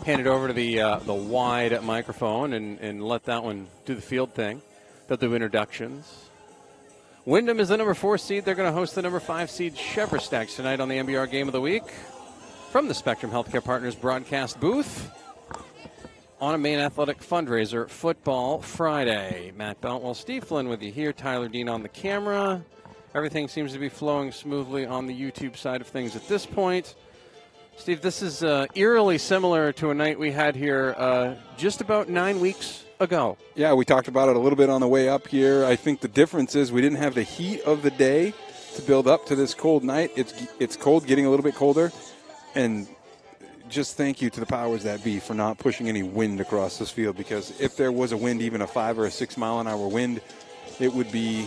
Hand it over to the wide microphone and let that one do the field thing. They'll do introductions. Windham is the number 4 seed. They're going to host the number 5 seed Cheverus tonight on the MBR Game of the Week from the Spectrum Healthcare Partners broadcast booth on a Maine Athletic Fundraiser Football Friday. Matt Beltwell, Steve Flynn with you here. Tyler Dean on the camera. Everything seems to be flowing smoothly on the YouTube side of things at this point. Steve, this is eerily similar to a night we had here just about 9 weeks ago. Yeah, we talked about it a little bit on the way up here. I think the difference is we didn't have the heat of the day to build up to this cold night. It's cold, getting a little bit colder, and just thank you to the powers that be for not pushing any wind across this field, because if there was a wind, even a 5 or a 6 mile an hour wind, it'd be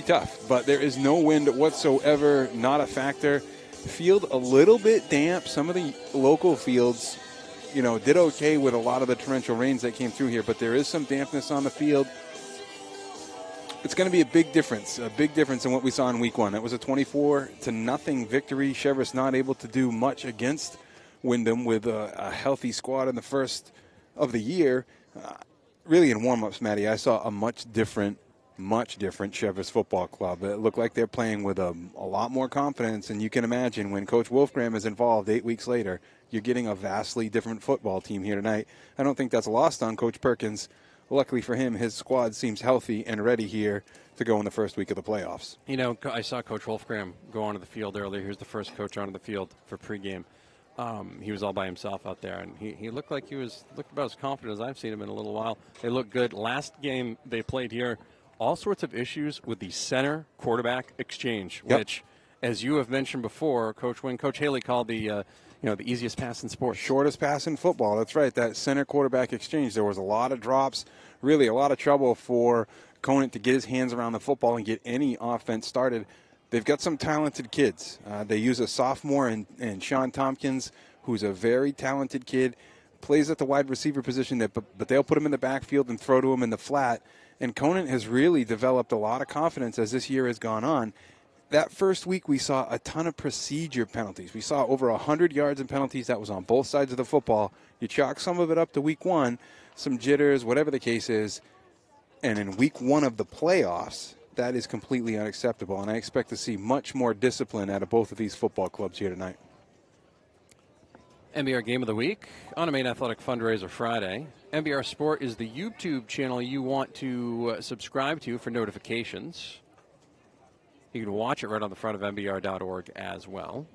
tough. But there is no wind whatsoever, not a factor. Field a little bit damp. Some of the local fields, did okay with a lot of the torrential rains that came through here, but there is some dampness on the field. It's going to be a big difference in what we saw in week 1. That was a 24-0 victory. Cheverus not able to do much against Windham with a healthy squad in the first of the year. Really in warm-ups, Matty, I saw a much different Cheverus football club. It looked like they're playing with a lot more confidence, and you can imagine when Coach Wolfgram is involved 8 weeks later, you're getting a vastly different football team here tonight. I don't think that's lost on Coach Perkins. Luckily for him, his squad seems healthy and ready here to go in the first week of the playoffs. I saw Coach Wolfgram go onto the field earlier. He was the first coach onto the field for pregame. He was all by himself out there, and he looked like looked about as confident as I've seen him in a little while. They looked good. Last game they played here, all sorts of issues with the center quarterback exchange, which, as you have mentioned before, Coach Haley called the easiest pass in sports. Shortest pass in football. That's right. That center quarterback exchange. There was a lot of drops, really a lot of trouble for Conant to get his hands around the football and get any offense started. They've got some talented kids. They use a sophomore in Sean Tompkins, who's a very talented kid, plays at the wide receiver position, but they'll put him in the backfield and throw to him in the flat. And Conant has really developed a lot of confidence as this year has gone on. That first week, we saw a ton of procedure penalties. We saw over 100 yards in penalties. That was on both sides of the football. You chalk some of it up to week 1, some jitters, whatever the case is. And in week 1 of the playoffs, that is completely unacceptable. And I expect to see much more discipline out of both of these football clubs here tonight. MBR Game of the Week on a Maine Athletic Fundraiser Friday. MBR Sport is the YouTube channel you want to subscribe to for notifications. You can watch it right on the front of mbr.org as well.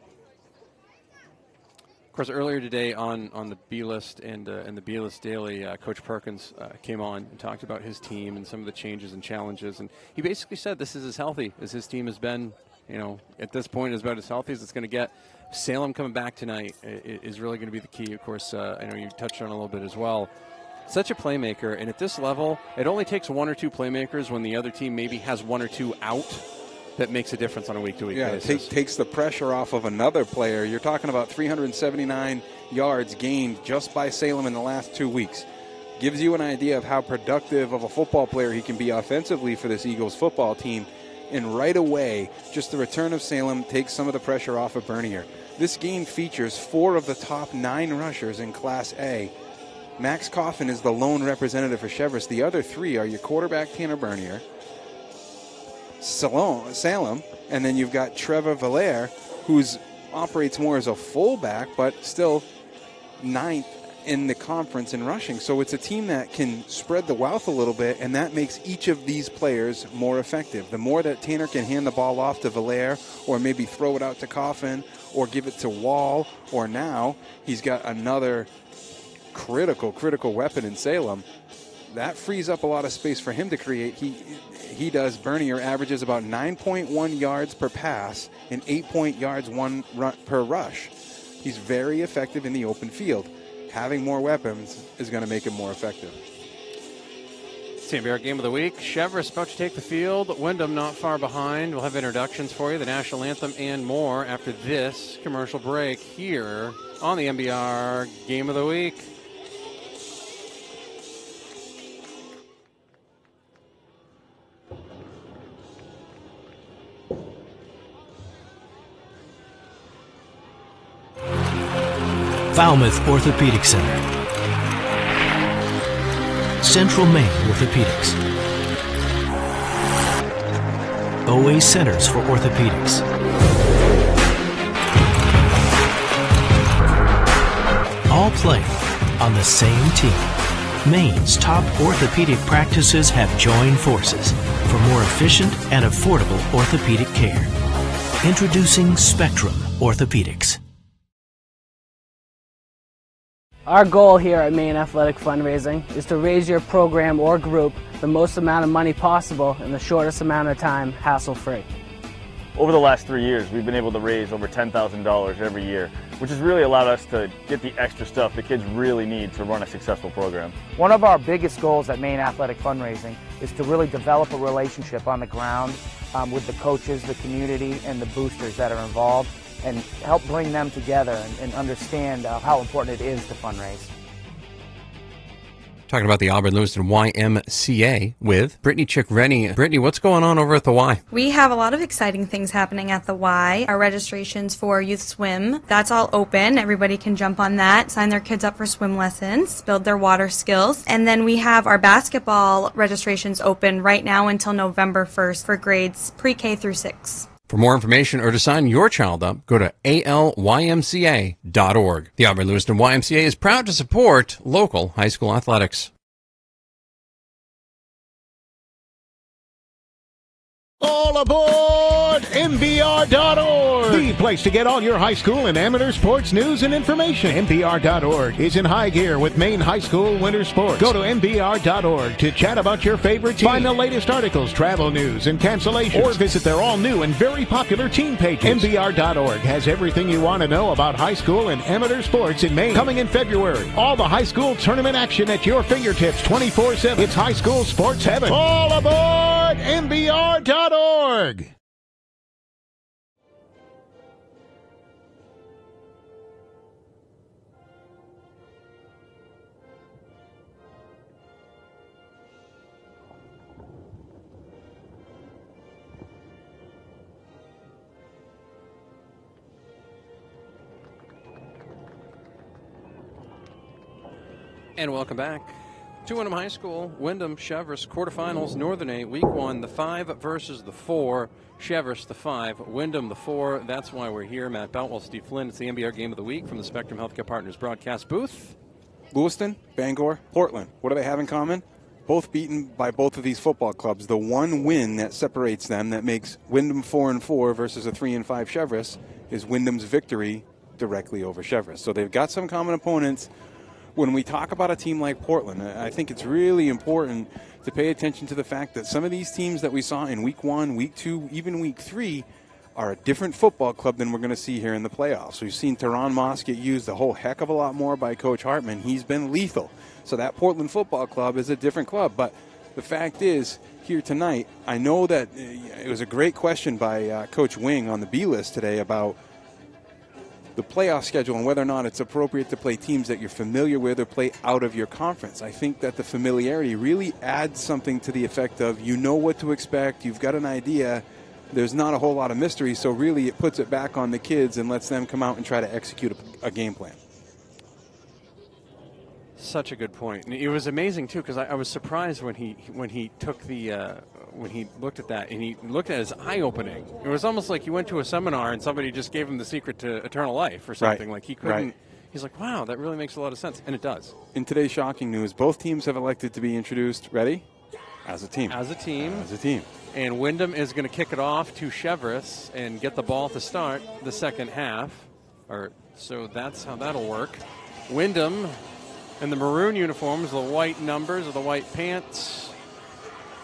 Of course, earlier today on the B-List and the B-List Daily, Coach Perkins came on and talked about his team and some of the changes and challenges. And he basically said this is as healthy as his team has been, at this point, is about as healthy as it's going to get. Salem coming back tonight is really going to be the key. Of course, I know you touched on it a little bit as well. Such a playmaker, and at this level, it only takes 1 or 2 playmakers when the other team maybe has 1 or 2 out that makes a difference on a week-to-week basis. It takes the pressure off of another player. You're talking about 379 yards gained just by Salem in the last 2 weeks. Gives you an idea of how productive of a football player he can be offensively for this Eagles football team. And right away, just the return of Salem takes some of the pressure off of Bernier. This game features 4 of the top 9 rushers in Class A. Max Coffin is the lone representative for Cheverus. The other 3 are your quarterback, Tanner Bernier, Salem, and then you've got Trevor Valaire, who operates more as a fullback, but still 9th in the conference in rushing. So it's a team that can spread the wealth a little bit, and that makes each of these players more effective. The more that Tanner can hand the ball off to Valaire, or maybe throw it out to Coffin, or give it to Wall, or now he's got another critical weapon in Salem, that frees up a lot of space for him to create. He does. Bernier averages about 9.1 yards per pass and 8 yards per rush. He's very effective in the open field. Having more weapons is going to make him more effective. MBR Game of the Week. Cheverus about to take the field. Windham not far behind. We'll have introductions for you, the national anthem, and more after this commercial break here on the MBR Game of the Week. Falmouth Orthopedic Center, Central Maine Orthopedics, OA Centers for Orthopedics, all playing on the same team. Maine's top orthopedic practices have joined forces for more efficient and affordable orthopedic care. Introducing Spectrum Orthopedics. Our goal here at Maine Athletic Fundraising is to raise your program or group the most amount of money possible in the shortest amount of time, hassle-free. Over the last 3 years, we've been able to raise over $10,000 every year, which has really allowed us to get the extra stuff the kids really need to run a successful program. One of our biggest goals at Maine Athletic Fundraising is to really develop a relationship on the ground with the coaches, the community, and the boosters that are involved, and help bring them together and understand how important it is to fundraise. Talking about the Auburn Lewiston YMCA with Brittany Chick-Rennie. Brittany, what's going on over at the Y? We have a lot of exciting things happening at the Y. Our registrations for Youth Swim, that's all open. Everybody can jump on that, sign their kids up for swim lessons, build their water skills. And then we have our basketball registrations open right now until November 1st for grades pre-K through 6. For more information or to sign your child up, go to alymca.org. The Auburn Lewiston YMCA is proud to support local high school athletics. All aboard MBR.org, the place to get all your high school and amateur sports news and information. MBR.org is in high gear with Maine high school winter sports. Go to MBR.org to chat about your favorite team. Find the latest articles, travel news, and cancellations. Or visit their all-new and very popular team pages. MBR.org has everything you want to know about high school and amateur sports in Maine. Coming in February, all the high school tournament action at your fingertips 24/7. It's high school sports heaven. All aboard MBR.org. And welcome back to Windham High School. Windham, Cheverus, quarterfinals, Northern 8, week 1, the 5 versus the 4. Cheverus, the 5, Windham, the 4. That's why we're here. Matt Boutwell, Steve Flynn. It's the MBR Game of the Week from the Spectrum Healthcare Partners broadcast booth. Lewiston, Bangor, Portland. What do they have in common? Both beaten by both of these football clubs. The one win that separates them, that makes Windham 4-4 versus a 3-5 Cheverus, is Windham's victory directly over Cheverus. So they've got some common opponents. When we talk about a team like Portland, I think it's really important to pay attention to the fact that some of these teams that we saw in week 1, week 2, even week 3 are a different football club than we're going to see here in the playoffs. We've seen Teron Moss get used a whole heck of a lot more by Coach Hartman. He's been lethal. So that Portland football club is a different club. But the fact is, here tonight, I know that it was a great question by Coach Wing on the B list today about the playoff schedule and whether or not it's appropriate to play teams that you're familiar with or play out of your conference. I think that the familiarity really adds something to the effect of you know what to expect, you've got an idea, there's not a whole lot of mystery, so really it puts it back on the kids and lets them come out and try to execute a game plan. Such a good point. And it was amazing too, because I was surprised when he took the when he looked at that and he looked at it as eye-opening. It was almost like he went to a seminar and somebody just gave him the secret to eternal life or something. Like he couldn't. Right. He's like, wow, that really makes a lot of sense, and it does. In today's shocking news, both teams have elected to be introduced. Ready? As a team. As a team. As a team. And Windham is going to kick it off to Cheverus and get the ball to start the second half. So that's how that'll work. Windham in the maroon uniforms, the white numbers or the white pants,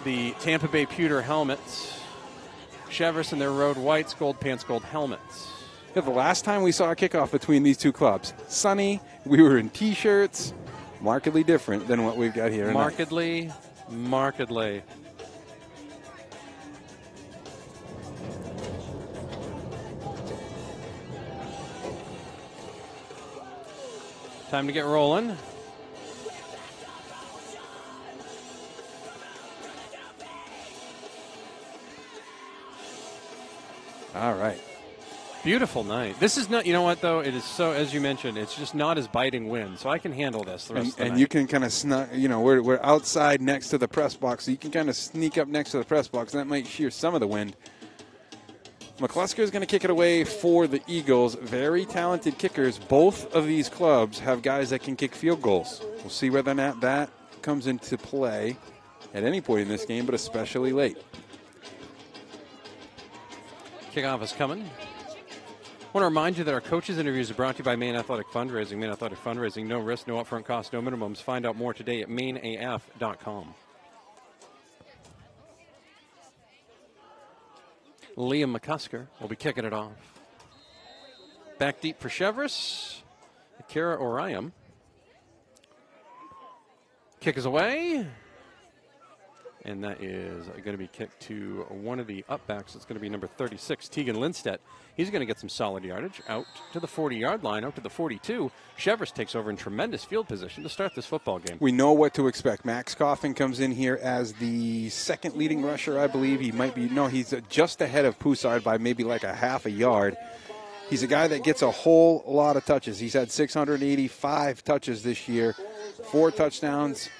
the Tampa Bay pewter helmets. Cheverus in their road whites, gold pants, gold helmets. Yeah, the last time we saw a kickoff between these two clubs, sunny, we were in T-shirts, markedly different than what we've got here. Markedly. Time to get rolling. All right. Beautiful night. This is not, you know what, though? It is so, as you mentioned, it's just not as biting wind, so I can handle this the rest of the night. And you can kind of we're outside next to the press box, so you can kind of sneak up next to the press box, and that might shear some of the wind. McClusker is going to kick it away for the Eagles. Very talented kickers. Both of these clubs have guys that can kick field goals. We'll see whether or not that comes into play at any point in this game, but especially late. Kickoff is coming. I want to remind you that our coaches interviews are brought to you by Maine Athletic Fundraising. Maine Athletic Fundraising, no risk, no upfront cost, no minimums. Find out more today at maineaf.com. Liam McCusker will be kicking it off. Back deep for Cheverus. Akira Oriam. Kick is away. And that is going to be kicked to one of the upbacks. It's going to be number 36, Tegan Lindstedt. He's going to get some solid yardage out to the 40-yard line, out to the 42. Cheverus takes over in tremendous field position to start this football game. We know what to expect. Max Coffin comes in here as the second leading rusher, I believe. He's just ahead of Poussard by maybe like a half a yard. He's a guy that gets a whole lot of touches. He's had 685 touches this year, 4 touchdowns.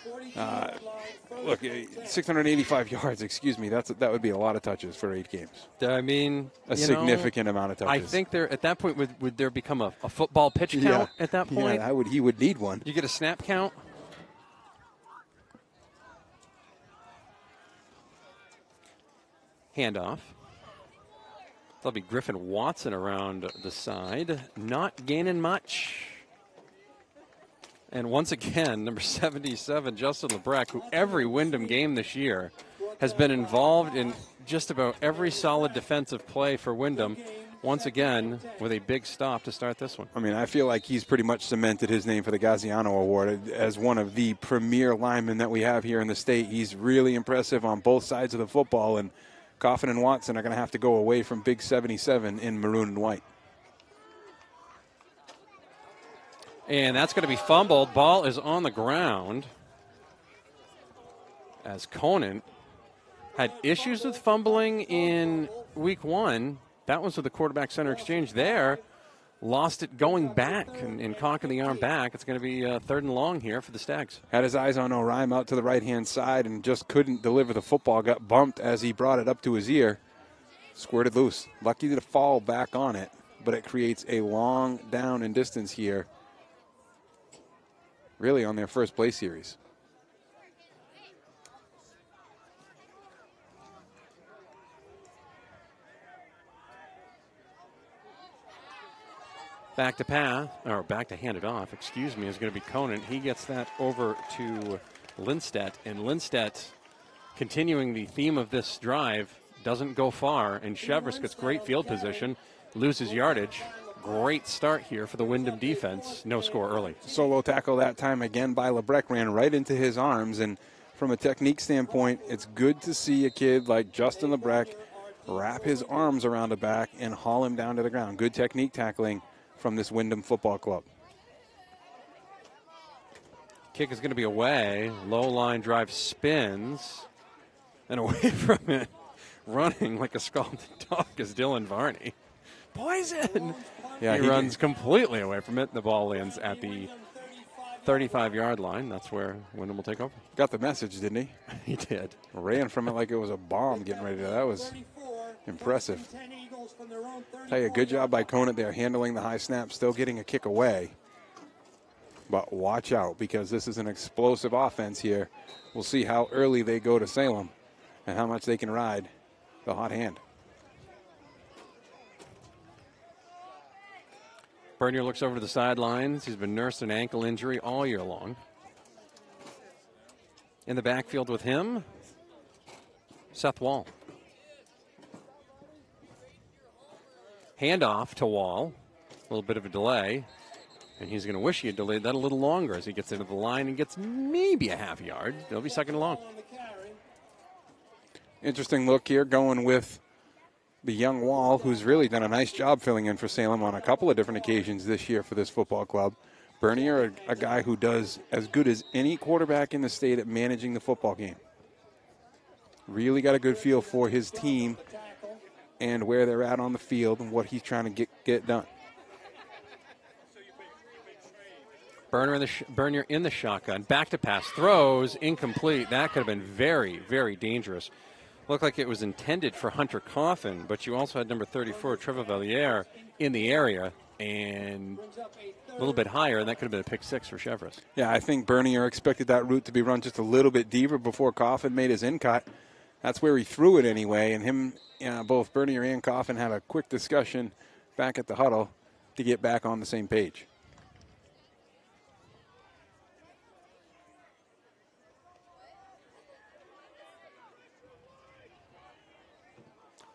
685 yards, excuse me. That would be a lot of touches for 8 games. I mean, a significant amount of touches. I think at that point, would there become a football pitch count at that point? Yeah, he would need one. You get a snap count? Handoff. That'll be Griffin Watson around the side. Not gaining much. And once again, number 77, Justin Lebrecht, who every Windham game this year has been involved in just about every solid defensive play for Windham, once again with a big stop to start this one. I mean, I feel like he's pretty much cemented his name for the Gaziano Award as one of the premier linemen that we have here in the state. He's really impressive on both sides of the football, and Coffin and Watson are going to have to go away from Big 77 in maroon and white. And that's going to be fumbled. Ball is on the ground as Conant had issues with fumbling in week 1. That was with the quarterback center exchange there. Lost it going back and cocking the arm back. It's going to be 3rd and long here for the Stags. Had his eyes on Oriam out to the right-hand side and just couldn't deliver the football. Got bumped as he brought it up to his ear. Squirted loose. Lucky to fall back on it, but it creates a long down and distance here. Really on their first play series. Back to hand it off, excuse me, is going to be Conant. He gets that over to Lindstedt, and Lindstedt, continuing the theme of this drive, doesn't go far, and Cheverus gets great field position, loses yardage. Great start here for the Windham defense. No score early. Solo tackle that time again by Lebrecht. Ran right into his arms. And from a technique standpoint, it's good to see a kid like Justin Lebrecht wrap his arms around the back and haul him down to the ground. Good technique tackling from this Windham football club. Kick is going to be away. Low line drive spins. And away from it, running like a scalded dog, is Dylan Varney. Poison! Yeah, he runs completely away from it. The ball lands at the 35-yard line. That's where Windham will take over. Got the message, didn't he? He did. Ran from it like it was a bomb getting ready to. That was impressive. Tell you, good job by Conant there, handling the high snap, still getting a kick away. But watch out, because this is an explosive offense here. We'll see how early they go to Salem and how much they can ride the hot hand. Bernier looks over to the sidelines. He's been nursed an ankle injury all year long. In the backfield with him, Seth Wall. Handoff to Wall. A little bit of a delay. And he's going to wish he had delayed that a little longer as he gets into the line and gets maybe a half yard. They'll be 2nd and long. Interesting look here going with the young Wall, who's really done a nice job filling in for Salem on a couple of different occasions this year for this football club. Bernier, a guy who does as good as any quarterback in the state at managing the football game. Really got a good feel for his team and where they're at on the field and what he's trying to get done. Bernier in the shotgun. Back to pass. Throws. Incomplete. That could have been very, very dangerous. Looked like it was intended for Hunter Coffin, but you also had number 34, Trevor Valliere, in the area and a little bit higher, and that could have been a pick six for Cheverus. Yeah, I think Bernier expected that route to be run just a little bit deeper before Coffin made his in cut. That's where he threw it anyway, and both Bernier and Coffin had a quick discussion back at the huddle to get back on the same page.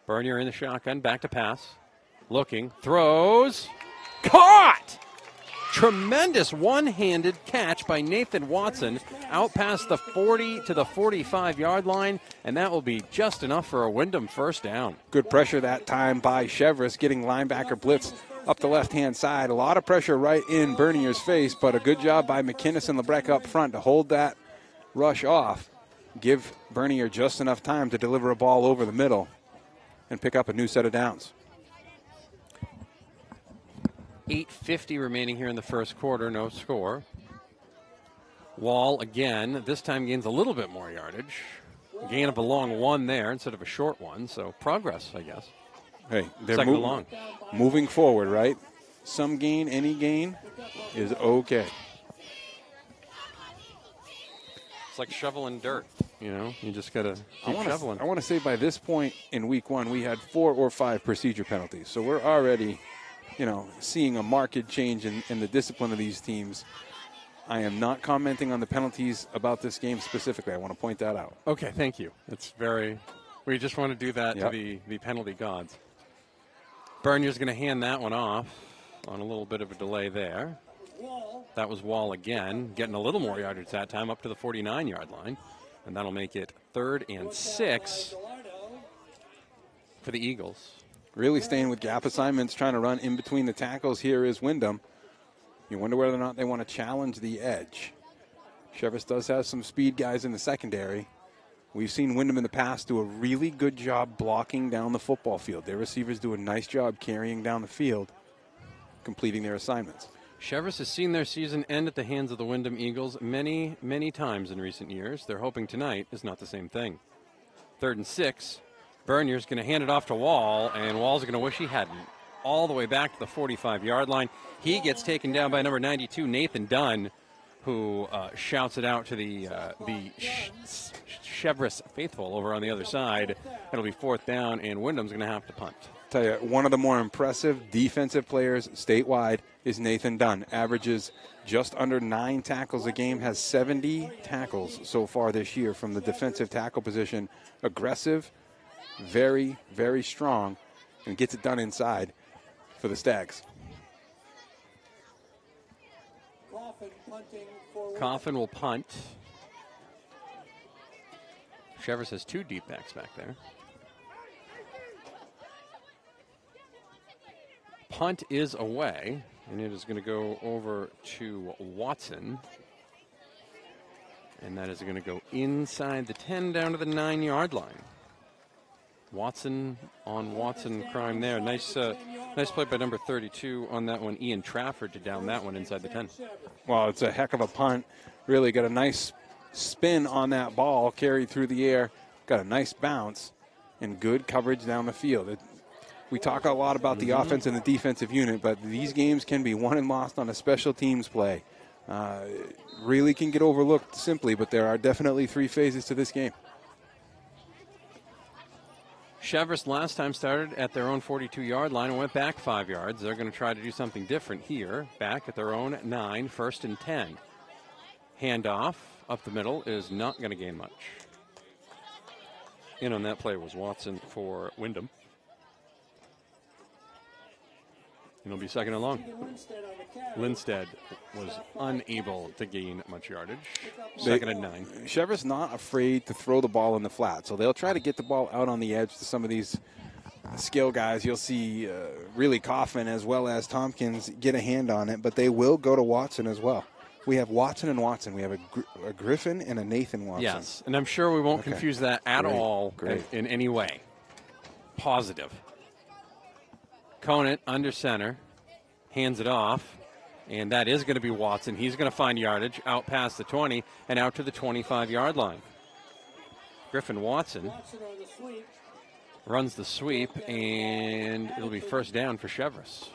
Bernier in the shotgun, back to pass. Looking, throws, caught! Tremendous one-handed catch by Nathan Watson out past the 40 to the 45-yard line, and that will be just enough for a Windham first down. Good pressure that time by Cheverus, getting linebacker blitz up the left-hand side. A lot of pressure right in Bernier's face, but a good job by McInnes and Lebrecq up front to hold that rush off. Give Bernier just enough time to deliver a ball over the middle and pick up a new set of downs. 8:50 remaining here in the first quarter, no score. Wall again, this time gains a little bit more yardage. Gain of a long one there instead of a short one, so progress, I guess. Hey, they're second along. Moving forward, right? Some gain, any gain is okay. It's like shoveling dirt, you just got to keep shoveling. I want to say by this point in week one, we had 4 or 5 procedure penalties. So we're already, seeing a marked change in the discipline of these teams. I am not commenting on the penalties about this game specifically. I want to point that out. Okay, thank you. We just want to do that to the penalty gods. Bernier's going to hand that one off on a little bit of a delay there. That was Wall again, getting a little more yardage that time, up to the 49-yard line. And that'll make it 3rd and 6 for the Eagles. Really staying with gap assignments, trying to run in between the tackles here is Windham. You wonder whether or not they want to challenge the edge. Cheverus does have some speed guys in the secondary. We've seen Windham in the past do a really good job blocking down the football field. Their receivers do a nice job carrying down the field, completing their assignments. Cheverus has seen their season end at the hands of the Windham Eagles many, many times in recent years. They're hoping tonight is not the same thing. 3rd and 6. Bernier's going to hand it off to Wall, and Wall's going to wish he hadn't. All the way back to the 45-yard line. He gets taken down by number 92, Nathan Dunn, who shouts it out to the Cheverus faithful over on the other side. It'll be 4th down, and Windham's going to have to punt. Tell you, one of the more impressive defensive players statewide is Nathan Dunn. Averages just under 9 tackles a game, has 70 tackles so far this year from the defensive tackle position. Aggressive, very, very strong, and gets it done inside for the Stags. Coffin will punt. Cheverus has 2 deep backs back there. Punt is away, and it is going to go over to Watson. And that is going to go inside the 10 down to the 9-yard line. Watson on Watson crime there. Nice play by number 32 on that one. Ian Trafford to down that one inside the 10. Well, it's a heck of a punt. Really got a nice spin on that ball, carried through the air, got a nice bounce, and good coverage down the field. We talk a lot about the offense and the defensive unit, but these games can be won and lost on a special teams play. Really can get overlooked simply, but there are definitely 3 phases to this game. Cheverus last time started at their own 42-yard line and went back 5 yards. They're going to try to do something different here. Back at their own 9, 1st and 10. Handoff up the middle is not going to gain much. In on that play was Watson for Windham. It'll be 2nd and long. Lindstead was unable to gain much yardage. 2nd and 9. Cheverus not afraid to throw the ball in the flat, so they'll try to get the ball out on the edge to some of these skill guys. You'll see really Coffin as well as Tompkins get a hand on it, but they will go to Watson as well. We have Watson and Watson. We have a Griffin and a Nathan Watson. Yes, and I'm sure we won't confuse that at all in any way. Positive. Conant under center, hands it off, and that is going to be Watson. He's going to find yardage out past the 20 and out to the 25-yard line. Griffin Watson runs the sweep, and it'll be first down for Cheverus.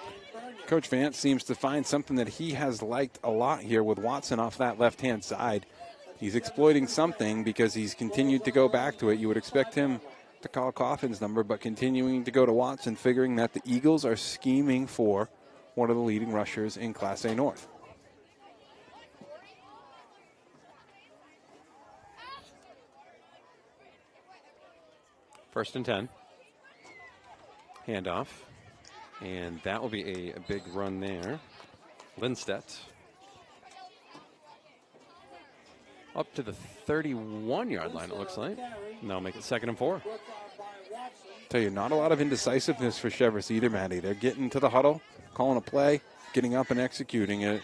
Coach Vance seems to find something that he has liked a lot here with Watson off that left-hand side. He's exploiting something because he's continued to go back to it. You would expect him to call Coffin's number, but continuing to go to Watson, figuring that the Eagles are scheming for one of the leading rushers in Class A North. First and 10. Handoff. And that will be a big run there. Lindstedt. Up to the 31-yard line, it looks like. And they'll make it 2nd and 4. Tell you, not a lot of indecisiveness for Cheverus either, Maddie. They're getting to the huddle, calling a play, getting up and executing it.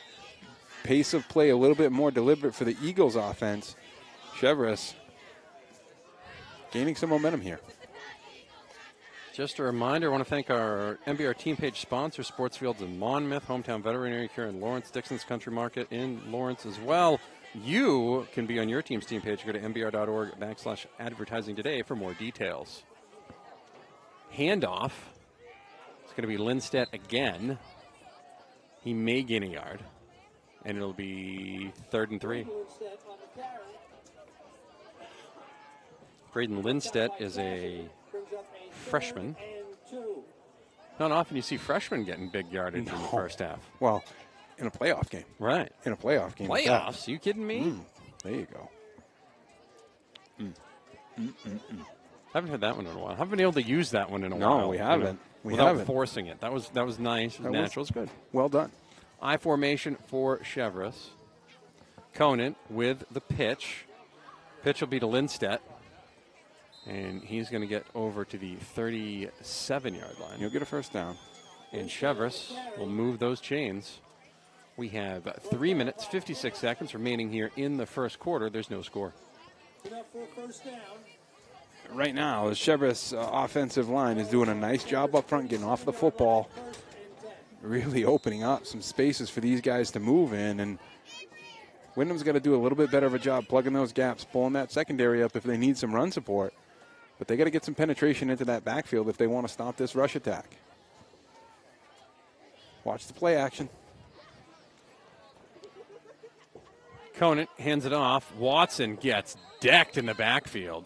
Pace of play a little bit more deliberate for the Eagles offense. Cheverus gaining some momentum here. Just a reminder, I want to thank our MBR team page sponsor, Sports Fields in Monmouth, Hometown Veterinary Care in Lawrence, Dixon's Country Market in Lawrence as well. You can be on your team's team page. Go to mbr.org/advertising today for more details. Handoff. It's going to be Lindstedt again. He may gain a yard, and it'll be 3rd and 3. Braden Lindstedt is a freshman. Not often you see freshmen getting big yardage in the first half. Well, in a playoff game. Right. In a playoff game. Playoffs? Are you kidding me? There you go. Haven't heard that one in a while. Haven't been able to use that one in a while. No, we haven't. Without forcing it. That was nice. It was natural. It was good. Well done. I formation for Cheverus. Conant with the pitch. Pitch will be to Lindstedt. And he's going to get over to the 37-yard line. He'll get a first down. And Cheverus will move those chains. We have 3 minutes, 56 seconds remaining here in the first quarter. There's no score. Right now, the Cheverus offensive line is doing a nice job up front, getting off the football, really opening up some spaces for these guys to move in. And Windham's got to do a little bit better of a job plugging those gaps, pulling that secondary up if they need some run support. But they got to get some penetration into that backfield if they want to stop this rush attack. Watch the play action. Conant hands it off. Watson gets decked in the backfield.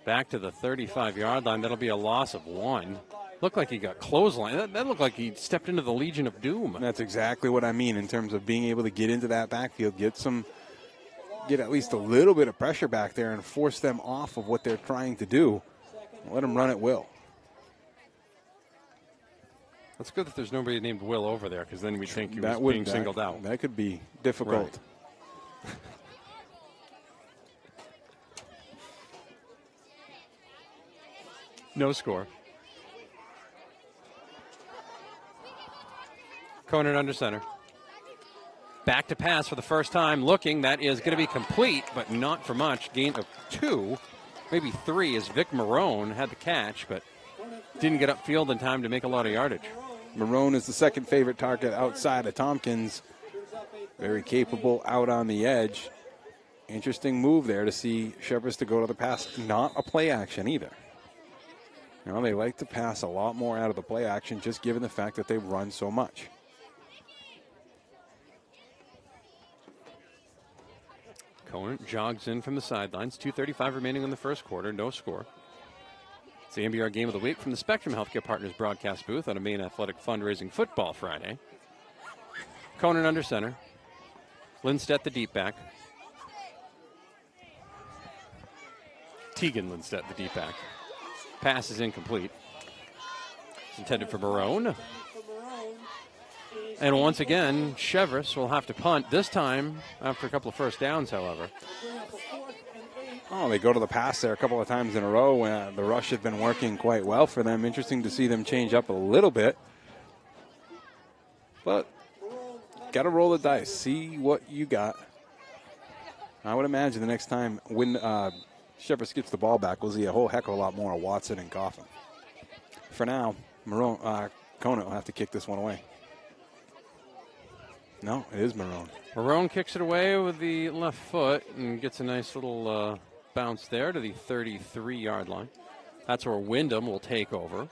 Back to the 35-yard line. That'll be a loss of 1. Looked like he got clothesline. That looked like he stepped into the Legion of Doom. That's exactly what I mean in terms of being able to get into that backfield, get at least a little bit of pressure back there and force them off of what they're trying to do. Let them run at will. That's good that there's nobody named Will over there, because then we'd think he was being singled out. That could be difficult. Right. No score. Conant under center. Back to pass for the first time. Looking, that is going to be complete, but not for much. Gain of 2, maybe 3, as Vic Marone had the catch, but didn't get upfield in time to make a lot of yardage. Marone is the second favorite target outside of Tompkins. Very capable out on the edge. Interesting move there to see Cheverus to go to the pass. Not a play action either. They like to pass a lot more out of the play action, just given the fact that they run so much. Conant jogs in from the sidelines. 2:35 remaining in the first quarter. No score. It's the MBR Game of the Week from the Spectrum Healthcare Partners broadcast booth on a Maine Athletic Fundraising Football Friday. Conant under center. Lindstedt the deep back. Tegan Lindstedt the deep back. Pass is incomplete. It's intended for Marone. And once again, Cheverus will have to punt, this time after a couple of first downs, however. Oh, they go to the pass there a couple of times in a row. The rush had been working quite well for them. Interesting to see them change up a little bit. But got to roll the dice, see what you got. I would imagine the next time when Cheverus gets the ball back, we'll see a whole heck of a lot more of Watson and Coffin. For now, Conant will have to kick this one away. No, it is Marone. Marone kicks it away with the left foot and gets a nice little bounce there to the 33-yard line. That's where Windham will take over.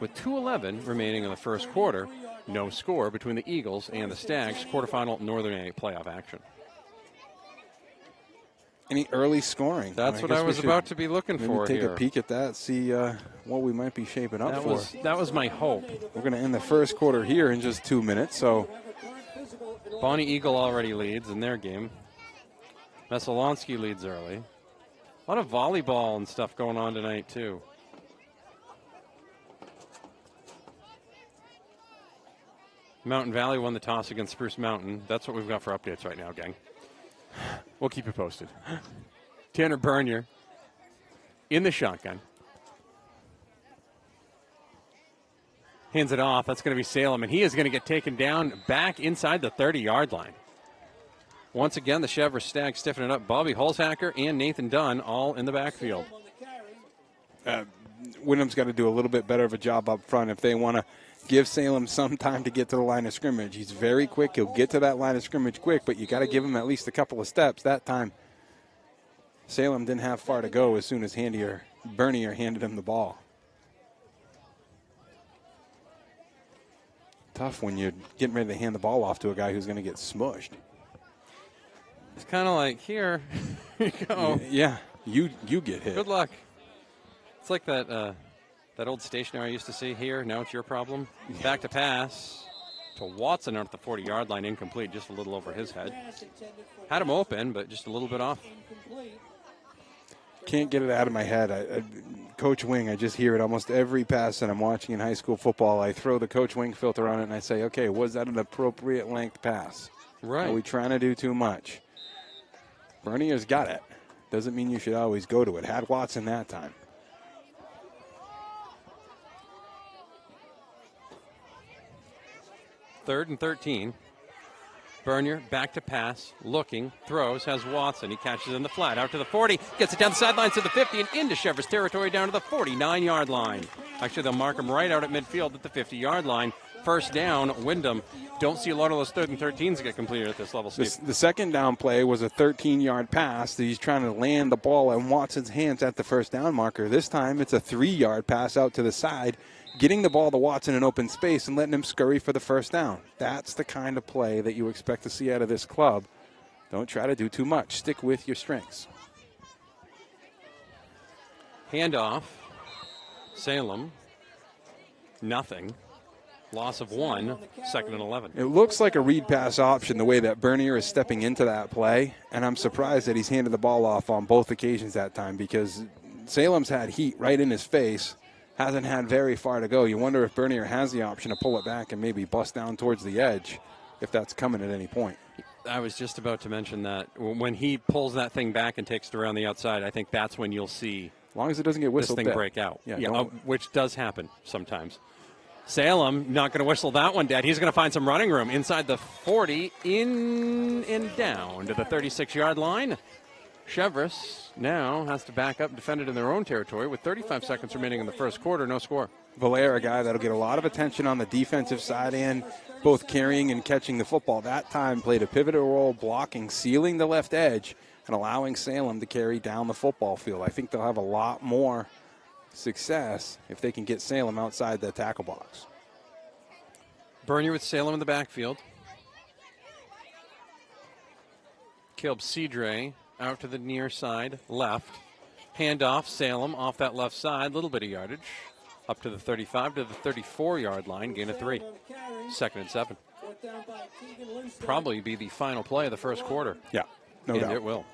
With 2:11 remaining in the first quarter, no score between the Eagles and the Stags. Quarterfinal Northern A playoff action. Any early scoring? That's what I was about to be looking for take here. a peek at that, see what we might be shaping up for. That was my hope. We're going to end the first quarter here in just 2 minutes. So Bonnie Eagle already leads in their game. Veselonsky leads early. A lot of volleyball and stuff going on tonight, too. Mountain Valley won the toss against Spruce Mountain. That's what we've got for updates right now, gang. We'll keep you posted. Tanner Bernier in the shotgun. Hands it off. That's going to be Salem, and he is going to get taken down back inside the 30-yard line. Once again, the Cheverus Stags stiffening up. Bobby Holzhacker and Nathan Dunn all in the backfield. Windham's got to do a little bit better of a job up front if they want to give Salem some time to get to the line of scrimmage. He's very quick. He'll get to that line of scrimmage quick, but you got to give him at least a couple of steps. That time, Salem didn't have far to go as soon as Bernier handed him the ball. Tough when you're getting ready to hand the ball off to a guy who's going to get smushed. It's kind of like, here you go. Yeah, you get hit. Good luck. It's like that old stationery I used to see here. Now it's your problem. Back to pass to Watson out at the 40-yard line. Incomplete, just a little over his head. Had him open, but just a little bit off. Can't get it out of my head. Coach Wing, I just hear it almost every pass that I'm watching in high school football. I throw the Coach Wing filter on it, and I say, okay, was that an appropriate length pass? Right. Are we trying to do too much? Bernier's got it. Doesn't mean you should always go to it. Had Watson that time. Third and 13. Bernier back to pass, looking, throws, has Watson. He catches in the flat, out to the 40, gets it down the sidelines to the 50 and into Cheverus territory down to the 49-yard line. Actually, they'll mark him right out at midfield at the 50-yard line. First down, Windham. Don't see a lot of those 3rd and 13s get completed at this level, Steve. The second down play was a 13-yard pass that he's trying to land the ball in Watson's hands at the first down marker. This time it's a 3-yard pass out to the side, getting the ball to Watson in open space and letting him scurry for the first down. That's the kind of play that you expect to see out of this club. Don't try to do too much. Stick with your strengths. Handoff. Salem. Nothing. Loss of 1. 2nd and 11. It looks like a read pass option the way that Bernier is stepping into that play, and I'm surprised that he's handed the ball off on both occasions that time because Salem's had heat right in his face. Hasn't had very far to go. You wonder if Bernier has the option to pull it back and maybe bust down towards the edge if that's coming at any point. I was just about to mention that. When he pulls that thing back and takes it around the outside, I think that's when you'll see as long as it doesn't get whistled this thing dead. Break out. Yeah, which does happen sometimes. Salem not going to whistle that one dead. He's going to find some running room inside the 40, in and down to the 36-yard line. Cheverus now has to back up and defend it in their own territory with 35 seconds remaining in the first quarter. No score. Valera, a guy that'll get a lot of attention on the defensive side and both carrying and catching the football. That time played a pivotal role blocking, sealing the left edge, and allowing Salem to carry down the football field. I think they'll have a lot more success if they can get Salem outside the tackle box. Bernier with Salem in the backfield. Caleb Cedre out to the near side, left. Handoff, Salem off that left side, little bit of yardage. Up to the 35 to the 34-yard line, gain of 3. 2nd and 7. Probably be the final play of the first quarter. Yeah, no doubt. It will.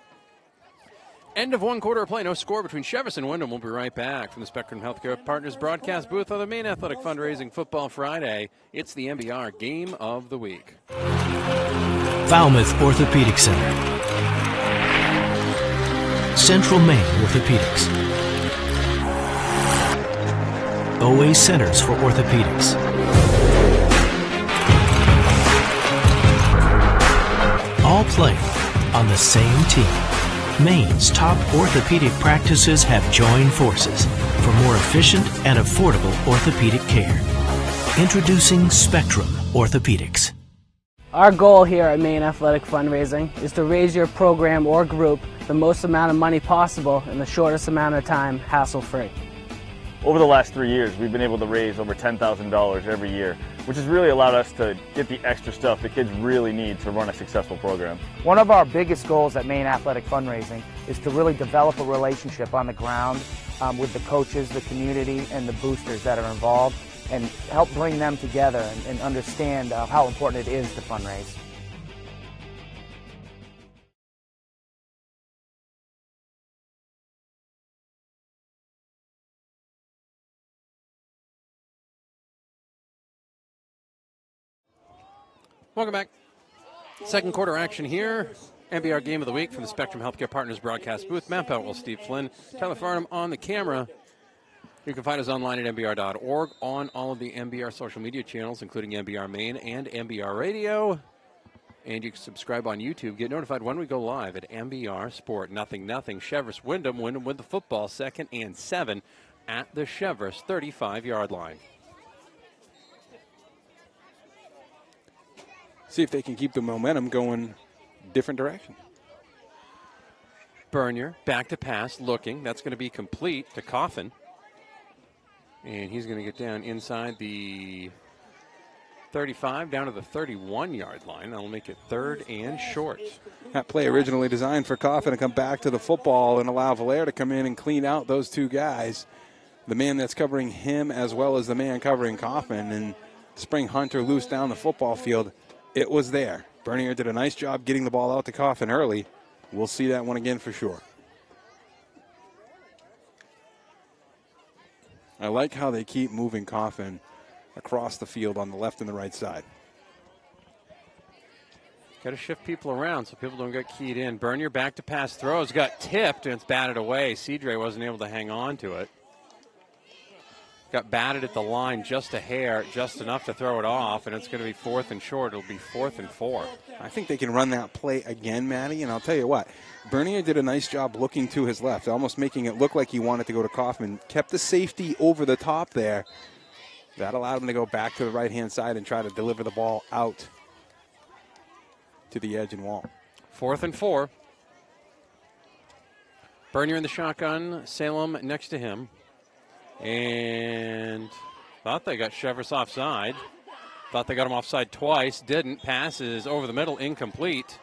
End of one quarter of play. No score between Cheverus and Windham. We'll be right back from the Spectrum Healthcare Partners broadcast booth on the Maine Athletic Fundraising Football Friday. It's the MBR Game of the Week. Falmouth Orthopedic Center. Central Maine Orthopedics. OA Centers for Orthopedics. All playing on the same team. Maine's top orthopedic practices have joined forces for more efficient and affordable orthopedic care. Introducing Spectrum Orthopedics. Our goal here at Maine Athletic Fundraising is to raise your program or group the most amount of money possible in the shortest amount of time, hassle-free. Over the last 3 years, we've been able to raise over $10,000 every year, which has really allowed us to get the extra stuff the kids really need to run a successful program. One of our biggest goals at Maine Athletic Fundraising is to really develop a relationship on the ground with the coaches, the community, and the boosters that are involved, and help bring them together and understand how important it is to fundraise. Welcome back. Second quarter action here. MBR Game of the Week from the Spectrum Healthcare Partners broadcast booth. Matt Powell, Steve Flynn, Tyler Farnham on the camera. You can find us online at MBR.org, on all of the MBR social media channels, including MBR Maine and MBR Radio. And you can subscribe on YouTube. Get notified when we go live at MBR Sport. 0-0. Cheverus Windham. Windham with the football, 2nd and 7 at the Cheverus 35-yard line. See if they can keep the momentum going different direction. Bernier, back to pass, looking. That's going to be complete to Coffin. And he's going to get down inside the 35, down to the 31-yard line. That'll make it 3rd and short. That play originally designed for Coffin to come back to the football and allow Valaire to come in and clean out those two guys. The man that's covering him as well as the man covering Coffin. And Spring Hunter loose down the football field. It was there. Bernier did a nice job getting the ball out to Coffin early. We'll see that one again for sure. I like how they keep moving Coffin across the field on the left and the right side. Got to shift people around so people don't get keyed in. Bernier back to pass throws. Got tipped and it's batted away. Cedre wasn't able to hang on to it. Got batted at the line just a hair, just enough to throw it off, and it's going to be 4th and short. It'll be 4th and 4. I think they can run that play again, Matty, and I'll tell you what. Bernier did a nice job looking to his left, almost making it look like he wanted to go to Kaufman. Kept the safety over the top there. That allowed him to go back to the right-hand side and try to deliver the ball out to the edge and wall. 4th and 4. Bernier in the shotgun, Salem next to him. And thought they got Cheverus offside. Thought they got him offside twice. Didn't. Passes over the middle, incomplete.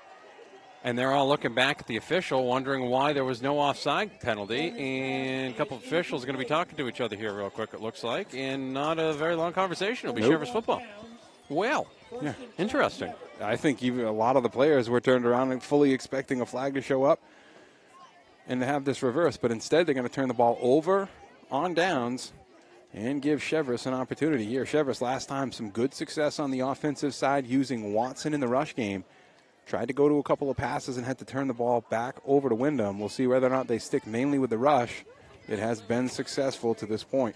And they're all looking back at the official, wondering why there was no offside penalty. And a couple of officials are going to be talking to each other here real quick, it looks like. And not a very long conversation. It'll be Cheverus football. Well, yeah, interesting. I think even a lot of the players were turned around and fully expecting a flag to show up and to have this reverse. But instead, they're going to turn the ball over on downs and give Cheverus an opportunity here. Cheverus last time some good success on the offensive side using Watson in the rush game. Tried to go to a couple of passes and had to turn the ball back over to Windham. We'll see whether or not they stick mainly with the rush. It has been successful to this point.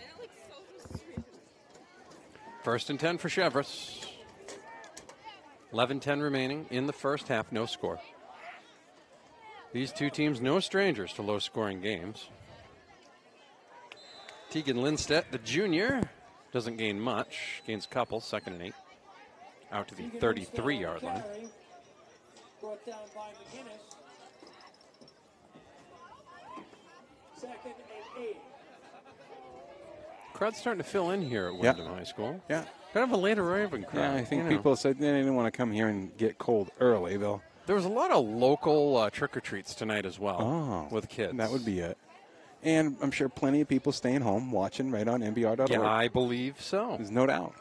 1st and 10 for Cheverus. 11-10 remaining in the first half, no score. These two teams no strangers to low-scoring games. Tegan Lindstedt, the junior, doesn't gain much. Gains a couple, 2nd and 8. Out to the 33-yard line. Brought down by McGinnis. 2nd and 8. Crowd's starting to fill in here at Windham High School. Yeah. Kind of a later arriving crowd. Yeah, I think people said they didn't want to come here and get cold early, though. There was a lot of local trick-or-treats tonight as well with kids. That would be it. And I'm sure plenty of people staying home watching right on MBR.org. Yeah, I believe so. There's no doubt.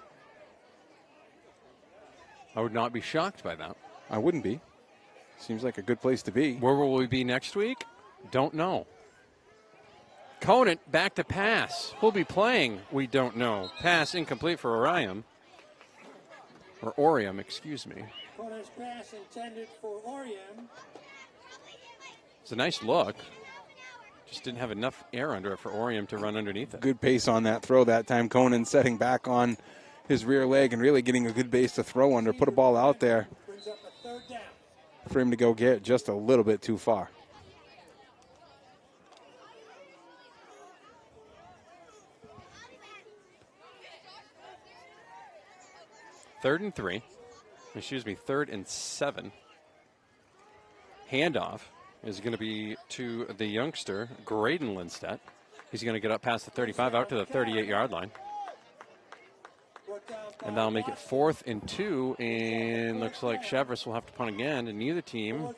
I would not be shocked by that. I wouldn't be. Seems like a good place to be. Where will we be next week? Don't know. Conant back to pass. Who'll be playing? We don't know. Pass incomplete for Orium. Or Orium, excuse me. Conant's pass intended for Orium. It's a nice look. Just didn't have enough air under it for Orium to run underneath it. Good pace on that throw that time. Conan setting back on his rear leg and really getting a good base to throw under. Put a ball out there Brings up a 3rd down. for him to go get just a little bit too far. 3rd and 7. Handoff is going to be to the youngster, Graydon Lindstedt. He's going to get up past the 35, out to the 38-yard line. And that'll make it 4th and 2, and looks like Cheverus will have to punt again, and neither team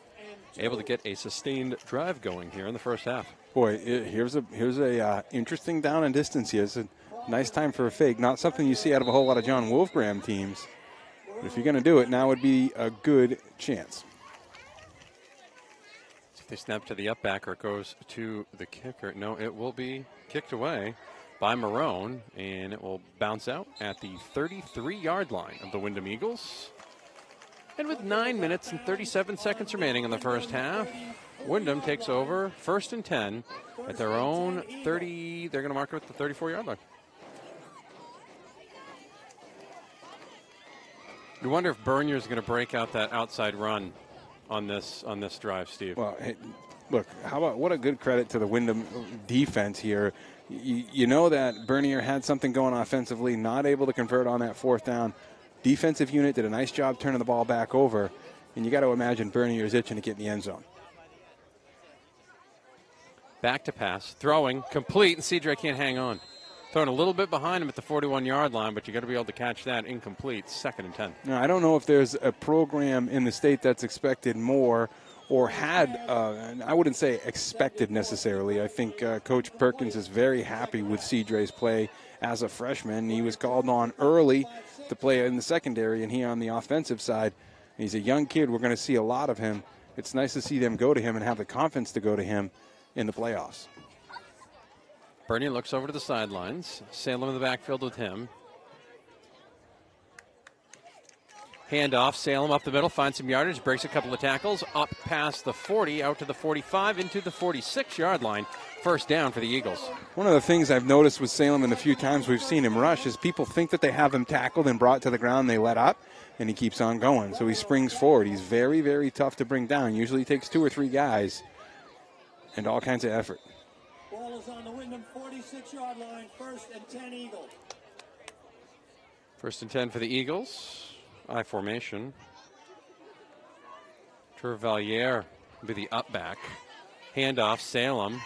able to get a sustained drive going here in the first half. Boy, here's a interesting down and distance here. It's a nice time for a fake. Not something you see out of a whole lot of John Wolfgram teams. But if you're going to do it, now would be a good chance. If they snap to the up back, or it goes to the kicker. No, it will be kicked away by Marone, and it will bounce out at the 33-yard line of the Windham Eagles. And with 9 minutes and 37 seconds remaining in the first half, Windham takes over 1st and 10 at their own 30. They're going to mark it at the 34-yard line. You wonder if Bernier's going to break out that outside run on this drive, Steve. Well, hey, look, what a good credit to the Windham defense here. You know that Bernier had something going offensively, not able to convert on that 4th down. Defensive unit did a nice job turning the ball back over, and you got to imagine Bernier's itching to get in the end zone. Back to pass, throwing, complete, and Cedric can't hang on. Throwing a little bit behind him at the 41-yard line, but you got to be able to catch that. Incomplete, 2nd and 10. Now, I don't know if there's a program in the state that's expected more or had, I wouldn't say expected necessarily. I think Coach Perkins is very happy with Cedric's play as a freshman. He was called on early to play in the secondary, and he on the offensive side. He's a young kid. We're going to see a lot of him. It's nice to see them go to him and have the confidence to go to him in the playoffs. Bernier looks over to the sidelines. Salem in the backfield with him. Handoff, Salem up the middle, finds some yardage, breaks a couple of tackles, up past the 40, out to the 45, into the 46-yard line. 1st down for the Eagles. One of the things I've noticed with Salem in the few times we've seen him rush is people think that they have him tackled and brought to the ground, they let up, and he keeps on going. So he springs forward. He's very, very tough to bring down. Usually takes 2 or 3 guys and all kinds of effort. Ball is on the Windham 46-yard line, 1st and 10 Eagles. 1st and 10 for the Eagles. I formation. Trevalier will be the up back. Handoff, Salem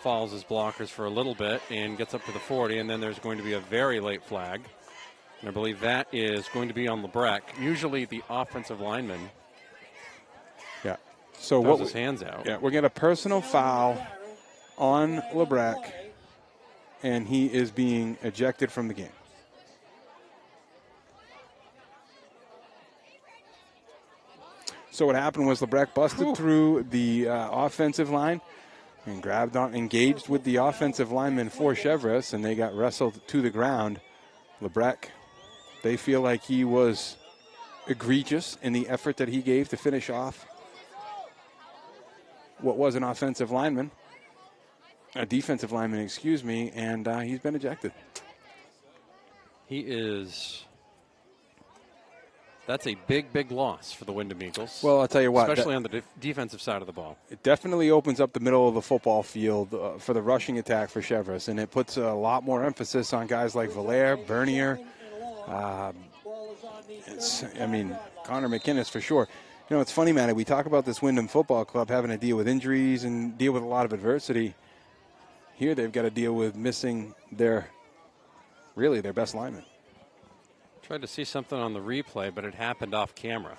follows his blockers for a little bit and gets up to the 40, and then there's going to be a very late flag. And I believe that is going to be on Lebrecht. Usually the offensive lineman throws his hands out. Yeah, we're getting a personal foul on Lebrecht, and he is being ejected from the game. So what happened was Lebrecht busted through the offensive line and engaged with the offensive lineman for Cheverus, and they got wrestled to the ground. Lebrecht, they feel like he was egregious in the effort that he gave to finish off what was an offensive lineman, a defensive lineman, excuse me, and he's been ejected. That's a big, big loss for the Windham Eagles. Well, I'll tell you what. Especially on the defensive side of the ball. It definitely opens up the middle of the football field for the rushing attack for Cheverus, and it puts a lot more emphasis on guys like Valaire, Bernier. Connor McInnes for sure. You know, it's funny, Matty, we talk about this Windham Football Club having to deal with injuries and deal with a lot of adversity. Here they've got to deal with missing their best lineman. Tried to see something on the replay, but it happened off camera.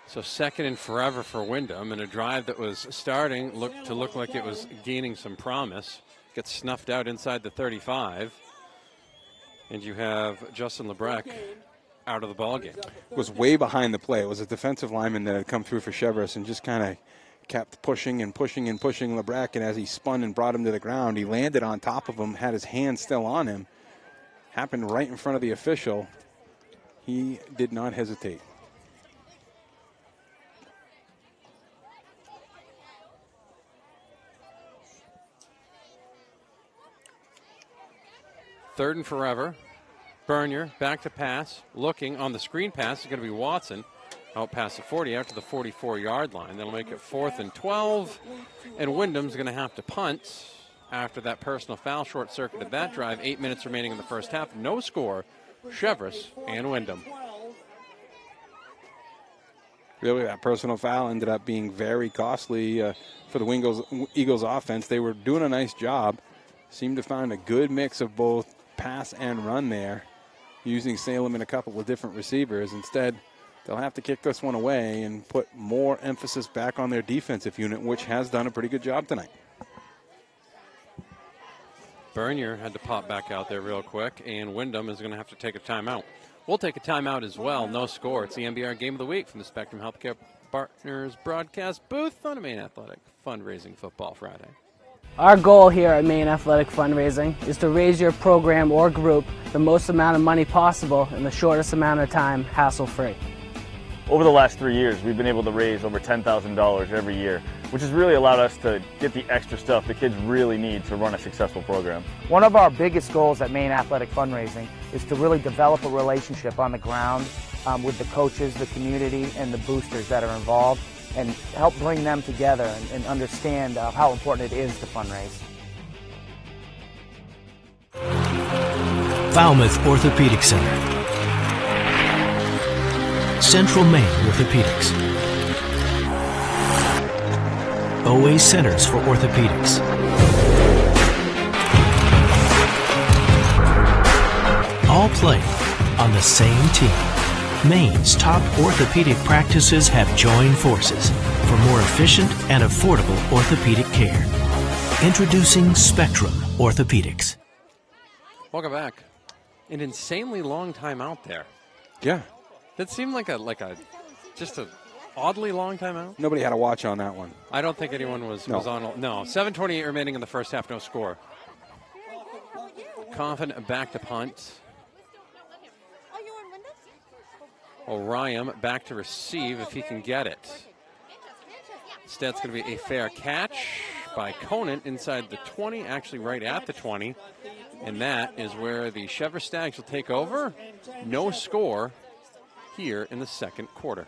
So 2nd and forever for Windham, and a drive that was starting looked like it was gaining some promise. Gets snuffed out inside the 35. And you have Justin Lebrecht out of the ballgame. It was way behind the play. It was a defensive lineman that had come through for Cheverus and just kind of kept pushing and pushing and pushing Lebrecht, and as he spun and brought him to the ground, he landed on top of him, had his hand still on him. Happened right in front of the official. He did not hesitate. Third and forever. Bernier back to pass. Looking on the screen pass is going to be Watson. Out past the 40, out to the 44-yard line. That'll make it 4th and 12. And Windham's going to have to punt after that personal foul short-circuited that drive. 8 minutes remaining in the first half. No score. Cheverus and Windham. Really, that personal foul ended up being very costly for the Eagles offense. They were doing a nice job. Seemed to find a good mix of both pass and run there, using Salem and a couple of different receivers. Instead, they'll have to kick this one away and put more emphasis back on their defensive unit, which has done a pretty good job tonight. Bernier had to pop back out there real quick, and Windham is going to have to take a timeout. We'll take a timeout as well. No score. It's the MBR Game of the Week from the Spectrum Healthcare Partners broadcast booth on a Maine Athletic Fundraising Football Friday. Our goal here at Maine Athletic Fundraising is to raise your program or group the most amount of money possible in the shortest amount of time, hassle-free. Over the last 3 years, we've been able to raise over $10,000 every year, which has really allowed us to get the extra stuff the kids really need to run a successful program. One of our biggest goals at Maine Athletic Fundraising is to really develop a relationship on the ground with the coaches, the community, and the boosters that are involved, and help bring them together and understand how important it is to fundraise. Falmouth Orthopedic Center, Central Maine Orthopedics, OA Centers for Orthopedics, all play on the same team. Maine's top orthopedic practices have joined forces for more efficient and affordable orthopedic care. Introducing Spectrum Orthopedics. Welcome back. An insanely long time out there. Yeah. That seemed like just a oddly long time out. Nobody had a watch on that one. I don't think anyone was on. No, 7:28 remaining in the first half, no score. Coffin back to punt. Orion back to receive if he can get it. Instead, it's going to be a fair catch by Conant inside the 20, actually right at the 20. And that is where the Cheverus Stags will take over. No score here in the second quarter.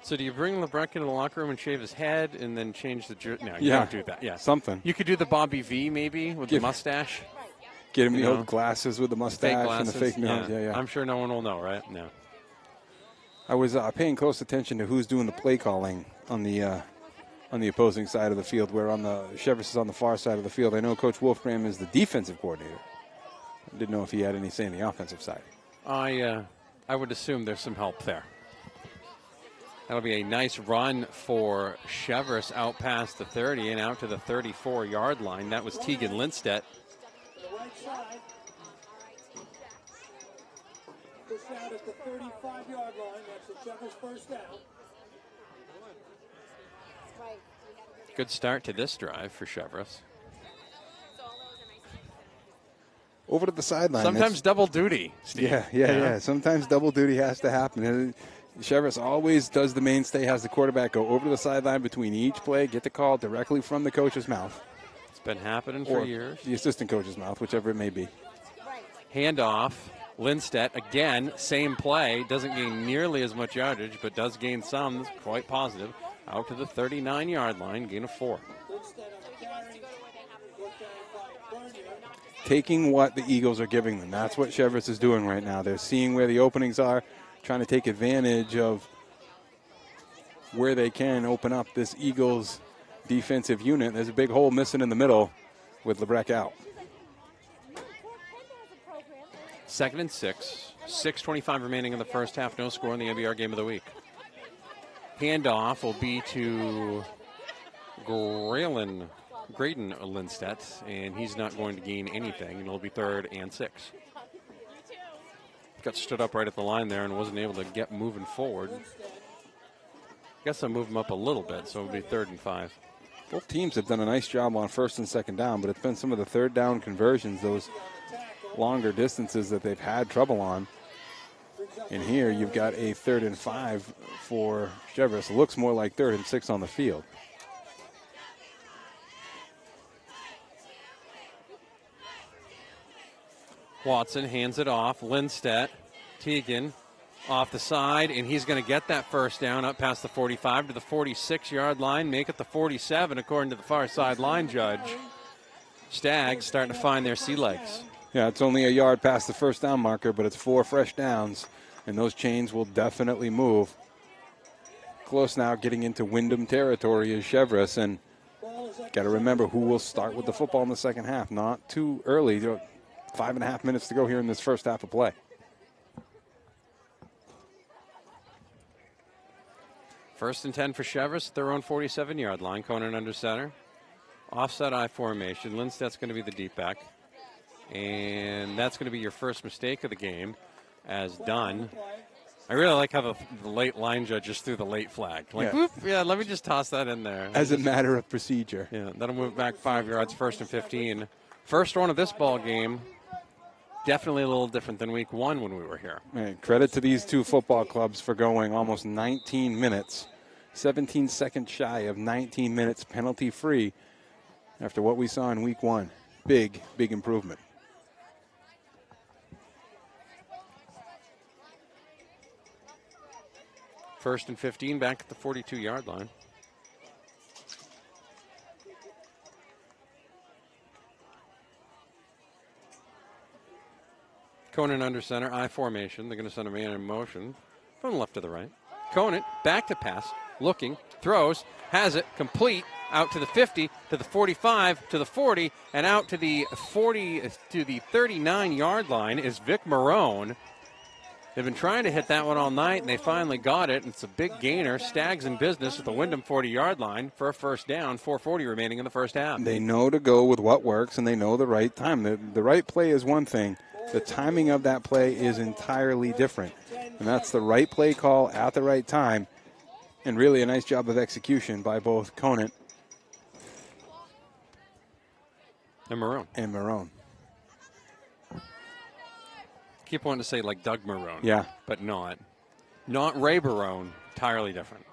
So do you bring LeBrecq into the locker room and shave his head and then change the jersey? No, you don't do that. Yeah, something. You could do the Bobby V maybe with the mustache. Get him the old glasses with the mustache and the fake nose. Yeah. I'm sure no one will know, right? No. I was paying close attention to who's doing the play calling on the opposing side of the field, where on the Cheverus is on the far side of the field. I know Coach Wolfram is the defensive coordinator. I didn't know if he had any say in the offensive side. I would assume there's some help there. That'll be a nice run for Cheverus out past the 30 and out to the 34-yard line. That was Tegan Lindstedt. Push out at the 35-yard line. That's the Cheverus first down. Good start to this drive for Cheverus. Over to the sideline. Sometimes double duty, Steve. Yeah. Sometimes double duty has to happen. And Cheverus always does the mainstay, has the quarterback go over to the sideline between each play, get the call directly from the coach's mouth. It's been happening for years. The assistant coach's mouth, whichever it may be. Handoff. Lindstedt, again, same play. Doesn't gain nearly as much yardage, but does gain some. That's quite positive. Out to the 39-yard line, gain of 4. Taking what the Eagles are giving them. That's what Cheverus is doing right now. They're seeing where the openings are, trying to take advantage of where they can open up this Eagles defensive unit. There's a big hole missing in the middle with LeBrecq out. 2nd and 6. 6:25 remaining in the first half. No score in the MBR Game of the Week. Handoff will be to Graydon Lindstedt, and he's not going to gain anything, and it'll be 3rd and 6. Got stood up right at the line there and wasn't able to get moving forward. Guess I'll move him up a little bit, so it'll be 3rd and 5. Both teams have done a nice job on 1st and 2nd down, but it's been some of the 3rd down conversions, those longer distances that they've had trouble on. And here you've got a 3rd and 5 for Cheverus. It looks more like 3rd and 6 on the field. Watson hands it off. Lindstedt, Teagan, off the side, and he's going to get that first down up past the 45 to the 46-yard line, make it the 47 according to the far sideline judge. Stags starting to find their sea legs. Yeah, it's only a yard past the first down marker, but it's 4 fresh downs, and those chains will definitely move. Close now, getting into Windham territory is Cheverus, and got to remember who will start with the football in the second half. Not too early. 5.5 minutes to go here in this first half of play. First and 10 for Cheverus, their own 47-yard line. Conan under center. Offset I formation. Lindstedt's going to be the deep back. And that's going to be your first mistake of the game as done. I really like how the late line judge just threw the late flag. Like, yeah. Whoop, yeah, let me just toss that in there. As a matter of procedure. Yeah, that'll move back 5 yards, first and 15. First one of this ball game. Definitely a little different than week 1 when we were here. Man, credit to these two football clubs for going almost 19 minutes. 17 seconds shy of 19 minutes penalty-free after what we saw in week 1. Big, big improvement. First and 15 back at the 42-yard line. Conan under center, I formation. They're going to send a man in motion from left to the right. Conan back to pass, looking, throws, has it, complete, out to the 50, to the 45, to the 40, and out to the 40, to the 39-yard line is Vic Marone. They've been trying to hit that one all night, and they finally got it. It's a big gainer. Stags in business at the Windham 40-yard line for a first down, 4:40 remaining in the first half. They know to go with what works, and they know the right time. The right play is one thing. The timing of that play is entirely different. And that's the right play call at the right time. And really a nice job of execution by both Conant and Marone. Keep wanting to say like Doug Marone. Yeah. But not. Not Ray Barone. Entirely different.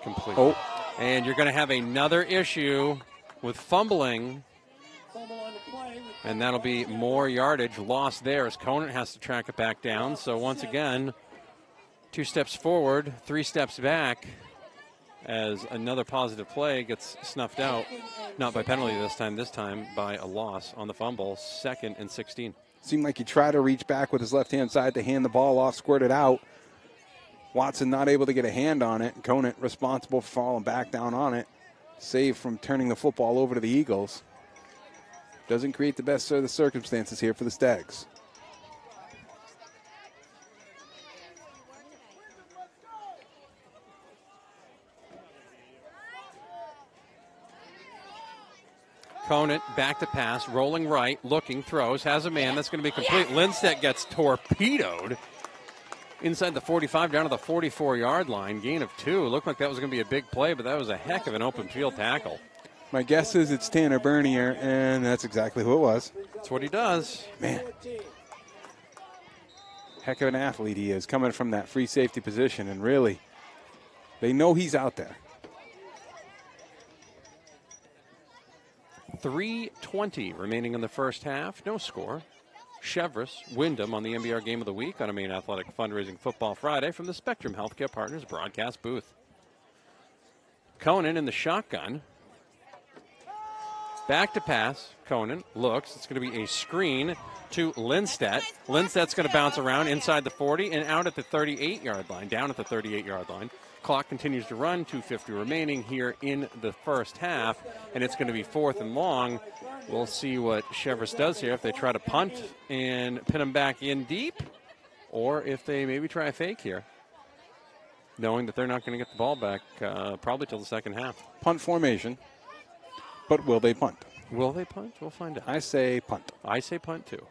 Completely. Oh. And you're going to have another issue with fumbling. And that'll be more yardage lost there as Conant has to track it back down. So once again, 2 steps forward, 3 steps back as another positive play gets snuffed out. Not by penalty this time by a loss on the fumble, 2nd and 16. Seemed like he tried to reach back with his left-hand side to hand the ball off, squirt it out. Watson not able to get a hand on it. Conant responsible for falling back down on it. Saved from turning the football over to the Eagles. Doesn't create the best of the circumstances here for the Stags. Conant back to pass, rolling right, looking, throws, has a man. That's going to be complete. Lindstedt gets torpedoed inside the 45 down to the 44-yard line. Gain of 2. Looked like that was going to be a big play, but that was a heck of an open field tackle. My guess is it's Tanner Bernier, and that's exactly who it was. That's what he does. Man. Heck of an athlete he is, coming from that free safety position, and really, they know he's out there. 3:20 remaining in the first half. No score. Cheverus, Windham on the MBR Game of the Week on a Maine Athletic Fundraising Football Friday from the Spectrum Healthcare Partners broadcast booth. Conan in the shotgun. Back to pass. Conan looks. It's going to be a screen to Lindstedt. Lindstedt's going to bounce around inside the 40 and out at the 38-yard line, down at the 38-yard line. Clock continues to run, 2:50 remaining here in the first half, and it's going to be 4th and long. We'll see what Cheverus does here, if they try to punt and pin him back in deep, or if they maybe try a fake here, knowing that they're not going to get the ball back probably till the second half. Punt formation, but will they punt? Will they punt? We'll find out. I say punt. I say punt, too.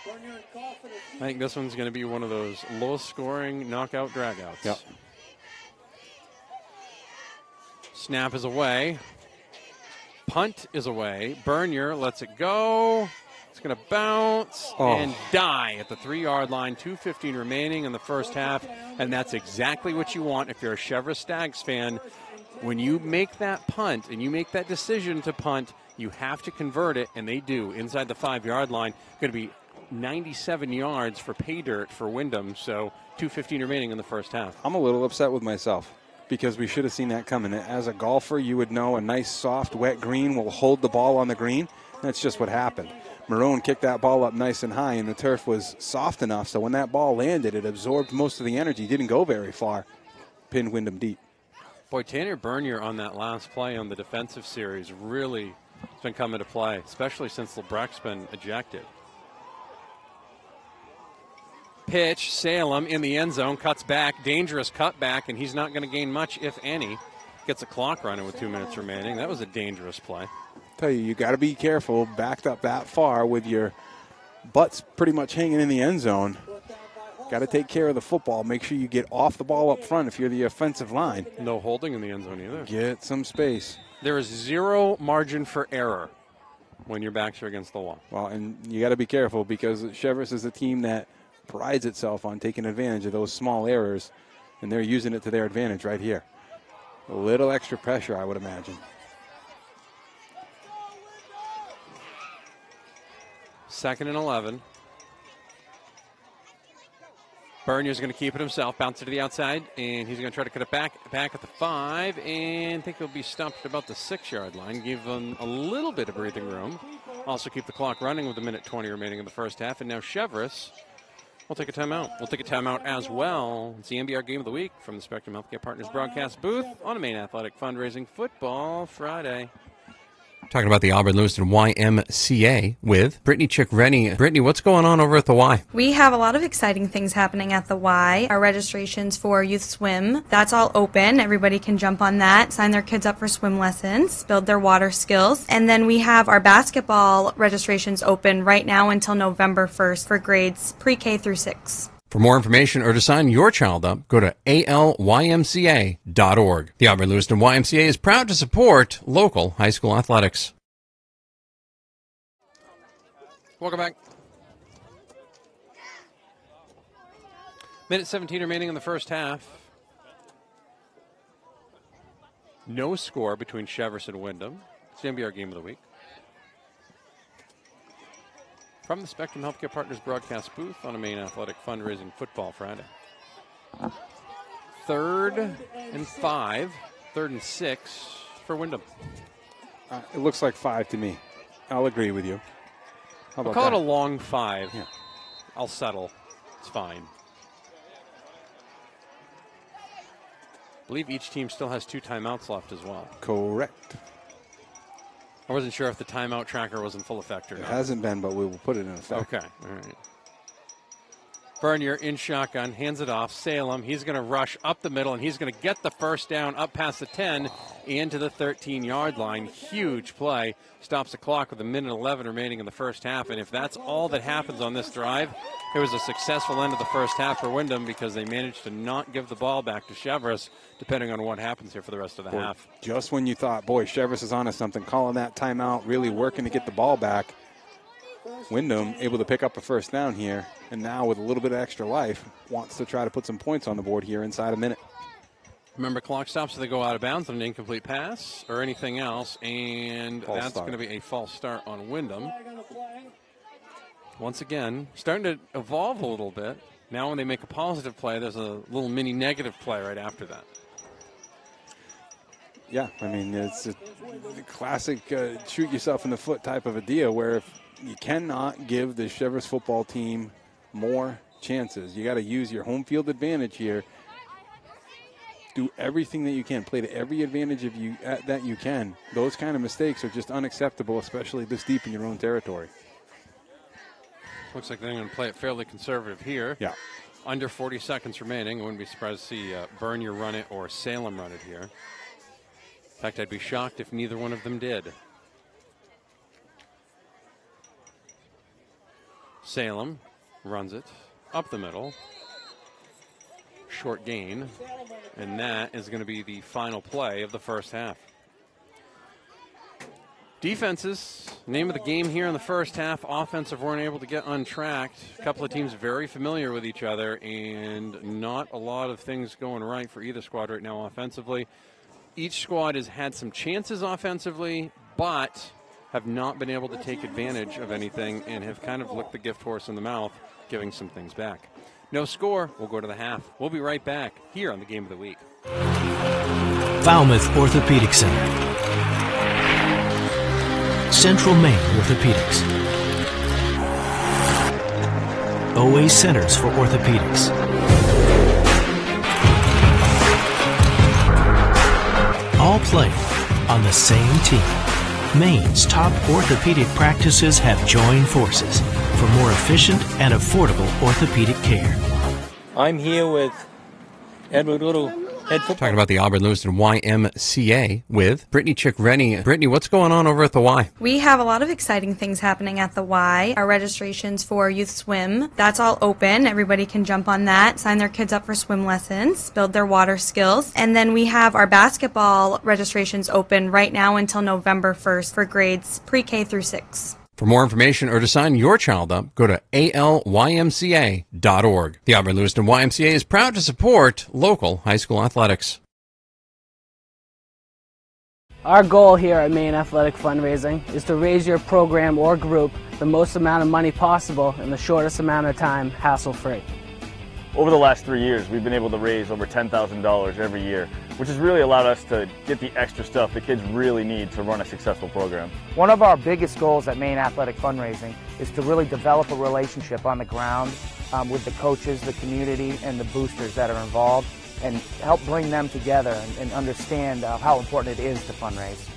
I think this one's going to be one of those low-scoring knockout dragouts. Yep. Snap is away. Punt is away. Bernier lets it go. It's going to bounce and die at the 3-yard line. 2:15 remaining in the first half, and that's exactly what you want if you're a Cheverus Stags fan. When you make that punt and you make that decision to punt, you have to convert it, and they do inside the 5-yard line. Going to be 97 yards for pay dirt for Windham, so 2:15 remaining in the first half. I'm a little upset with myself because we should have seen that coming. As a golfer, you would know a nice, soft, wet green will hold the ball on the green. That's just what happened. Marone kicked that ball up nice and high, and the turf was soft enough, so when that ball landed, it absorbed most of the energy. Didn't go very far. Pinned Windham deep. Boy, Tanner Bernier on that last play on the defensive series really has been coming to play, especially since LeBrec's been ejected. Pitch, Salem in the end zone, cuts back, dangerous cutback, and he's not going to gain much, if any. Gets a clock running with 2 minutes remaining. That was a dangerous play. Tell you got to be careful, backed up that far with your butts pretty much hanging in the end zone. Got to take care of the football. Make sure you get off the ball up front if you're the offensive line. No holding in the end zone either. Get some space. There is zero margin for error when your backs are against the wall. Well, and you got to be careful because Cheverus is a team that prides itself on taking advantage of those small errors, and they're using it to their advantage right here. A little extra pressure, I would imagine. Second and 11. Bernier's going to keep it himself, bounce it to the outside, and he's going to try to cut it back at the 5, and think he'll be stopped at about the 6-yard line. Give them a little bit of breathing room. Also keep the clock running with 1:20 remaining in the first half, and now Cheverus will take a timeout. We'll take a timeout as well. It's the MBR Game of the Week from the Spectrum Healthcare Partners broadcast booth on a Maine Athletic Fundraising Football Friday. Talking about the Auburn Lewiston YMCA with Brittany Chick-Rennie. Brittany, what's going on over at the Y? We have a lot of exciting things happening at the Y. Our registrations for youth swim, that's all open. Everybody can jump on that, sign their kids up for swim lessons, build their water skills. And then we have our basketball registrations open right now until November 1st for grades pre-K through 6. For more information or to sign your child up, go to alymca.org. The Auburn Lewiston YMCA is proud to support local high school athletics. Welcome back. Minute 17 remaining in the first half. No score between Cheverus and Windham. It's the MBR Game of the Week. From the Spectrum Healthcare Partners broadcast booth on a Maine Athletic Fundraising Football Friday. 3rd and 5, 3rd and 6 for Windham. It looks like 5 to me. I'll agree with you. How We'll about call that? it a long 5. Yeah. I'll settle. It's fine. I believe each team still has 2 timeouts left as well. Correct. I wasn't sure if the timeout tracker was in full effect or It not. hasn't been, but we will put it in effect. Okay, all right. Bernier in shotgun, hands it off. Salem, he's going to rush up the middle, and he's going to get the first down up past the 10 into the 13-yard line. Huge play. Stops the clock with 1:11 remaining in the first half, and if that's all that happens on this drive, it was a successful end of the first half for Windham because they managed to not give the ball back to Cheverus, depending on what happens here for the rest of the half. Just when you thought, boy, Cheverus is on to something, calling that timeout, really working to get the ball back, Windham able to pick up a first down here, and now with a little bit of extra life, wants to try to put some points on the board here inside a minute. Remember, clock stops so they go out of bounds on an incomplete pass or anything else, and that's going to be a false start on Windham. Once again, starting to evolve a little bit. Now when they make a positive play, there's a little mini negative play right after that. Yeah, I mean, it's a classic shoot yourself in the foot type of a deal where if you cannot give the Cheverus football team more chances. You got to use your home field advantage here. Do everything that you can. Play to every advantage of you that you can. Those kind of mistakes are just unacceptable, especially this deep in your own territory. Looks like they're going to play it fairly conservative here. Yeah. Under 40 seconds remaining. I wouldn't be surprised to see Bernier run it or Salem run it here. In fact, I'd be shocked if neither one of them did. Salem runs it up the middle. Short gain. And that is going to be the final play of the first half. Defenses, name of the game here in the first half. Offensive weren't able to get untracked. A couple of teams very familiar with each other, and not a lot of things going right for either squad right now offensively. Each squad has had some chances offensively, but have not been able to take advantage of anything and have kind of licked the gift horse in the mouth, giving some things back. No score. We'll go to the half. We'll be right back here on the Game of the Week. Falmouth Orthopedic Center. Central Maine Orthopedics. OA Centers for Orthopedics. All playing on the same team. Maine's top orthopedic practices have joined forces for more efficient and affordable orthopedic care. I'm here with Edward Little, head football. Talking about the Auburn Lewiston YMCA with Brittany Chick-Rennie. Brittany, what's going on over at the Y? We have a lot of exciting things happening at the Y. Our registrations for youth swim, that's all open. Everybody can jump on that, sign their kids up for swim lessons, build their water skills. And then we have our basketball registrations open right now until November 1st for grades pre-K through 6. For more information or to sign your child up, go to alymca.org. The Auburn Lewiston YMCA is proud to support local high school athletics. Our goal here at Maine Athletic Fundraising is to raise your program or group the most amount of money possible in the shortest amount of time, hassle-free. Over the last 3 years, we've been able to raise over $10,000 every year, which has really allowed us to get the extra stuff the kids really need to run a successful program. One of our biggest goals at Maine Athletic Fundraising is to really develop a relationship on the ground with the coaches, the community, and the boosters that are involved, and help bring them together and understand how important it is to fundraise.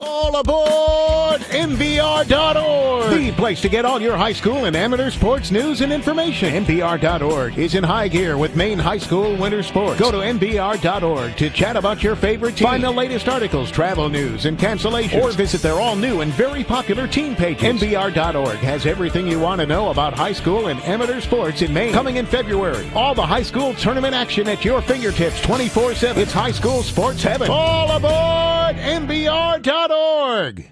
All aboard MBR.org, the place to get all your high school and amateur sports news and information. MBR.org is in high gear with Maine high school winter sports. Go to MBR.org to chat about your favorite team. Find the latest articles, travel news, and cancellations. Or visit their all-new and very popular team pages. MBR.org has everything you want to know about high school and amateur sports in Maine. Coming in February, all the high school tournament action at your fingertips 24/7. It's high school sports heaven. All aboard MBR.org.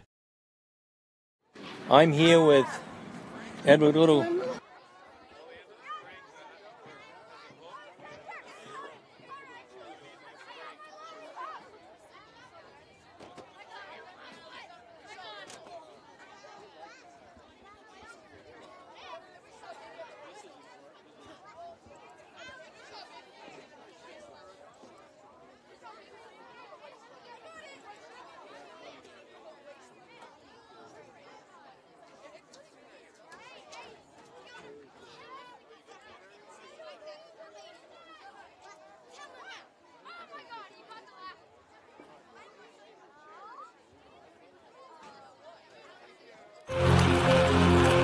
I'm here with Edward Little.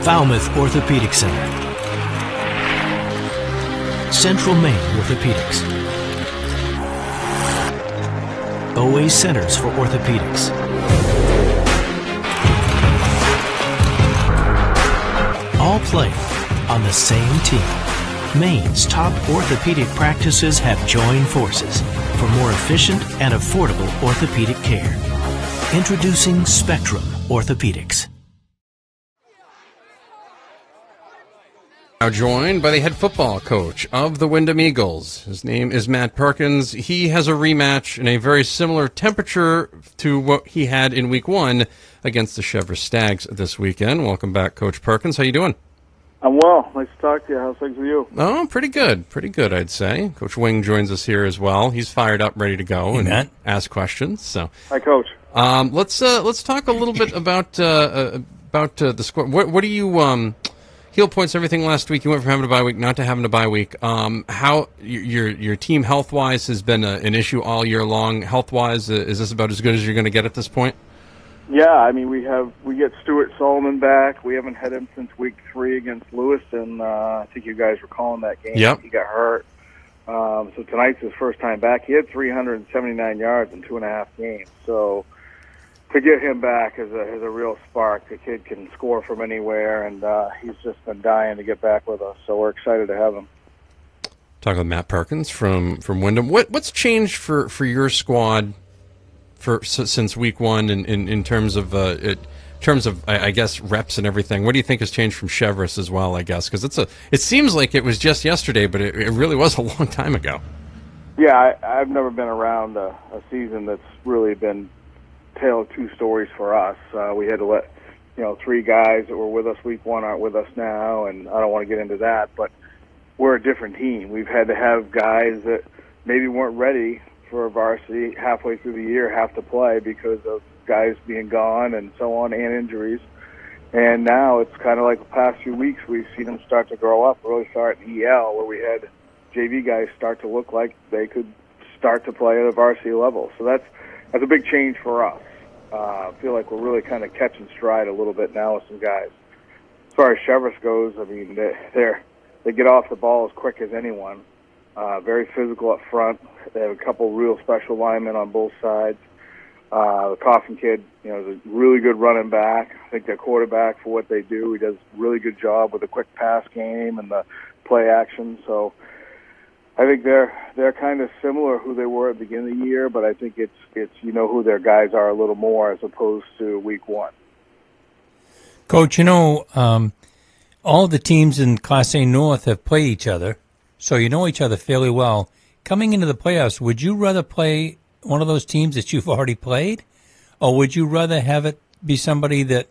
Falmouth Orthopedic Center. Central Maine Orthopedics. OA Centers for Orthopedics. All playing on the same team. Maine's top orthopedic practices have joined forces for more efficient and affordable orthopedic care. Introducing Spectrum Orthopedics. Now joined by the head football coach of the Windham Eagles. His name is Matt Perkins. He has a rematch in a very similar temperature to what he had in week one against the Cheverus Stags this weekend. Welcome back, Coach Perkins. How you doing? I'm well. Nice to talk to you. How's things with you? Oh, pretty good. Pretty good, I'd say. Coach Wing joins us here as well. He's fired up, ready to go and ask questions. So, hi, Coach. Let's talk a little bit about the squad. What do you heel points everything last week? You went from having a bye week not to having a bye week. How your team health wise has been an issue all year long. Health wise, is this about as good as you're going to get at this point? Yeah, I mean we get Stuart Solomon back. We haven't had him since week 3 against Lewiston. I think you guys were calling that game. Yep. He got hurt. So tonight's his first time back. He had 379 yards in 2.5 games. So to get him back is a real spark. The kid can score from anywhere, and he's just been dying to get back with us. So we're excited to have him. Talking with Matt Perkins from Windham. What's changed for your squad since week one in terms of terms of, I guess, reps and everything, what do you think has changed from Cheverus as well, I guess? Because it seems like it was just yesterday, but it really was a long time ago. Yeah, I've never been around a season that's really been tale of two stories for us. We had to let, 3 guys that were with us week 1 aren't with us now, and I don't want to get into that, but we're a different team. We've had to have guys that maybe weren't ready for varsity halfway through the year have to play because of guys being gone and so on, and injuries. And now it's kind of like the past few weeks we've seen them start to grow up, really start in EL, where we had JV guys start to look like they could start to play at a varsity level. So that's a big change for us. I feel like we're really kind of catching stride a little bit now with some guys. As far as Cheverus goes, I mean, they get off the ball as quick as anyone. Very physical up front. They have a couple real special linemen on both sides. The Coffin kid, is a really good running back. I think their quarterback, for what they do, he does a really good job with the quick pass game and the play action. So I think they're kind of similar who they were at the beginning of the year, but I think it's who their guys are a little more as opposed to week 1. Coach, all the teams in Class A North have played each other, so you know each other fairly well. Coming into the playoffs, would you rather play one of those teams that you've already played, or would you rather have it be somebody that,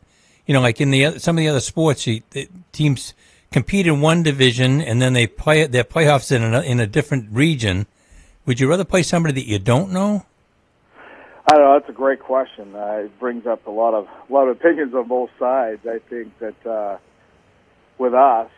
like in some of the other sports, the teams compete in one division and then they play their playoffs in a different region? Would you rather play somebody that you don't know? I don't know. That's a great question. It brings up a lot of opinions on both sides. I think that with us,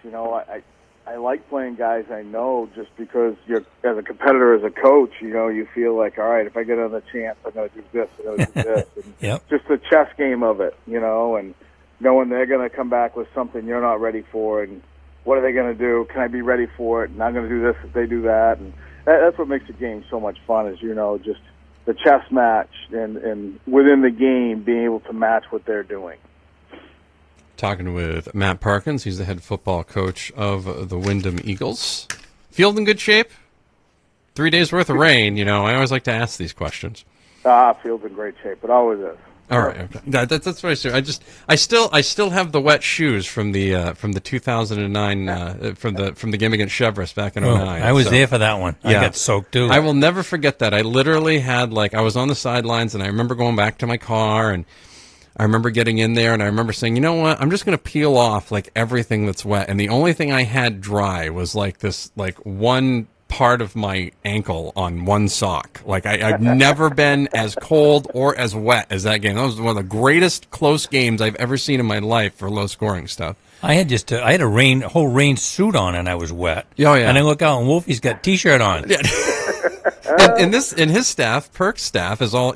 I like playing guys I know just because you're, as a competitor, as a coach, you feel like, all right, if I get another chance, I'm going to do this, I'm going to do this. And yep. Just the chess game of it, and knowing they're going to come back with something you're not ready for, and what are they going to do? Can I be ready for it? And I'm going to do this if they do that. And that's what makes the game so much fun is, just the chess match and within the game being able to match what they're doing. Talking with Matt Parkins. He's the head football coach of the Windham Eagles. Field in good shape? 3 days worth of rain, I always like to ask these questions. Field's in great shape, but always is. All right, okay. That's what I say. I still have the wet shoes from the 2009 from the game against Cheverus back in 2009. I was there for that one. Yeah. I got soaked too. I will never forget that. I literally had I was on the sidelines and I remember going back to my car and I remember getting in there and I remember saying, you know what, I'm just going to peel off everything that's wet, and the only thing I had dry was this one part of my ankle on one sock. I've never been as cold or as wet as that game. That was one of the greatest close games I've ever seen in my life for low scoring stuff. I had I had a whole rain suit on and I was wet. Oh yeah. And I look out and Wolfie's got t-shirt on. Yeah. and his staff, Perk's staff, is all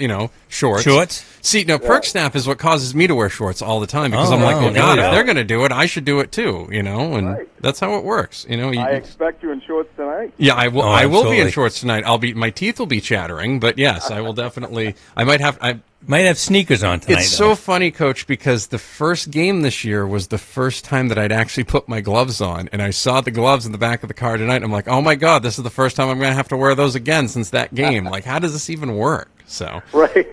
shorts. Shorts. See, Perk's staff is what causes me to wear shorts all the time because I'm like, oh God, if they're going to do it, I should do it too. And right. That's how it works. I expect you in shorts tonight. Yeah, I will. I will be in shorts tonight. My teeth will be chattering, but yes, I will definitely. I might have sneakers on tonight. It's so funny, Coach, because the first game this year was the first time that I'd actually put my gloves on, and I saw the gloves in the back of the car tonight, and I'm like, oh my God, this is the first time I'm going to have to wear those again since that game. How does this even work? So right.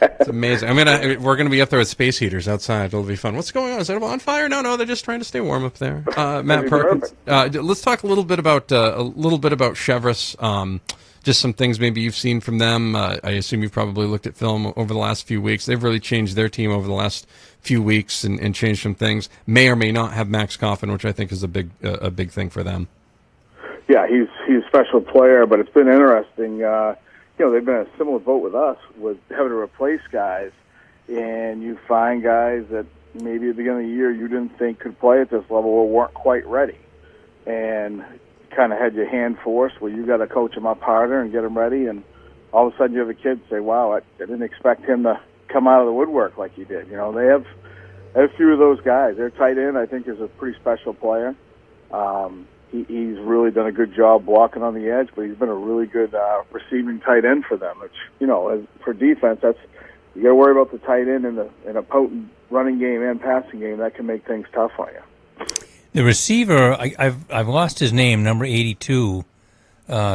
It's amazing. We're going to be up there with space heaters outside. It'll be fun. What's going on? Is it on fire? No, they're just trying to stay warm up there. Matt Perkins, let's talk a little bit about Cheverus. Just some things maybe you've seen from them. I assume you've probably looked at film over the last few weeks. They've really changed their team over the last few weeks and changed some things. May or may not have Max Coffin, which I think is a big thing for them. Yeah, he's a special player, but it's been interesting. They've been in a similar boat with us with having to replace guys, and you find guys that maybe at the beginning of the year you didn't think could play at this level or weren't quite ready, and kind of had your hand forced where you got to coach them up harder and get them ready, and all of a sudden you have a kid say, wow, I didn't expect him to come out of the woodwork like he did. They have a few of those guys. Their tight end, I think, is a pretty special player. He's really done a good job blocking on the edge, but he's been a really good receiving tight end for them, which, for defense, you got to worry about the tight end in a potent running game and passing game. That can make things tough on you. The receiver, I've lost his name, number 82,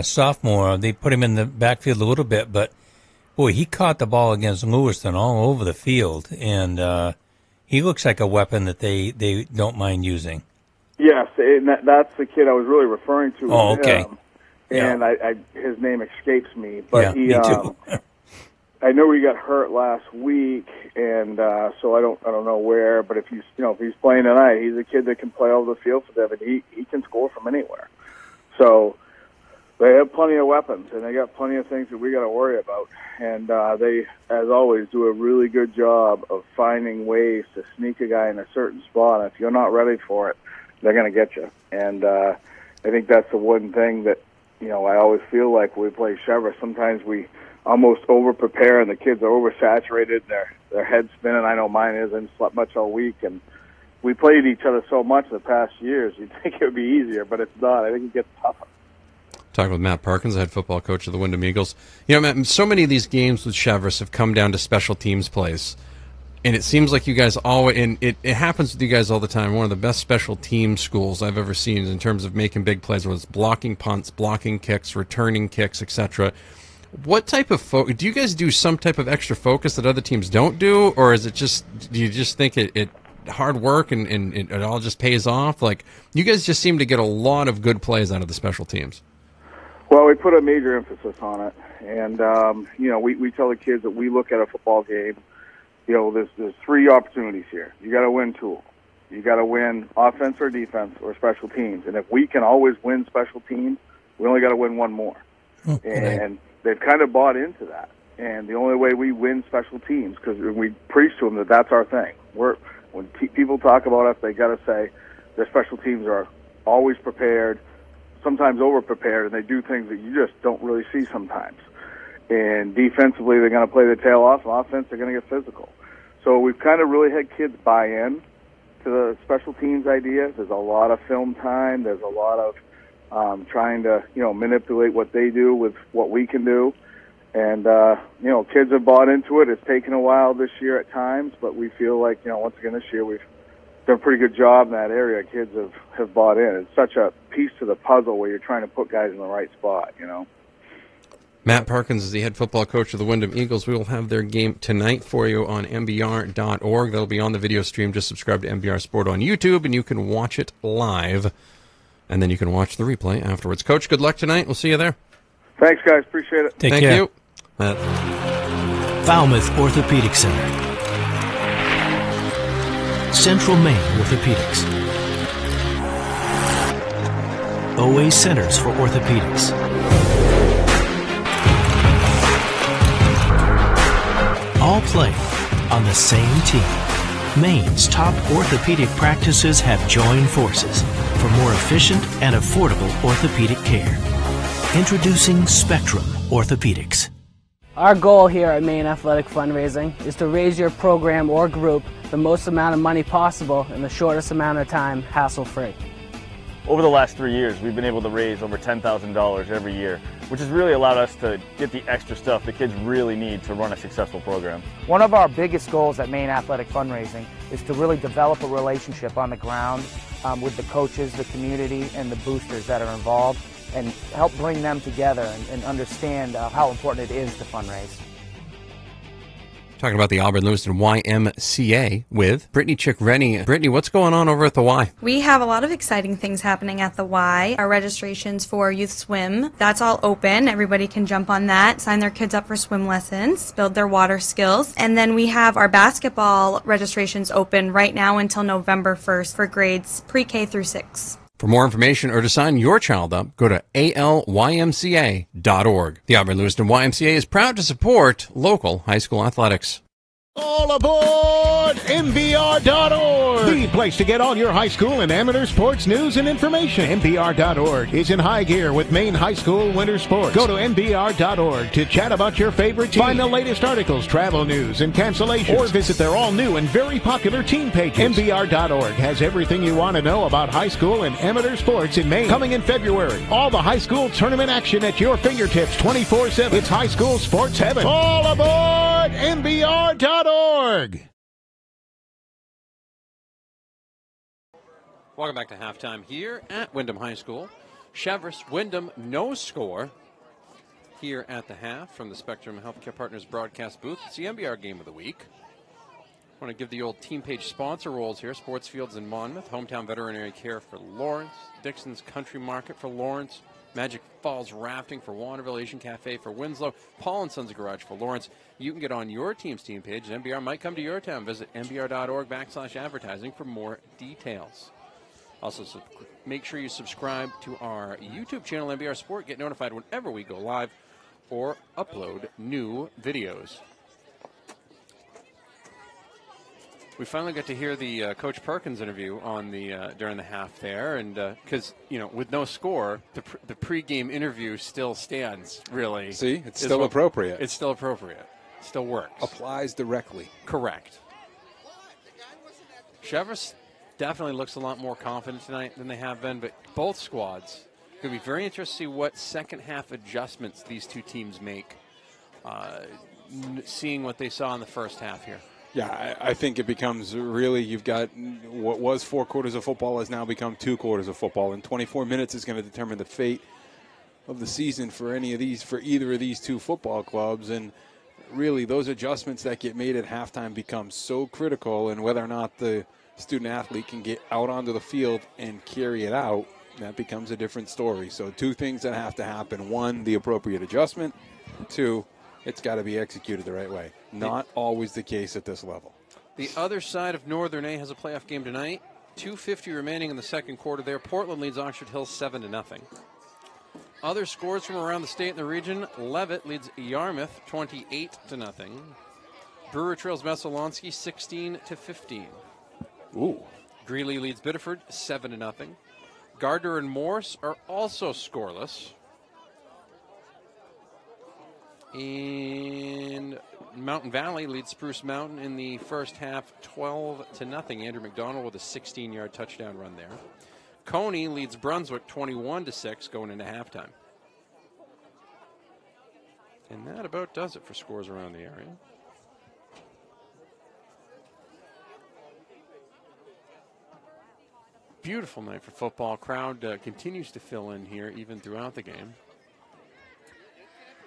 sophomore. They put him in the backfield a little bit, but boy, he caught the ball against Lewiston all over the field, and He looks like a weapon that they don't mind using. Yes, and that's the kid I was really referring to. Oh, okay. And his name escapes me, but me too. I know he got hurt last week, and so I don't know where. But if he's playing tonight, he's a kid that can play over the field for them, and he can score from anywhere. So they have plenty of weapons, and they got plenty of things that we got to worry about. And they, as always, do a really good job of finding ways to sneak a guy in a certain spot. And if you're not ready for it, they're going to get you. And I think that's the one thing that I always feel like when we play Cheverus. Sometimes we almost over-prepare, and the kids are oversaturated, and their head's spinning. I know mine is. I haven't slept much all week, and we played each other so much the past years. You'd think it would be easier, but it's not. I think it gets tougher. Talking with Matt Parkins, the head football coach of the Windham Eagles. Matt, so many of these games with Cheverus have come down to special teams plays. And it seems like you guys always, and it happens with you guys all the time, one of the best special team schools I've ever seen in terms of making big plays, whether it's blocking punts, blocking kicks, returning kicks, etc. What type of do you guys do some type of extra focus that other teams don't do, or is it just, do you just think it hard work and it all just pays off? Like, you guys just seem to get a lot of good plays out of the special teams. Well, we put a major emphasis on it, and we tell the kids that we look at a football game. There's three opportunities here. You got to win two. You got to win offense or defense or special teams. And if we can always win special teams, we only got to win one more. Okay. And they've kind of bought into that. And the only way we win special teams, because we preach to them that that's our thing. When people talk about us, they got to say their special teams are always prepared, sometimes over-prepared, and they do things that you just don't really see sometimes. And defensively, they're going to play their tail off. On offense, they're going to get physical. So we've kind of really had kids buy in to the special teams idea. There's a lot of film time. There's a lot of trying to, manipulate what they do with what we can do. And, kids have bought into it. It's taken a while this year at times, but we feel like, once again this year we've done a pretty good job in that area. Kids have bought in. It's such a piece to the puzzle where you're trying to put guys in the right spot, Matt Parkins is the head football coach of the Windham Eagles. We will have their game tonight for you on MBR.org. That'll be on the video stream. Just subscribe to MBR Sport on YouTube, and you can watch it live. And then you can watch the replay afterwards. Coach, good luck tonight. We'll see you there. Thanks, guys. Appreciate it. Take care. Thank you. Falmouth Orthopedic Center. Central Maine Orthopedics. OA Centers for Orthopedics. All play on the same team. Maine's top orthopedic practices have joined forces for more efficient and affordable orthopedic care. Introducing Spectrum Orthopedics. Our goal here at Maine Athletic Fundraising is to raise your program or group the most amount of money possible in the shortest amount of time, hassle-free. Over the last 3 years, we've been able to raise over $10,000 every year, which has really allowed us to get the extra stuff the kids really need to run a successful program. One of our biggest goals at Maine Athletic Fundraising is to really develop a relationship on the ground with the coaches, the community, and the boosters that are involved, and help bring them together and understand how important it is to fundraise. Talking about the Auburn Lewiston YMCA with Brittany Chick-Rennie. Brittany, what's going on over at the Y? We have a lot of exciting things happening at the Y. Our registrations for youth swim, that's all open. Everybody can jump on that, sign their kids up for swim lessons, build their water skills. And then we have our basketball registrations open right now until November 1st for grades pre-K through 6. For more information or to sign your child up, go to alymca.org. The Auburn Lewiston YMCA is proud to support local high school athletics. All aboard MBR.org, the place to get all your high school and amateur sports news and information. MBR.org is in high gear with Maine high school winter sports. Go to MBR.org to chat about your favorite team. Find the latest articles, travel news, and cancellations. Or visit their all-new and very popular team pages. MBR.org has everything you want to know about high school and amateur sports in Maine. Coming in February, all the high school tournament action at your fingertips 24/7. It's high school sports heaven. All aboard MBR.org. Welcome back to halftime here at Windham High School. Cheverus, Windham, no score here at the half from the Spectrum Healthcare Partners broadcast booth. It's the MBR game of the week. Want to give the old team page sponsor roles here. Sports Fields in Monmouth, Hometown Veterinary Care for Lawrence, Dixon's Country Market for Lawrence, Magic Falls Rafting for Waterville, Asian Cafe for Winslow, Paul & Sons Garage for Lawrence. You can get on your team's team page, and MBR might come to your town. Visit mbr.org/advertising for more details. Also, make sure you subscribe to our YouTube channel, MBR Sport. Get notified whenever we go live or upload new videos. We finally got to hear the Coach Perkins interview on the during the half there, and because with no score, the pregame interview still stands. Really, see, it's still appropriate. It's still appropriate. Still works. Applies directly. Correct. Cheverus definitely looks a lot more confident tonight than they have been, but both squads going to be very interested to see what second half adjustments these two teams make. Seeing what they saw in the first half here. Yeah, I think it becomes really, you've got what was 4 quarters of football has now become 2 quarters of football, and 24 minutes is going to determine the fate of the season for either of these two football clubs. And really, those adjustments that get made at halftime become so critical, and whether or not the student athlete can get out onto the field and carry it out, that becomes a different story. So 2 things that have to happen. 1, the appropriate adjustment. 2, it's got to be executed the right way. Not always the case at this level. The other side of Northern A has a playoff game tonight. 2:50 remaining in the second quarter there. Portland leads Oxford Hills 7-0. Other scores from around the state and the region. Leavitt leads Yarmouth 28-0. Brewer trails Messalonsky 16-15. Ooh. Greeley leads Biddeford 7-0. Gardner and Morse are also scoreless. And Mountain Valley leads Spruce Mountain in the first half 12-0. Andrew McDonald with a 16-yard touchdown run there. Coney leads Brunswick 21-6 going into halftime. And that about does it for scores around the area. Beautiful night for football. Crowd continues to fill in here even throughout the game.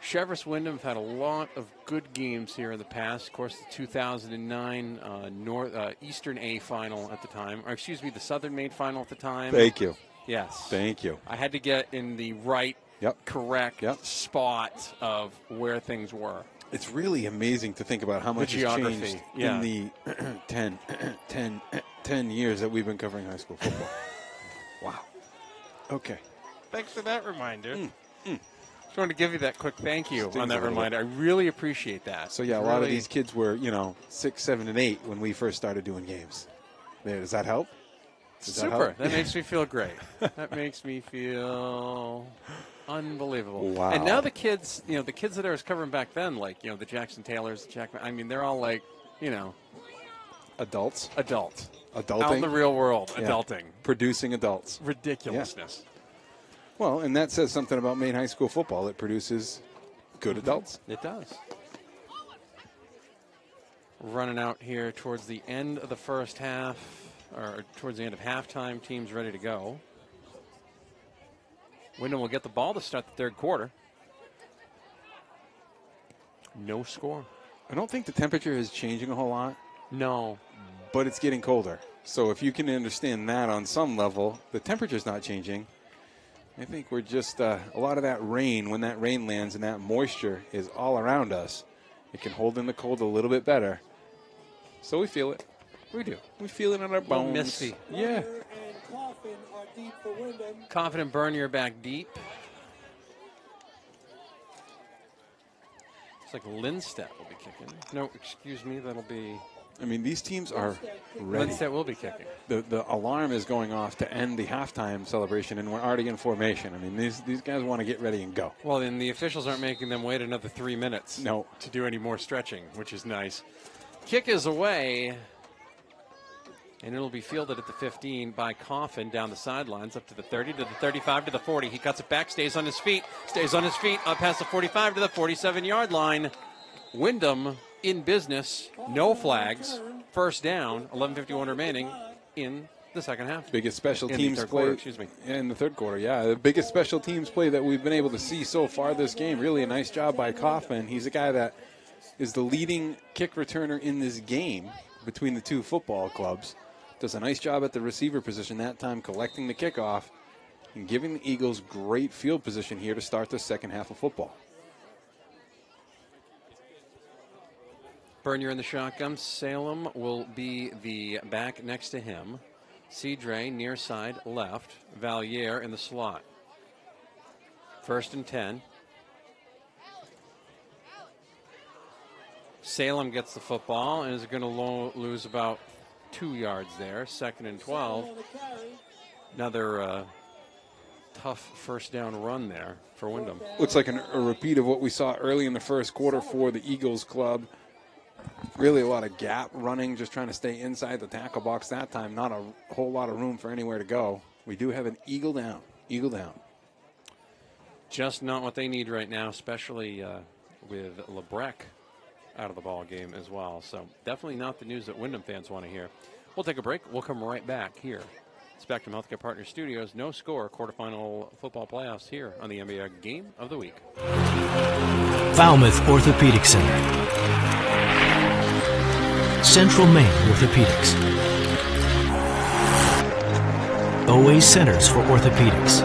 Cheverus Windham have had a lot of good games here in the past. Of course, the 2009 Eastern A final at the time. Or excuse me, the Southern Maine final at the time. Thank you. Yes. Thank you. I had to get in the right, correct spot of where things were. It's really amazing to think about how much has changed in the 10 years that we've been covering high school football. Wow. Okay. Thanks for that reminder. Just wanted to give you that quick thank you on that reminder. I really appreciate that. So, yeah, a lot of these kids were, 6, 7, and 8 when we first started doing games. Does that help? Super. That makes me feel great. That makes me feel unbelievable. Wow. And now the kids, the kids that I was covering back then, like, the Jackson Taylors, they're all like, Adults. Adulting. Out in the real world, adulting. Producing adults. Ridiculousness. Yeah. Well, and that says something about Maine high school football. It produces good adults. It does. Running out here towards the end of the first half, or towards the end of halftime, teams ready to go. Windham will get the ball to start the third quarter. No score. I don't think the temperature is changing a whole lot. No. But it's getting colder. So if you can understand that on some level, the temperature's not changing. I think we're just a lot of that rain, when that rain lands and that moisture is all around us, it can hold in the cold a little bit better. So we feel it. We do. We feel it in our bones. Misty. Yeah. And Coffin are deep for Windham. Confident Bernier back deep. It's like Lindstedt will be kicking. No, excuse me, that'll be... these teams are ready. Lindstedt will be kicking. The alarm is going off to end the halftime celebration, and we're already in formation. These guys want to get ready and go. Well, then the officials aren't making them wait another 3 minutes to do any more stretching, which is nice. Kick is away, and it'll be fielded at the 15 by Coffin down the sidelines, up to the 30, to the 35, to the 40. He cuts it back, stays on his feet, up past the 45 to the 47-yard line. Windham in business, no flags, first down, 11:51 remaining in the second half. Biggest special teams play quarter, excuse me. In the third quarter, yeah. The biggest special teams play that we've been able to see so far this game. Really a nice job by Kaufman. He's a guy that is the leading kick returner in this game between the two football clubs. Does a nice job at the receiver position that time, collecting the kickoff and giving the Eagles great field position here to start the second half of football. Bernier in the shotgun. Salem will be the back next to him. Cedre near side left. Valier in the slot. 1st and 10. Salem gets the football and is going to lose about 2 yards there. 2nd and 12. Another tough first down run there for Windham. Looks like a repeat of what we saw early in the first quarter for the Eagles club. Really a lot of gap running, just trying to stay inside the tackle box that time. Not a whole lot of room for anywhere to go. We do have an eagle down. Eagle down. Just not what they need right now, especially with Lebrecq out of the ball game as well. So definitely not the news that Windham fans want to hear. We'll take a break. We'll come right back here. Spectrum Healthcare Partners Studios. No score, quarterfinal football playoffs here on the MBR Game of the Week. Falmouth Orthopedic Center. Central Maine Orthopedics. OA Centers for Orthopedics.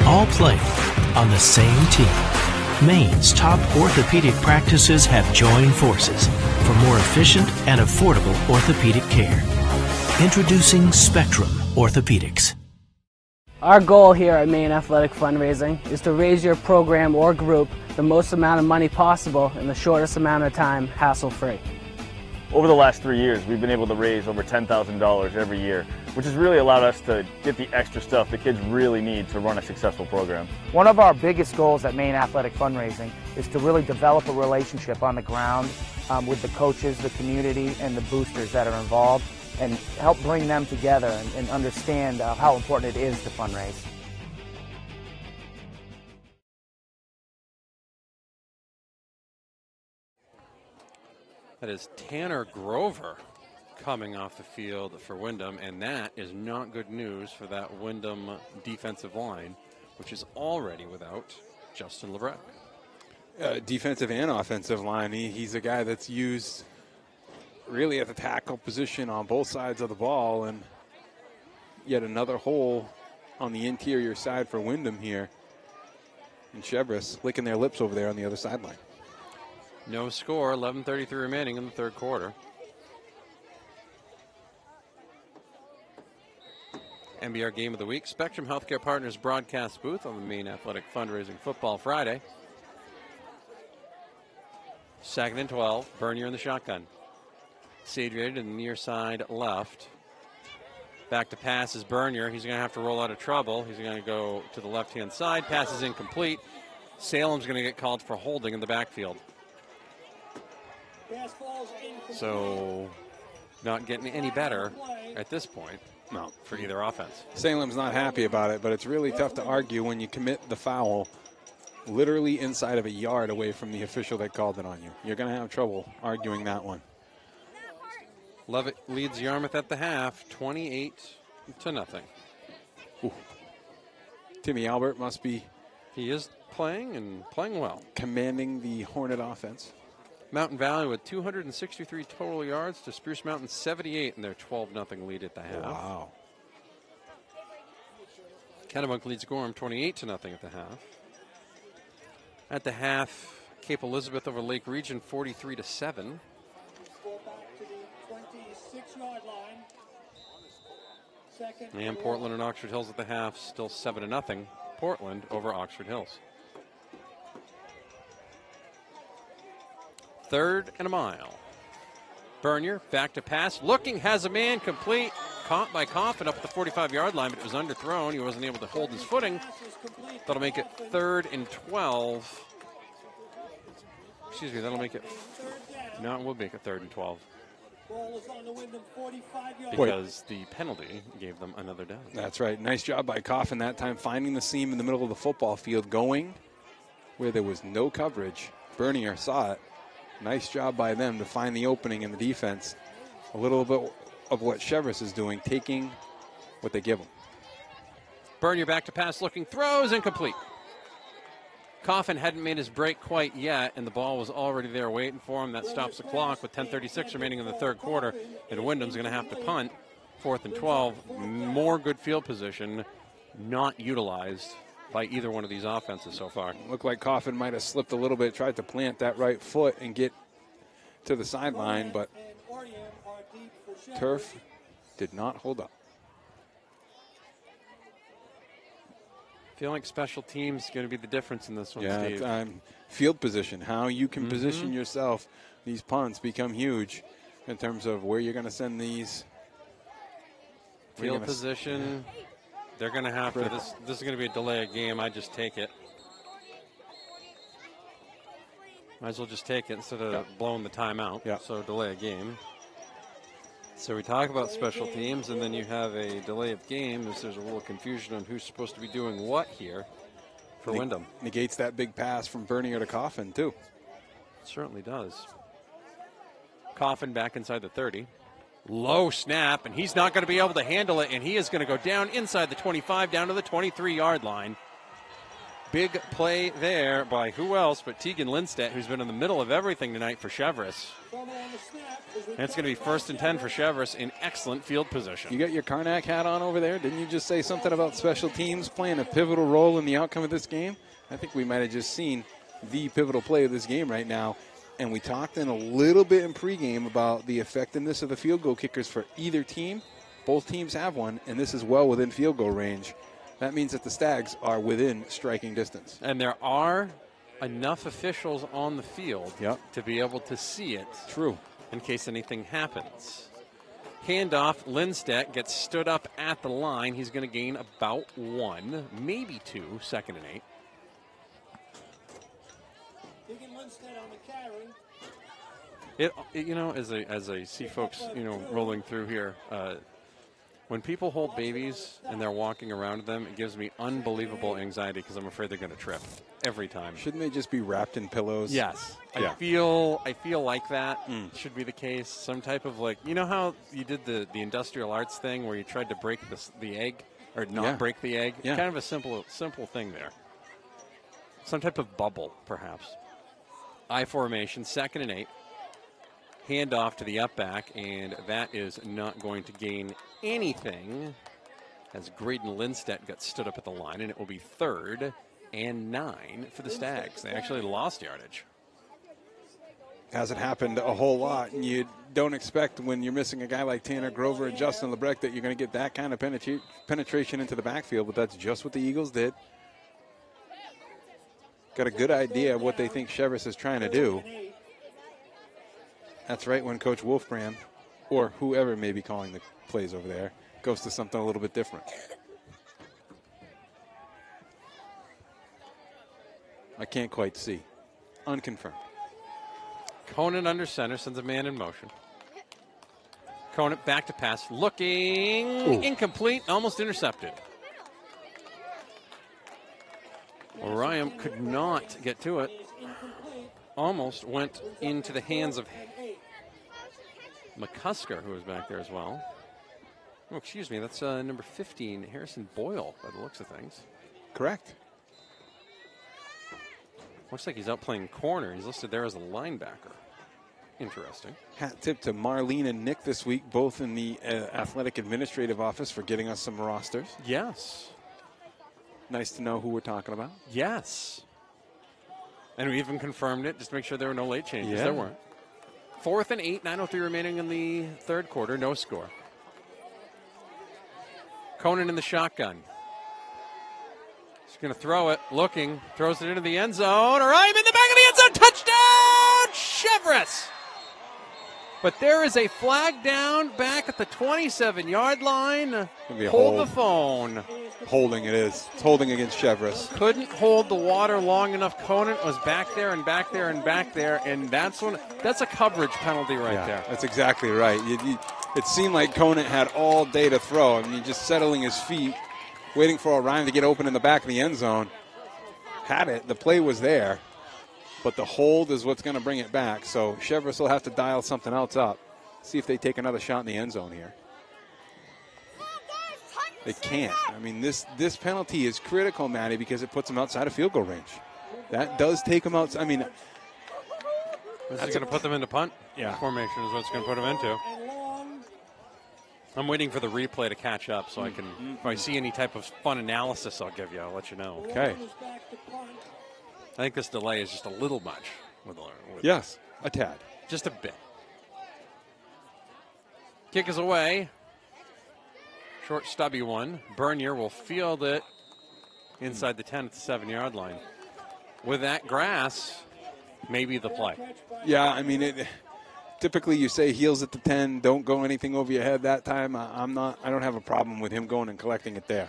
All play on the same team. Maine's top orthopedic practices have joined forces for more efficient and affordable orthopedic care. Introducing Spectrum Orthopedics. Our goal here at Maine Athletic Fundraising is to raise your program or group the most amount of money possible in the shortest amount of time, hassle-free. Over the last 3 years, we've been able to raise over $10,000 every year, which has really allowed us to get the extra stuff the kids really need to run a successful program. One of our biggest goals at Maine Athletic Fundraising is to really develop a relationship on the ground with the coaches, the community, and the boosters that are involved, and help bring them together and understand how important it is to fundraise. That is Tanner Grover coming off the field for Windham, and that is not good news for that Windham defensive line, which is already without Justin Lebrecq. Defensive and offensive line. He's a guy that's used really at the tackle position on both sides of the ball, and yet another hole on the interior side for Windham here. And Cheverus licking their lips over there on the other sideline. No score, 11:33 remaining in the third quarter. MBR Game of the Week, Spectrum Healthcare Partners broadcast booth on the Maine Athletic Fundraising Football Friday. 2nd and 12, Bernier in the shotgun. Cedre to the near side left. Back to pass is Bernier. He's going to have to roll out of trouble. He's going to go to the left-hand side. Pass is incomplete. Salem's going to get called for holding in the backfield. So not getting any better at this point. No, for either offense. Salem's not happy about it, but it's really tough to argue when you commit the foul literally inside of a yard away from the official that called it on you. You're going to have trouble arguing that one. Levitt leads Yarmouth at the half, 28-0. Ooh. Timmy Albert must be. He is playing and playing well. Commanding the Hornet offense. Mountain Valley with 263 total yards to Spruce Mountain 78 in their 12-0 lead at the half. Wow. Kennebunk leads Gorham 28-0 at the half. At the half, Cape Elizabeth over Lake Region 43-7. And Portland and Oxford Hills at the half, still 7-0. Portland over Oxford Hills. 3rd and a mile. Bernier back to pass. Looking, has a man, complete. Caught by Coffin up at the 45-yard line, but it was underthrown. He wasn't able to hold his footing. That'll make it 3rd and 12. Excuse me, that'll make it. No, it will make it 3rd and 12. Because the penalty gave them another down. That's right. Nice job by Coffin that time, finding the seam in the middle of the football field, going where there was no coverage. Bernier saw it. Nice job by them to find the opening in the defense. A little bit of what Cheverus is doing, taking what they give him. Bernier back to pass, looking, throws, incomplete. Coffin hadn't made his break quite yet, and the ball was already there waiting for him. That stops the clock with 10:36 remaining in the third quarter, and Windham's going to have to punt. 4th and 12. More good field position not utilized by either one of these offenses so far. Looked like Coffin might have slipped a little bit, tried to plant that right foot and get to the sideline, but turf did not hold up. I feel like special teams is going to be the difference in this one, Yeah, Steve. field position, how you can position yourself. These punts become huge in terms of where you're going to send these. Field position, they're going to have to. This is going to be a delay of game. I just take it. Might as well just take it instead of blowing the timeout. Yeah. So delay a game. So we talk about special teams, and then you have a delay of game as there's a little confusion on who's supposed to be doing what here for Windham. Negates that big pass from Bernier to Coffin, too. It certainly does. Coffin back inside the 30. Low snap, and he's not going to be able to handle it, and he is going to go down inside the 25, down to the 23-yard line. Big play there by who else but Tegan Lindstedt, who's been in the middle of everything tonight for Cheverus. And it's going to be 1st and 10 for Cheverus in excellent field position. You got your Karnak hat on over there. Didn't you just say something about special teams playing a pivotal role in the outcome of this game? I think we might have just seen the pivotal play of this game right now. And we talked in a little bit in pregame about the effectiveness of the field goal kickers for either team. Both teams have one, and this is well within field goal range. That means that the Stags are within striking distance. And there are enough officials on the field to be able to see it. True. In case anything happens. Handoff, Lindstedt gets stood up at the line. He's going to gain about 1, maybe 2, 2nd and 8. You know, as I see folks, rolling through here, when people hold babies and they're walking around them, it gives me unbelievable anxiety because I'm afraid they're going to trip every time. Shouldn't they just be wrapped in pillows? Yes. Yeah. I feel like that should be the case. Some type of you know how you did the industrial arts thing where you tried to break the egg or not break the egg? Yeah. Kind of a simple thing there. Some type of bubble, perhaps. I formation, 2nd and 8. Handoff to the up back, and that is not going to gain anything as Graydon Lindstedt got stood up at the line, and it will be 3rd and 9 for the Stags. They actually lost yardage. Hasn't happened a whole lot, and you don't expect when you're missing a guy like Tanner Grover and Justin Lebrecht that you're going to get that kind of penetration into the backfield, but that's just what the Eagles did. Got a good idea of what they think Cheverus is trying to do. That's right when Coach Wolfram, or whoever may be calling the plays over there, goes to something a little bit different. I can't quite see. Unconfirmed. Conant under center, sends a man in motion. Conant back to pass, looking incomplete, almost intercepted. Orion could not get to it. Almost went into the hands of McCusker, who was back there as well. Oh, excuse me, that's number 15, Harrison Boyle, by the looks of things. Correct. Looks like he's out playing corner. He's listed there as a linebacker. Interesting. Hat tip to Marlene and Nick this week, both in the athletic administrative office, for getting us some rosters. Yes. Nice to know who we're talking about. Yes. And we even confirmed it, just to make sure there were no late changes. Yeah. There weren't. 4th and 8, 9:03 remaining in the third quarter, no score. Conant in the shotgun. He's going to throw it, looking, throws it into the end zone. Orion in the back of the end zone, touchdown, Cheverus! But there is a flag down back at the 27-yard line. Hold the phone. Holding it is. It's holding against Cheverus. Couldn't hold the water long enough. Conant was back there and back there and back there, and that's a coverage penalty right there. That's exactly right. It seemed like Conant had all day to throw. I mean, just settling his feet, waiting for Orion to get open in the back of the end zone. Had it. The play was there. But the hold is what's going to bring it back. So Cheverus will have to dial something else up. See if they take another shot in the end zone here. They can't. I mean, this penalty is critical, Matty, because it puts them outside of field goal range. That does take them out. I mean, That's going to put them into punt formation is what it's going to put them into. I'm waiting for the replay to catch up so I can, if I see any type of fun analysis, I'll give you. I'll let you know. Okay. I think this delay is just a little much. Yes, a tad. Just a bit. Kick is away. Short, stubby one. Bernier will field it inside the 10 at the 7-yard line. With that grass, maybe the play. Yeah, I mean, typically you say heels at the 10, don't go anything over your head that time. I don't have a problem with him going and collecting it there.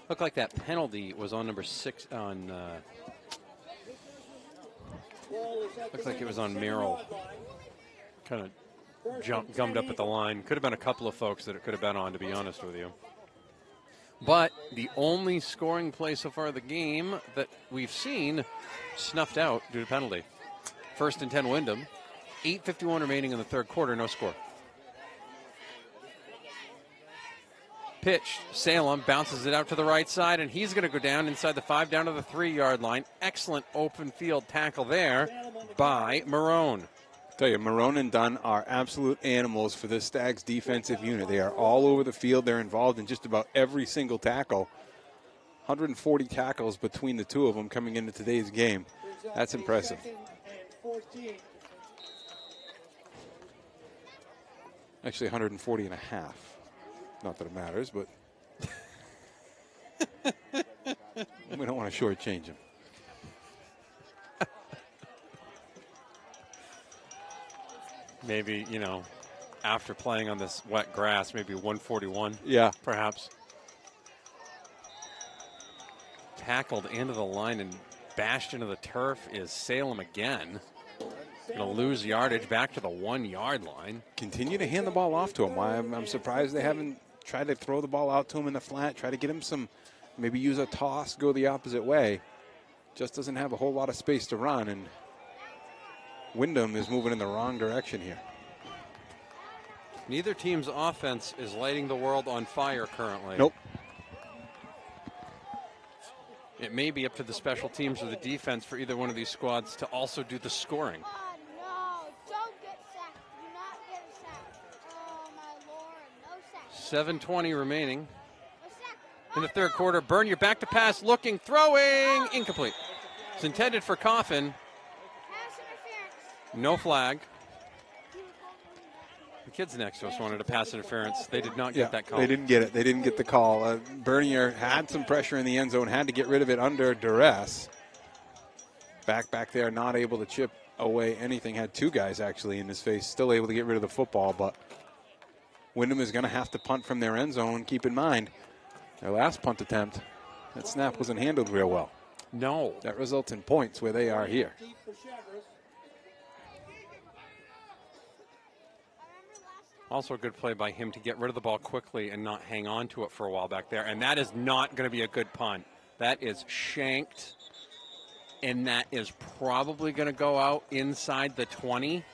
Looked like that penalty was on number 6 on. Looks like it was on Merrill. Kind of gummed up at the line. Could have been a couple of folks that it could have been on, to be honest with you. But the only scoring play so far of the game that we've seen snuffed out due to penalty. 1st and 10 Windham. 8:51 remaining in the third quarter, no score. Pitch, Salem bounces it out to the right side, and he's going to go down inside the 5, down to the 3-yard line. Excellent open field tackle there by Marone. Tell you, Marone and Dunn are absolute animals for this Stags defensive unit. They are all over the field. They're involved in just about every single tackle. 140 tackles between the two of them coming into today's game. That's impressive. Actually, 140 and a half. Not that it matters, but we don't want to shortchange him. Maybe, after playing on this wet grass, maybe 141. Yeah. Perhaps. Tackled into the line and bashed into the turf is Salem again. Going to lose yardage back to the 1-yard line. Continue to hand the ball off to him. Why I'm surprised they haven't tried to throw the ball out to him in the flat, try to get him some, maybe use a toss, go the opposite way. Just doesn't have a whole lot of space to run, and Windham is moving in the wrong direction here. Neither team's offense is lighting the world on fire currently. Nope. It may be up to the special teams or the defense for either one of these squads to also do the scoring. No, don't get sacked. Do not get sacked. Oh, my Lord, no sack. 7:20 remaining in the third quarter. Bernier back to pass, looking, throwing, incomplete. It's intended for Coffin. No flag. The kids next to us wanted a pass interference. They did not get that call. They didn't get it. They didn't get the call. Bernier had some pressure in the end zone, had to get rid of it under duress. Back there, not able to chip away anything. Had two guys actually in his face, still able to get rid of the football, but Windham is going to have to punt from their end zone. Keep in mind, their last punt attempt, that snap wasn't handled real well. No. That results in points where they are here. Also a good play by him to get rid of the ball quickly and not hang on to it for a while back there. And that is not going to be a good punt. That is shanked, and that is probably going to go out inside the 20.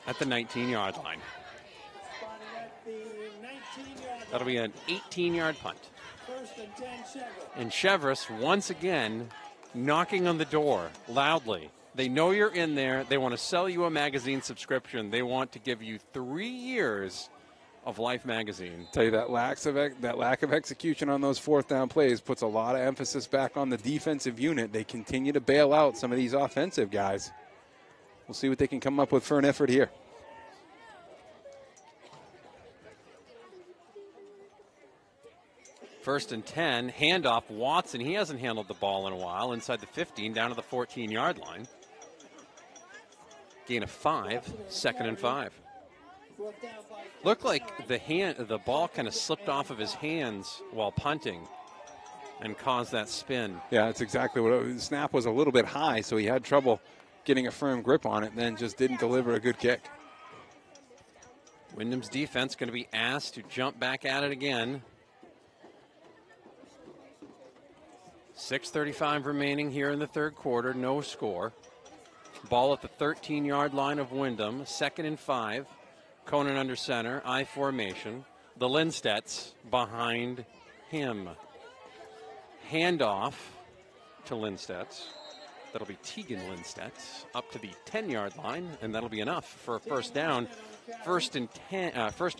At the 19-yard line. That'll be an 18-yard punt. And Cheverus, once again, knocking on the door loudly. They know you're in there. They want to sell you a magazine subscription. They want to give you 3 years of Life magazine. Tell you that lack of execution on those fourth down plays puts a lot of emphasis back on the defensive unit. They continue to bail out some of these offensive guys. We'll see what they can come up with for an effort here. First and 10, handoff, Watson. He hasn't handled the ball in a while. Inside the 15, down to the 14-yard line. Gain of 5, 2nd and 5. Looked like the ball kind of slipped off of his hands while punting and caused that spin. Yeah, that's exactly what the snap was a little bit high, so he had trouble getting a firm grip on it and then just didn't deliver a good kick. Windham's defense going to be asked to jump back at it again. 6:35 remaining here in the third quarter, no score. Ball at the 13-yard line of Windham, 2nd and 5. Conan under center, I formation. The Lindstedts behind him. Handoff to Lindstedt. That'll be Tegan Lindstedt up to the 10-yard line, and that'll be enough for a first down. First and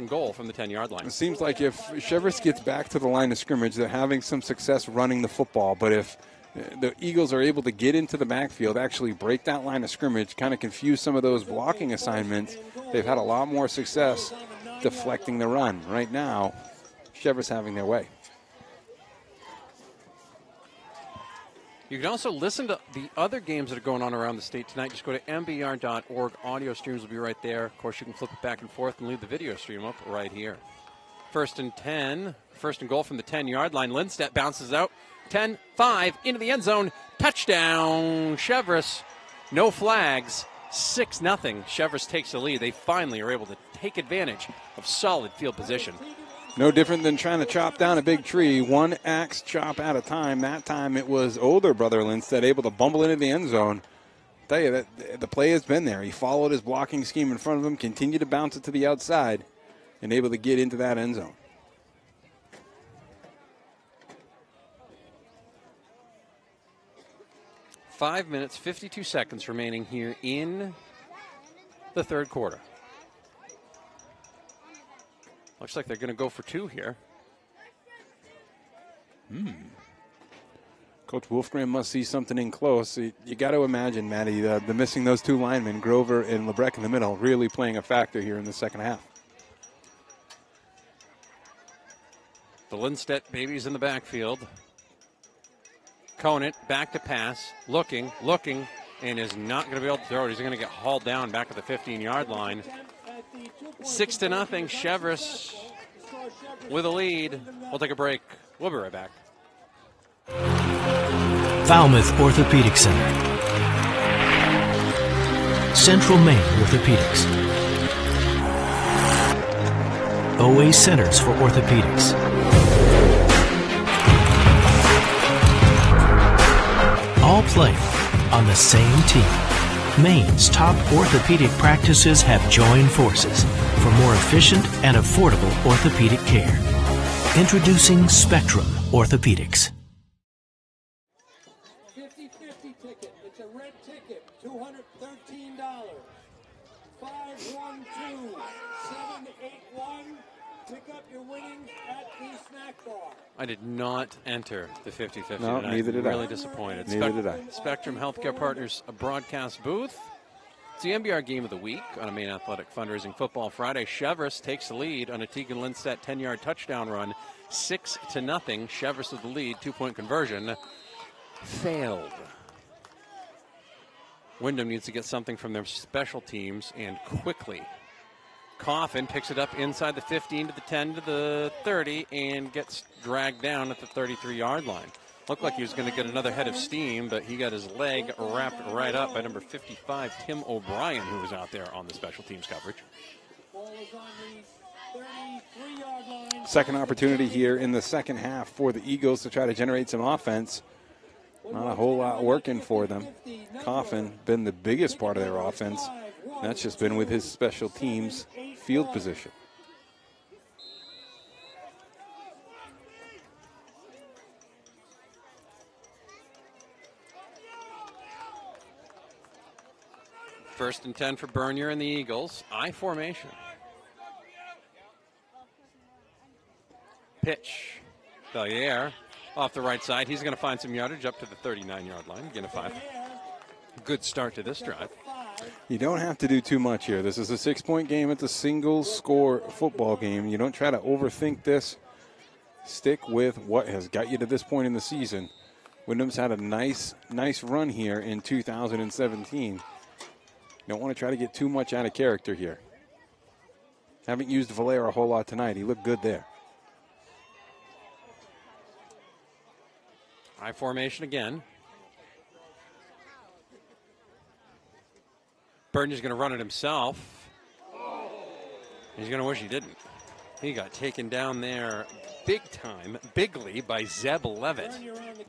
goal from the 10-yard line. It seems like if Cheverus gets back to the line of scrimmage, they're having some success running the football. But if the Eagles are able to get into the backfield, actually break that line of scrimmage, kind of confuse some of those blocking assignments, they've had a lot more success deflecting the run. Right now, Cheverus having their way. You can also listen to the other games that are going on around the state tonight. Just go to mbr.org. Audio streams will be right there. Of course, you can flip it back and forth and leave the video stream up right here. First and 10. First and goal from the 10-yard line. Lindstedt bounces out. 10-5 into the end zone. Touchdown, Cheverus. No flags. 6-0. Cheverus takes the lead. They finally are able to take advantage of solid field position. No different than trying to chop down a big tree. One axe chop at a time. That time it was older brother Lindstedt able to bumble into the end zone. I'll tell you, that the play has been there. He followed his blocking scheme in front of him, continued to bounce it to the outside, and able to get into that end zone. Five minutes, 52 seconds remaining here in the third quarter. Looks like they're going to go for two here. Coach Wolfgram must see something in close. You got to imagine, Maddie, the missing those two linemen, Grover and Lebrecht in the middle, really playing a factor here in the second half. The Lindstedt babies in the backfield. Conant back to pass, looking, and is not going to be able to throw it. He's going to get hauled down back at the 15-yard line. 6-0, Cheverus with a lead. We'll take a break. We'll be right back. Falmouth Orthopedic Center. Central Maine Orthopedics. OA Centers for Orthopedics. All play on the same team. Maine's top orthopedic practices have joined forces for more efficient and affordable orthopedic care. Introducing Spectrum Orthopedics. 50-50 ticket. It's a red ticket. $213. 512-781. Pick up your winnings at the snack bar. I did not enter the 50-50 No, tonight. neither did I. Really disappointed. Neither did I. Spectrum Healthcare Partners, a broadcast booth. It's the MBR game of the week on a Maine Athletic Fundraising Football Friday. Cheverus takes the lead on a Tegan Lindstedt 10-yard touchdown run, 6-0. Cheverus with the lead, 2-point conversion. Failed. Windham needs to get something from their special teams and quickly. Coffin picks it up inside the 15 to the 10 to the 30 and gets dragged down at the 33-yard line. Looked like he was going to get another head of steam, but he got his leg wrapped right up by number 55, Tim O'Brien, who was out there on the special teams coverage. Second opportunity here in the second half for the Eagles to try to generate some offense. Not a whole lot working for them. Coffin been the biggest part of their offense. That's just been with his special teams field position. First and 10 for Bernier and the Eagles. I formation. Pitch. Bellier off the right side. He's going to find some yardage up to the 39-yard line. Again, a 5. Good start to this drive. You don't have to do too much here. This is a 6-point game. It's a single-score football game. You don't try to overthink this. Stick with what has got you to this point in the season. Windham's had a nice run here in 2017. You don't want to try to get too much out of character here. Haven't used Valera a whole lot tonight. He looked good there. I formation again. Burnier's going to run it himself. He's going to wish he didn't. He got taken down there big time, bigly by Zeb Levitt.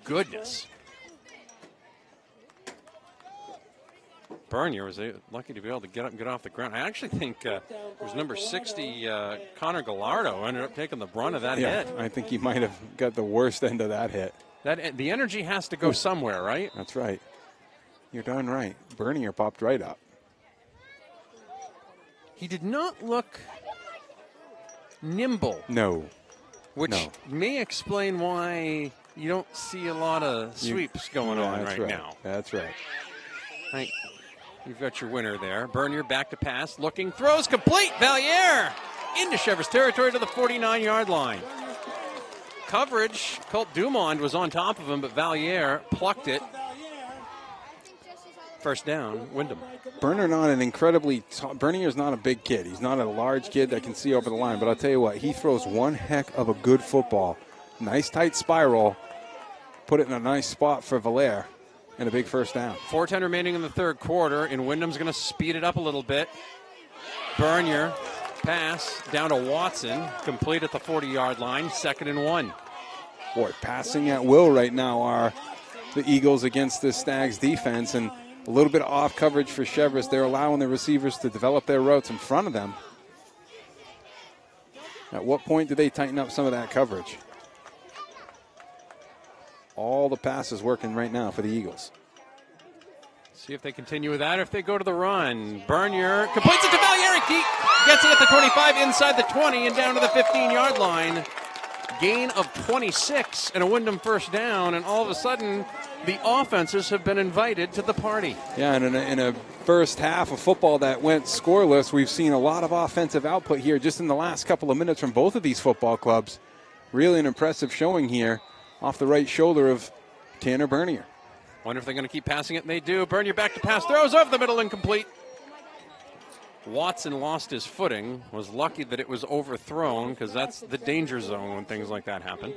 Goodness. Bernier was lucky to be able to get up and get off the ground. I actually think it was number 60, Connor Gallardo, ended up taking the brunt of that hit. I think he might have got the worst end of that hit. The energy has to go somewhere, right? That's right. You're darn right. Bernier popped right up. He did not look nimble. No. Which may explain why you don't see a lot of sweeps going on right now. That's right. You've got your winner there. Bernier back to pass, looking, throws complete. Valier into Cheverus territory to the 49-yard line. Coverage, Colt Dumond was on top of him, but Valier plucked it. First down, Windham. Bernier's not a big kid. He's not a large kid that can see over the line, but I'll tell you what, he throws one heck of a good football. Nice tight spiral. Put it in a nice spot for Valier. And a big first down. 4:10 remaining in the third quarter, and Windham's going to speed it up a little bit. Bernier, pass down to Watson, complete at the 40-yard line, 2nd and 1. Boy, passing at will right now are the Eagles against this Stags defense, and a little bit of off coverage for Cheverus. They're allowing the receivers to develop their routes in front of them. At what point do they tighten up some of that coverage? All the passes working right now for the Eagles. See if they continue with that or if they go to the run. Bernier completes it to Valier. Gets it at the 25, inside the 20, and down to the 15-yard line. Gain of 26 and a Windham first down, and all of a sudden the offenses have been invited to the party. Yeah, and in a first half of football that went scoreless, we've seen a lot of offensive output here just in the last couple of minutes from both of these football clubs. Really an impressive showing here off the right shoulder of Tanner Bernier. Wonder if they're going to keep passing it, and they do. Bernier back to pass, throws over the middle, incomplete. Watson lost his footing, was lucky that it was overthrown because that's the danger zone when things like that happen.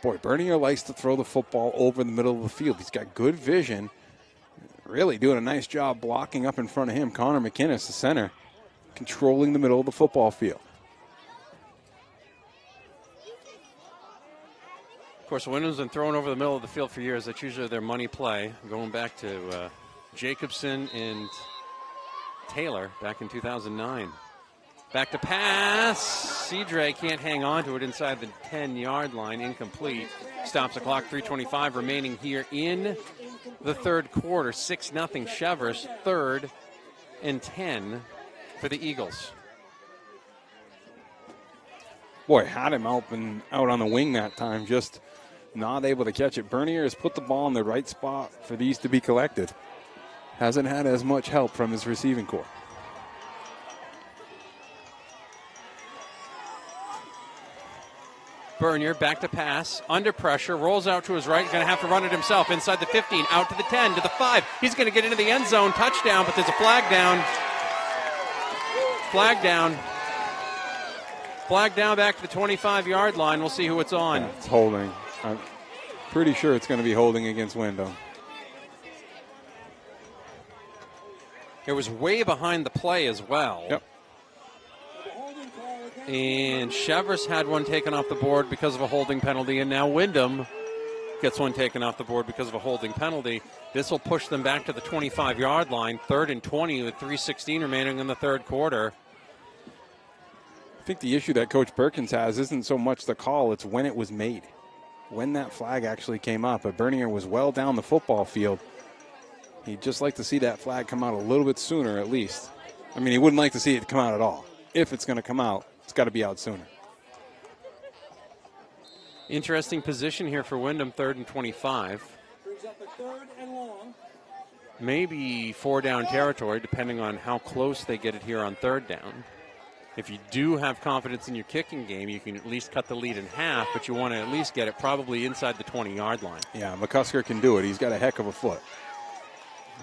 Boy, Bernier likes to throw the football over the middle of the field. He's got good vision, really doing a nice job blocking up in front of him. Connor McInnes, the center, controlling the middle of the football field. Of course, Windham's been thrown over the middle of the field for years. That's usually their money play, going back to Jacobson and Taylor back in 2009. Back to pass. Cedre can't hang on to it inside the 10-yard line. Incomplete. Stops the clock. 3:25 remaining here in the third quarter. 6-0 Cheverus. 3rd and 10 for the Eagles. Boy, had him out on the wing that time. Just not able to catch it. Bernier has put the ball in the right spot for these to be collected. Hasn't had as much help from his receiving corps. Bernier back to pass, under pressure, rolls out to his right, going to have to run it himself inside the 15, out to the 10, to the 5. He's going to get into the end zone, touchdown, but there's a flag down. Flag down. Flag down back to the 25-yard line. We'll see who it's on. Yeah, it's holding. I'm pretty sure it's going to be holding against Windham. It was way behind the play as well. Yep. And Cheverus had one taken off the board because of a holding penalty, and now Windham gets one taken off the board because of a holding penalty. This will push them back to the 25-yard line, 3rd and 20 with 3:16 remaining in the third quarter. I think the issue that Coach Perkins has isn't so much the call, it's when it was made. When that flag actually came up. But Bernier was well down the football field. He'd just like to see that flag come out a little bit sooner at least. I mean, he wouldn't like to see it come out at all. If it's going to come out, it's got to be out sooner. Interesting position here for Windham, 3rd and 25. Maybe 4-down territory, depending on how close they get it here on 3rd down. If you do have confidence in your kicking game, you can at least cut the lead in half, but you want to at least get it probably inside the 20-yard line. Yeah, McCusker can do it. He's got a heck of a foot.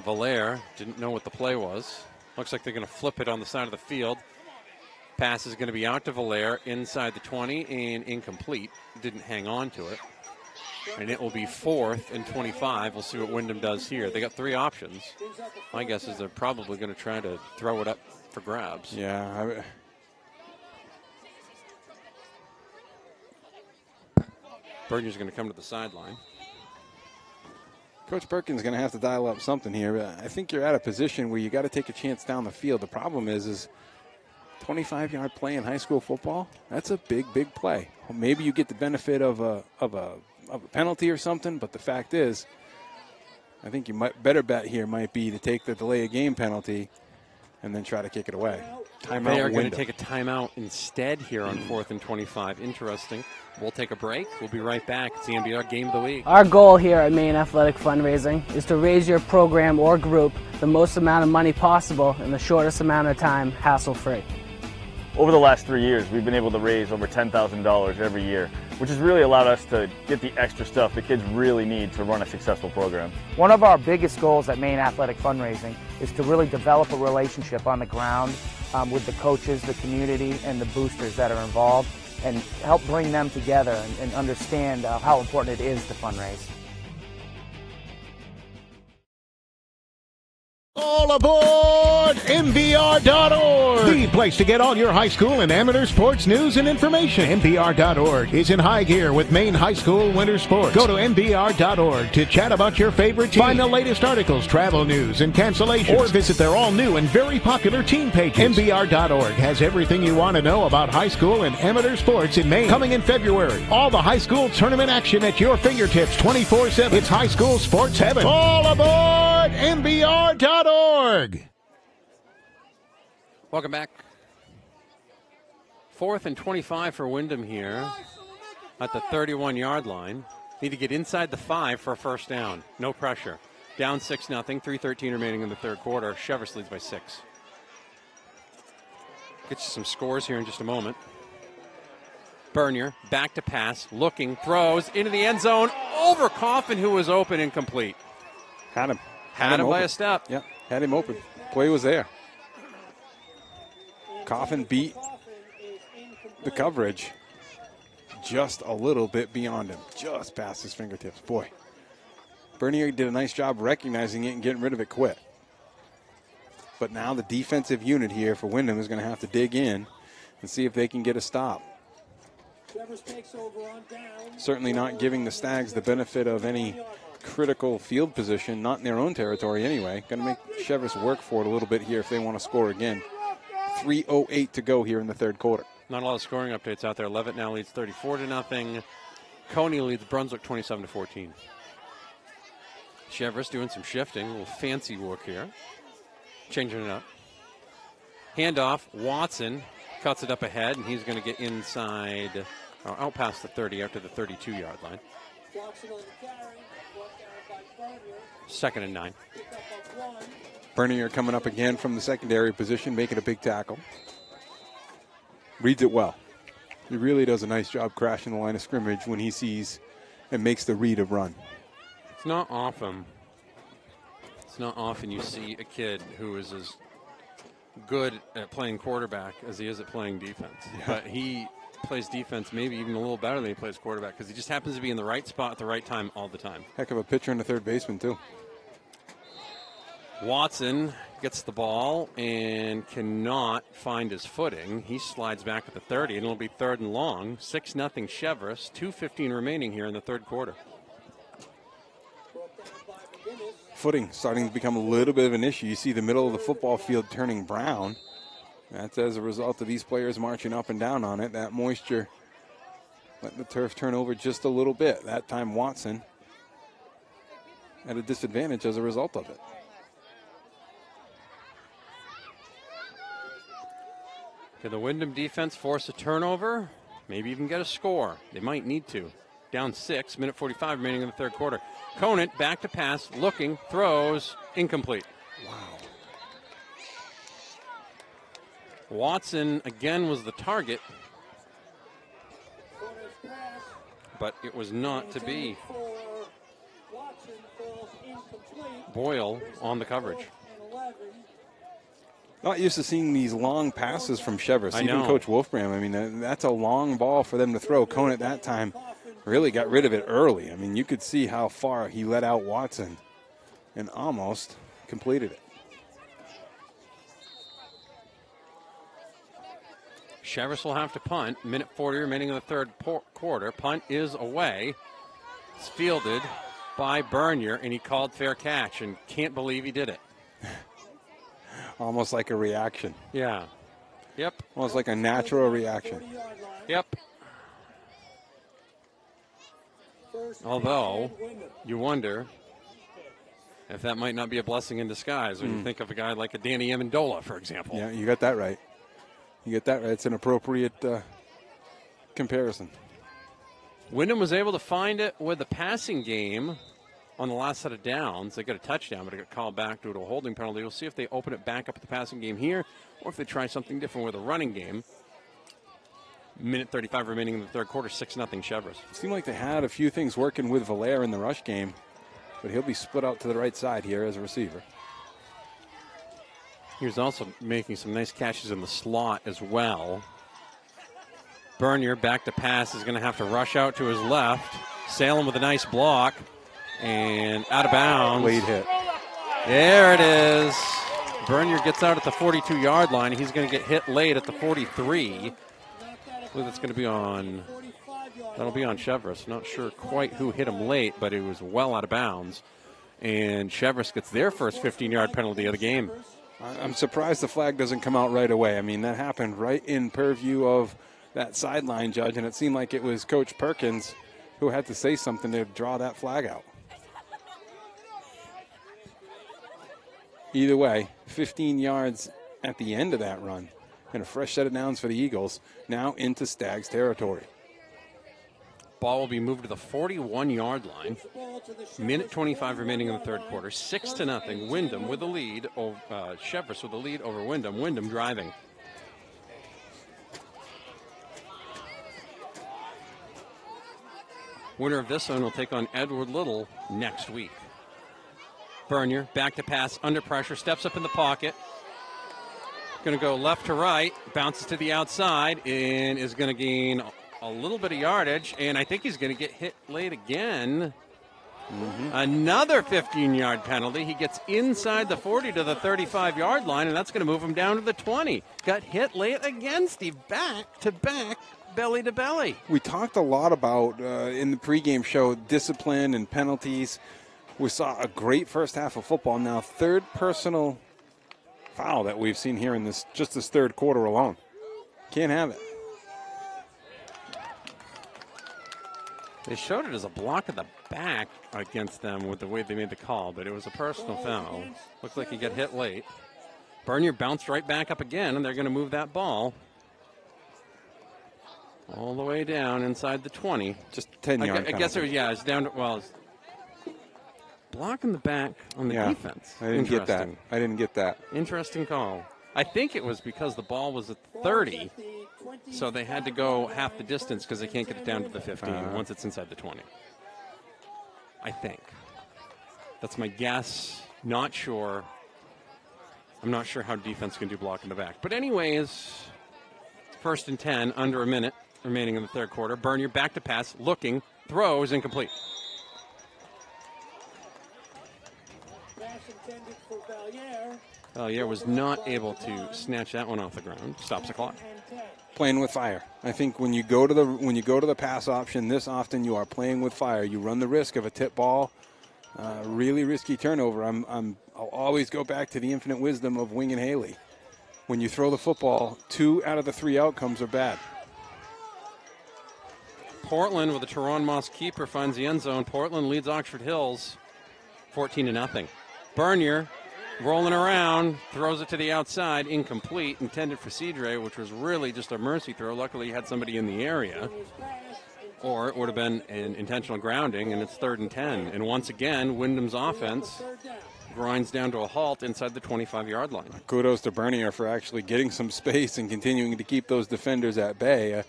Valier didn't know what the play was. Looks like they're going to flip it on the side of the field. Pass is going to be out to Valier inside the 20 and incomplete. Didn't hang on to it. And it will be 4th and 25. We'll see what Windham does here. They got 3 options. My guess is they're probably going to try to throw it up for grabs. Yeah. Berger's going to come to the sideline. Coach Perkins is going to have to dial up something here. I think you're at a position where you got to take a chance down the field. The problem is 25-yard play in high school football, that's a big, big play. Well, maybe you get the benefit of a penalty or something, but the fact is, I think you better bet here might be to take the delay of game penalty and then try to kick it away. Timeout. They are going to take a timeout instead here on 4th and 25. Interesting. We'll take a break. We'll be right back. It's the MBR Game of the Week. Our goal here at Maine Athletic Fundraising is to raise your program or group the most amount of money possible in the shortest amount of time, hassle-free. Over the last 3 years, we've been able to raise over $10,000 every year, which has really allowed us to get the extra stuff the kids really need to run a successful program. One of our biggest goals at Maine Athletic Fundraising is to really develop a relationship on the ground with the coaches, the community, and the boosters that are involved, and help bring them together and understand how important it is to fundraise. All aboard MBR.org, the place to get all your high school and amateur sports news and information. MBR.org is in high gear with Maine high school winter sports. Go to MBR.org to chat about your favorite team. Find the latest articles, travel news, and cancellations. Or visit their all-new and very popular team pages. MBR.org has everything you want to know about high school and amateur sports in Maine. Coming in February, all the high school tournament action at your fingertips 24/7. It's high school sports heaven. All aboard MBR.org. Welcome back. 4th and 25 for Windham here at the 31-yard line. Need to get inside the 5 for a first down. No pressure. Down 6-0, 3:13 remaining in the third quarter. Cheverus leads by 6. Get you some scores here in just a moment. Bernier, back to pass, looking, throws into the end zone, over Coffin, who was open, incomplete. Had him. Had him by a step. Yep, had him open. Play was there. Coffin beat the coverage just a little bit beyond him, just past his fingertips. Boy, Bernier did a nice job recognizing it and getting rid of it quick. But now the defensive unit here for Windham is going to have to dig in and see if they can get a stop. Certainly not giving the Stags the benefit of any critical field position, not in their own territory anyway. Going to make Cheverus work for it a little bit here if they want to score again. 3:08 to go here in the third quarter. Not a lot of scoring updates out there. Levitt now leads 34-0. Coney leads Brunswick 27-14. Cheverus doing some shifting, a little fancy work here. Changing it up. Handoff, Watson cuts it up ahead, and he's going to get inside, out past the 30, out to the 32-yard line. 2nd and 9. Bernier coming up again from the secondary position, making a big tackle. Reads it well. He really does a nice job crashing the line of scrimmage when he sees and makes the read of run. It's not often you see a kid who is as good at playing quarterback as he is at playing defense. Yeah. But he plays defense maybe even a little better than he plays quarterback because he just happens to be in the right spot at the right time all the time. Heck of a pitcher and a third baseman, too. Watson gets the ball and cannot find his footing. He slides back at the 30, and it'll be 3rd and long. 6-0 Cheverus. 2:15 remaining here in the third quarter. Footing starting to become a little bit of an issue. You see the middle of the football field turning brown. That's as a result of these players marching up and down on it. That moisture letting the turf turn over just a little bit. That time Watson at a disadvantage as a result of it. Can the Windham defense force a turnover? Maybe even get a score. They might need to. Down 6, minute 45 remaining in the third quarter. Conant back to pass, looking, throws, incomplete. Wow. Watson again was the target, but it was not to be. Boyle on the coverage. Not used to seeing these long passes from Cheverus. I Even know. Coach Wolfram, I mean, that's a long ball for them to throw. Conant that time really got rid of it early. I mean, you could see how far he let out Watson and almost completed it. Cheverus will have to punt. Minute 40 remaining in the third quarter. Punt is away. It's fielded by Bernier, and he called fair catch, and can't believe he did it. Almost like a reaction. Yeah. Yep. Almost like a natural reaction. Yep. Although, you wonder if that might not be a blessing in disguise when you think of a guy like a Danny Amendola, for example. Yeah, you got that right. You get that right. It's an appropriate comparison. Windham was able to find it with the passing game on the last set of downs. They got a touchdown, but it got called back due to a holding penalty. We'll see if they open it back up at the passing game here or if they try something different with a running game. Minute 35 remaining in the third quarter, 6-0 Cheverus. It seemed like they had a few things working with Valaire in the rush game, but he'll be split out to the right side here as a receiver. He was also making some nice catches in the slot as well. Bernier back to pass is going to have to rush out to his left. Salem with a nice block and out of bounds. Late hit. There it is. Bernier gets out at the 42-yard line. He's going to get hit late at the 43. I believe that's going to be on. That'll be on Cheverus. Not sure quite who hit him late, but it was well out of bounds. And Cheverus gets their first 15-yard penalty of the game. I'm surprised the flag doesn't come out right away. I mean, that happened right in purview of that sideline judge, and it seemed like it was Coach Perkins who had to say something to draw that flag out. Either way, 15 yards at the end of that run, and a fresh set of downs for the Eagles, now into Stags territory. Ball will be moved to the 41-yard line. Minute 25 remaining in the third quarter. 6-0. Windham with the lead. Cheverus with the lead over Windham. Windham driving. Winner of this one will take on Edward Little next week. Bernier back to pass under pressure. Steps up in the pocket. Going to go left to right. Bounces to the outside and is going to gain a little bit of yardage, and I think he's going to get hit late again. Another 15-yard penalty. He gets inside the 40 to the 35-yard line, and that's going to move him down to the 20. Got hit late again, Steve. Back to back, belly to belly. We talked a lot about in the pregame show discipline and penalties. We saw a great first half of football. Now, third personal foul that we've seen here in this third quarter alone. Can't have it. They showed it as a block at the back against them with the way they made the call, but it was a personal foul. Looks like he got hit late. Bernier bounced right back up again, and they're going to move that ball all the way down inside the 20. Just 10-yard. I guess it was, it's down to, block in the back on the defense. I didn't get that. Interesting call. I think it was because the ball was at 30. So they had to go half the distance because they can't get it down to the 15 once it's inside the 20. I think. That's my guess. Not sure. I'm not sure how defense can do block in the back. But anyways, 1st and 10, under a minute remaining in the third quarter. Bernier back to pass, looking, throws, incomplete. Valliere was not able to snatch that one off the ground. Stops the clock. Playing with fire. I think when you go to the pass option this often, you are playing with fire. You run the risk of a tip ball, really risky turnover. I'll always go back to the infinite wisdom of Wing and Haley. When you throw the football, 2 out of the 3 outcomes are bad. Portland with a Teron Moss keeper finds the end zone. Portland leads Oxford Hills 14-0. Bernier rolling around, throws it to the outside, incomplete, intended for Cedre, which was really just a mercy throw. Luckily, he had somebody in the area. Or it would have been an intentional grounding, and it's 3rd and 10. And once again, Windham's offense grinds down to a halt inside the 25-yard line. Kudos to Bernier for actually getting some space and continuing to keep those defenders at bay.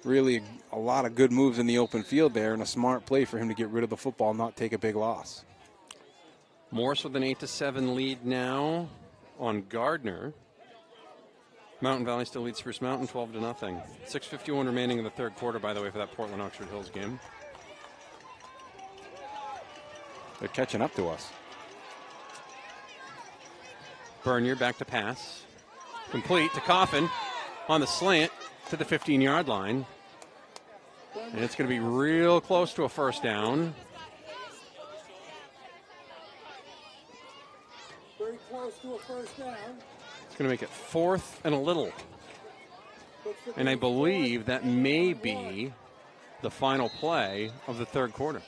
Really a lot of good moves in the open field there, and a smart play for him to get rid of the football, not take a big loss. Morse with an 8-7 lead now on Gardner. Mountain Valley still leads Spruce Mountain 12-0. 6:51 remaining in the third quarter, by the way, for that Portland-Oxford Hills game. They're catching up to us. Bernier back to pass. Complete to Coffin on the slant to the 15-yard line. And it's going to be real close to a first down. first down. It's going to make it 4th and a little. And I believe that may be the final play of the third quarter.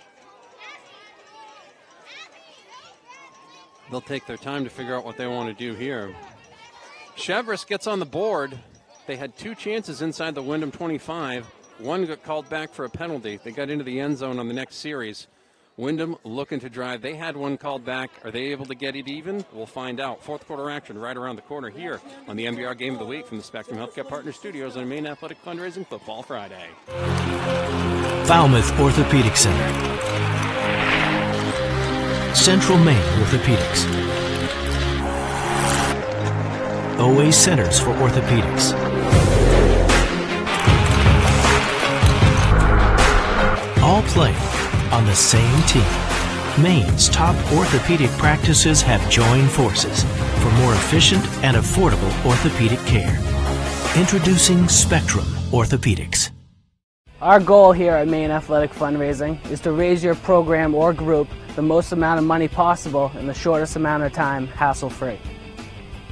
They'll take their time to figure out what they want to do here. Cheverus gets on the board. They had 2 chances inside the Windham 25. One got called back for a penalty. They got into the end zone on the next series. Windham looking to drive. They had one called back. Are they able to get it even? We'll find out. Fourth quarter action right around the corner here on the MBR Game of the Week from the Spectrum Healthcare Partner Studios on Maine Athletic Fundraising Football Friday. Falmouth Orthopedic Center. Central Maine Orthopedics. OA Centers for Orthopedics. All play on the same team. Maine's top orthopedic practices have joined forces for more efficient and affordable orthopedic care. Introducing Spectrum Orthopedics. Our goal here at Maine Athletic Fundraising is to raise your program or group the most amount of money possible in the shortest amount of time, hassle-free.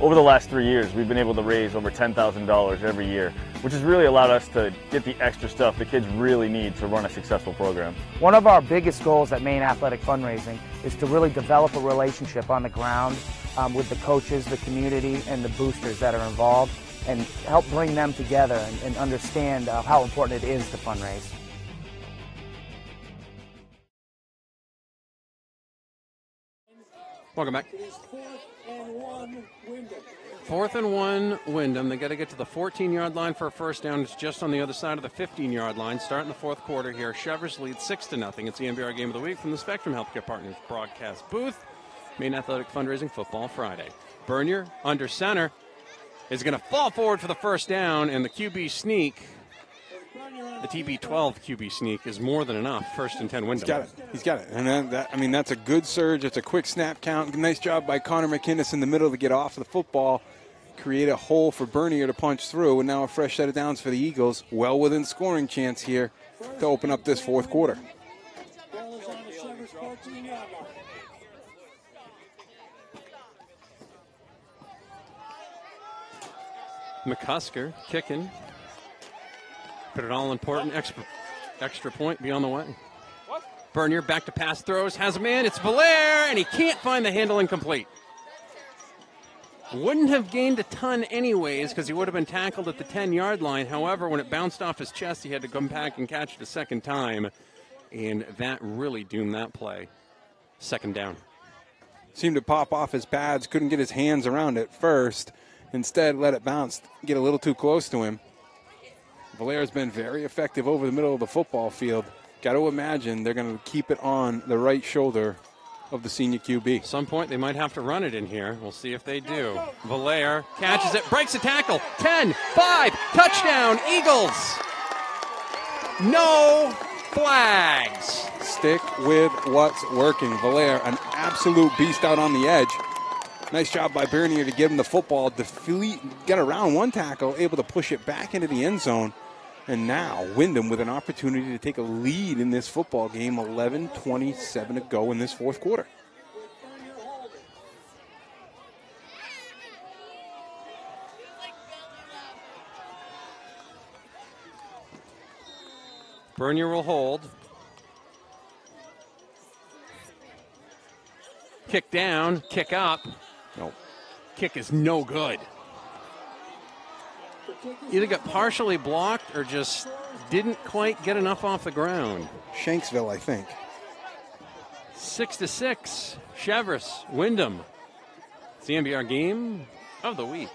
Over the last 3 years, we've been able to raise over $10,000 every year, which has really allowed us to get the extra stuff the kids really need to run a successful program. One of our biggest goals at Maine Athletic Fundraising is to really develop a relationship on the ground with the coaches, the community, and the boosters that are involved, and help bring them together and understand how important it is to fundraise. Welcome back. It is 4th and 1 Windham. 4th and 1 Windham. They got to get to the 14-yard line for a first down. It's just on the other side of the 15-yard line. Starting the fourth quarter here. Cheverus leads 6-0. It's the MBR Game of the Week from the Spectrum Healthcare Partners broadcast booth. Maine Athletic Fundraising Football Friday. Bernier under center is going to fall forward for the first down, and the QB sneak, the TB12 QB sneak, is more than enough. 1st and 10 Windham. He's got it. And that's a good surge. It's a quick snap count. Nice job by Connor McInnes in the middle to get off of the football, create a hole for Bernier to punch through, and now a fresh set of downs for the Eagles. Well within scoring chance here to open up this fourth quarter. Ball is on the Cheverus 14-yard line. McCusker kicking. Put it all important. Extra point beyond the way. Bernier back to pass throws. Has a man. It's Valaire, and he can't find the handle incomplete. Wouldn't have gained a ton anyways because he would have been tackled at the 10-yard line. However, when it bounced off his chest, he had to come back and catch it a second time, and that really doomed that play. 2nd down. Seemed to pop off his pads. Couldn't get his hands around it first. Instead, let it bounce, get a little too close to him. Valaire's been very effective over the middle of the football field. Got to imagine they're going to keep it on the right shoulder of the senior QB. At some point, they might have to run it in here. We'll see if they do. Valaire catches it, breaks a tackle. 10, 5, touchdown, Eagles. No flags. Stick with what's working. Valaire, an absolute beast out on the edge. Nice job by Bernier to give him the football, get around one tackle, able to push it back into the end zone. And now Windham with an opportunity to take a lead in this football game, 11:27 to go in this fourth quarter. Bernier will hold. Kick down, kick up. No. Kick is no good. Either got partially blocked or just didn't quite get enough off the ground. Shanksville, I think. 6-6. Cheverus, Windham. It's the MBR Game of the Week.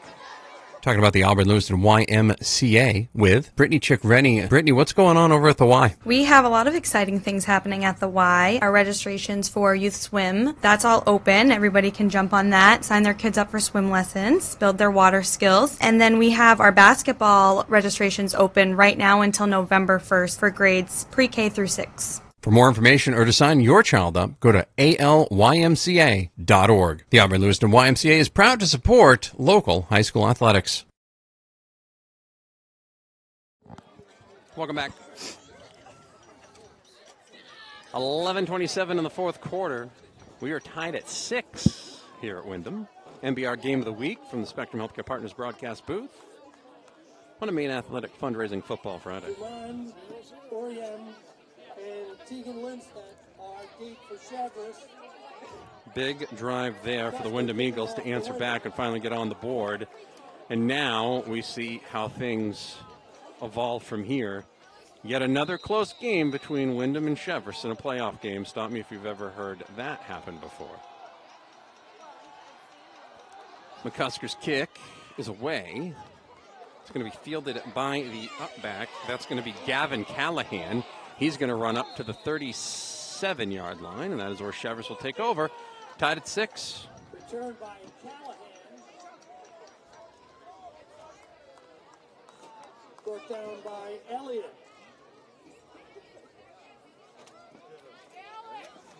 Talking about the Albert Lewiston YMCA with Brittany Chick-Rennie. Brittany, what's going on over at the Y? We have a lot of exciting things happening at the Y. Our registrations for youth swim, that's all open. Everybody can jump on that, sign their kids up for swim lessons, build their water skills. And then we have our basketball registrations open right now until November 1st for grades pre-K through 6. For more information or to sign your child up, go to alymca.org. The Auburn Lewiston YMCA is proud to support local high school athletics. Welcome back. 11:27 in the fourth quarter. We are tied at 6 here at Windham. MBR Game of the Week from the Spectrum Healthcare Partners broadcast booth on a Maine Athletic Fundraising Football Friday. Ron, Orion, and Tegan Lindstedt are deep for Cheverus. Big drive there for the Windham Eagles to answer back and finally get on the board. And now we see how things evolve from here. Yet another close game between Windham and Cheverus in a playoff game. Stop me if you've ever heard that happen before. McCusker's kick is away. It's going to be fielded by the upback. That's going to be Gavin Callahan. He's going to run up to the 37-yard line, and that is where Cheverus will take over. Tied at 6. Return by Callahan. Brought down by Elliott.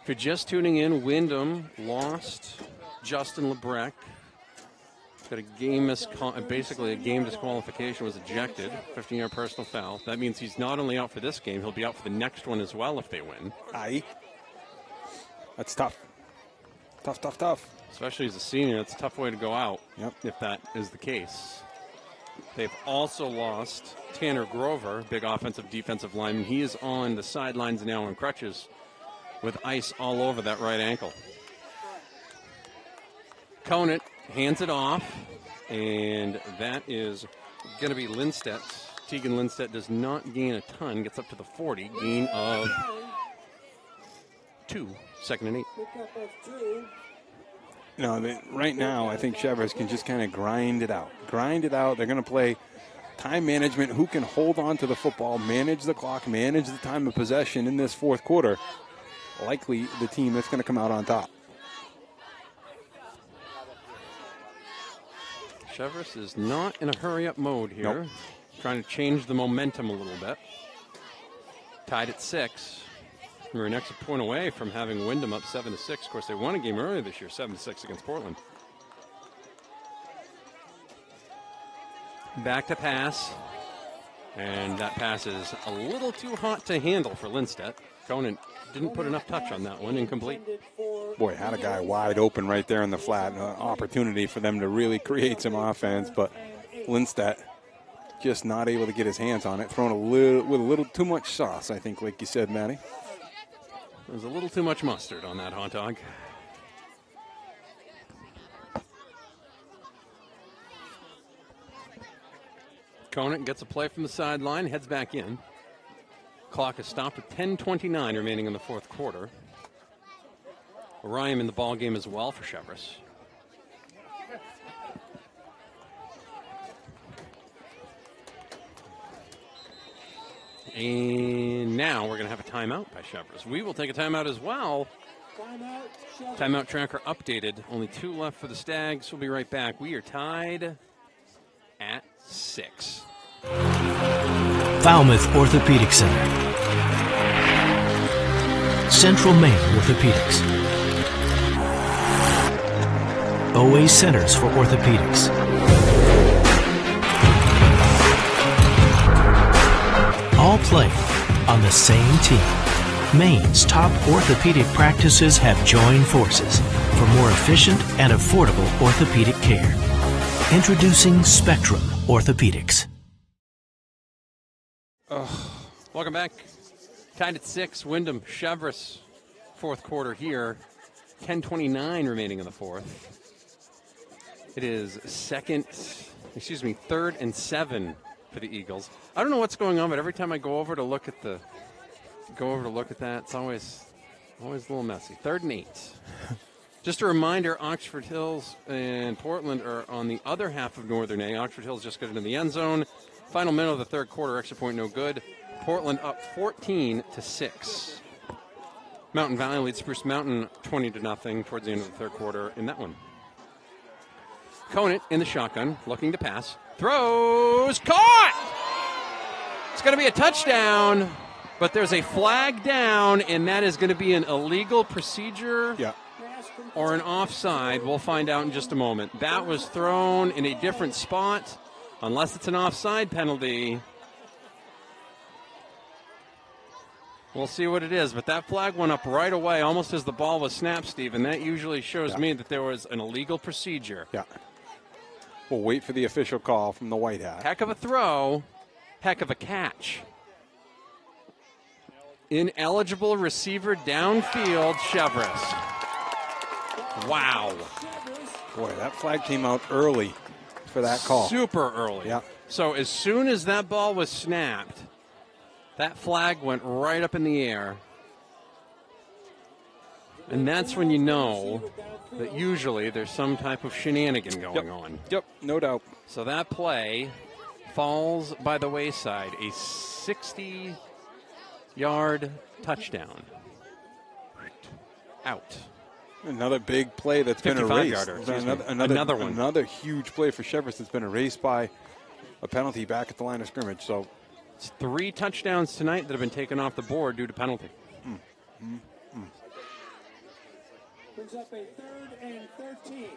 If you're just tuning in, Windham lost Justin Lebrecq. Got a game basically a game disqualification, was ejected. 15-yard personal foul. That means he's not only out for this game, he'll be out for the next one as well if they win. Aye. That's tough. Tough. Especially as a senior, it's a tough way to go out. Yep. If that is the case. They've also lost Tanner Grover, big offensive defensive lineman. He is on the sidelines now on crutches with ice all over that right ankle. Conant hands it off, and that is going to be Lindstedt. Tegan Lindstedt does not gain a ton, gets up to the 40, gain of 2, 2nd and 8. Pickup of 2. No, right now I think Cheverus can just kind of grind it out. They're going to play time management. Who can hold on to the football, manage the clock, manage the time of possession in this fourth quarter? Likely the team that's going to come out on top. Cheverus is not in a hurry-up mode here. Nope. Trying to change the momentum a little bit. Tied at 6. We're an extra point away from having Windham up 7-6. Of course, they won a game earlier this year, 7-6 against Portland. Back to pass. And that pass is a little too hot to handle for Lindstedt. Conant didn't put enough touch on that one, incomplete. Boy, had a guy wide open right there in the flat. An opportunity for them to really create some offense, but Lindstedt just not able to get his hands on it. Thrown with a little too much sauce, I think, like you said, Matty. There's a little too much mustard on that hot dog. Conant gets a play from the sideline, heads back in. Clock is stopped at 10:29 remaining in the fourth quarter. Orion in the ball game as well for Cheverus. And now we're going to have a timeout by Cheverus. We will take a timeout as well. Timeout tracker updated. Only 2 left for the Stags. We'll be right back. We are tied at 6. Falmouth Orthopedic Center. Central Maine Orthopedics. OA Centers for Orthopedics. All playing on the same team. Maine's top orthopedic practices have joined forces for more efficient and affordable orthopedic care. Introducing Spectrum Orthopedics. Welcome back. Tied at 6, Windham, Cheverus, fourth quarter here. 10:29 remaining in the fourth. It is 3rd and 7 for the Eagles. I don't know what's going on, but every time I go over to look at that, it's always a little messy. 3rd and 8. Just a reminder, Oxford Hills and Portland are on the other half of Northern A. Oxford Hills just got into the end zone. Final minute of the third quarter, extra point no good. Portland up 14-6. Mountain Valley leads Spruce Mountain 20-0 towards the end of the third quarter in that one. Conant in the shotgun, looking to pass. Throws, caught! It's going to be a touchdown, but there's a flag down, and that is going to be an illegal procedure or an offside. We'll find out in just a moment. That was thrown in a different spot. Unless it's an offside penalty, We'll see what it is, but that flag went up right away, almost as the ball was snapped, Steve, and that usually shows me that there was an illegal procedure. Yeah. We'll wait for the official call from the white hat. Heck of a throw, heck of a catch. Ineligible receiver downfield, Cheverus. Wow. Boy, that flag came out early for that call. Super early. Yeah. So as soon as that ball was snapped, that flag went right up in the air. And that's when you know that usually there's some type of shenanigan going on. Yep, no doubt. So that play falls by the wayside. A 60-yard touchdown. Out. Another big play that's been erased. Another one. Another huge play for Cheverus that's been erased by a penalty back at the line of scrimmage. So it's 3 touchdowns tonight that have been taken off the board due to penalty. Brings up a 3rd and 13.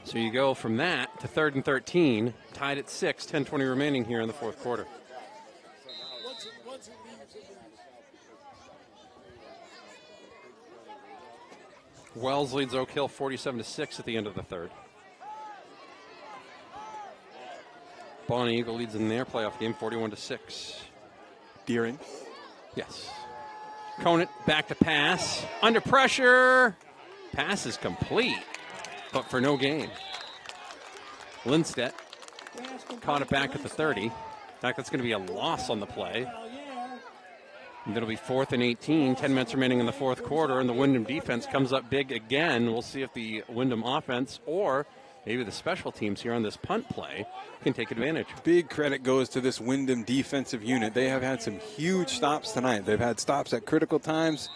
So you go from that to 3rd and 13, tied at 6, 10:20 remaining here in the fourth quarter. Wells leads Oak Hill 47-6 at the end of the third. Bonnie Eagle leads in their playoff game 41-6. Deering. Yes. Conant back to pass. Under pressure. Pass is complete, but for no gain. Lindstedt caught it back at the 30. In fact, that's going to be a loss on the play. And it'll be 4th and 18, 10 minutes remaining in the fourth quarter, and the Windham defense comes up big again. We'll see if the Windham offense or maybe the special teams here on this punt play can take advantage. Big credit goes to this Windham defensive unit. They have had some huge stops tonight. They've had stops at critical times,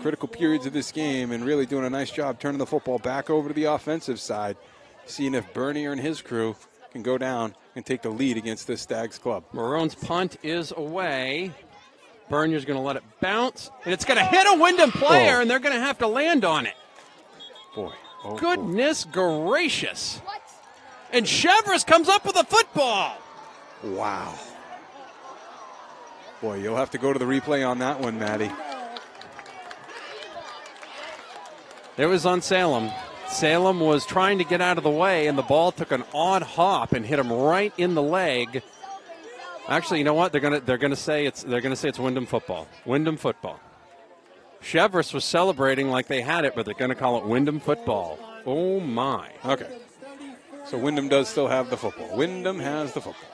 critical periods of this game, and really doing a nice job turning the football back over to the offensive side, seeing if Bernier and his crew can go down and take the lead against this Stags club. Maroon's punt is away. Bernier's going to let it bounce, and it's going to hit a Windham player, and they're going to have to land on it. Boy. Goodness gracious. And Cheverus comes up with a football. Wow. Boy, you'll have to go to the replay on that one, Maddie. It was on Salem. Salem was trying to get out of the way, and the ball took an odd hop and hit him right in the leg. Actually, you know what? They're gonna say it's Windham football. Windham football. Cheverus was celebrating like they had it, but they're going to call it Windham football. Oh, my. Okay. So Windham does still have the football. Windham has the football.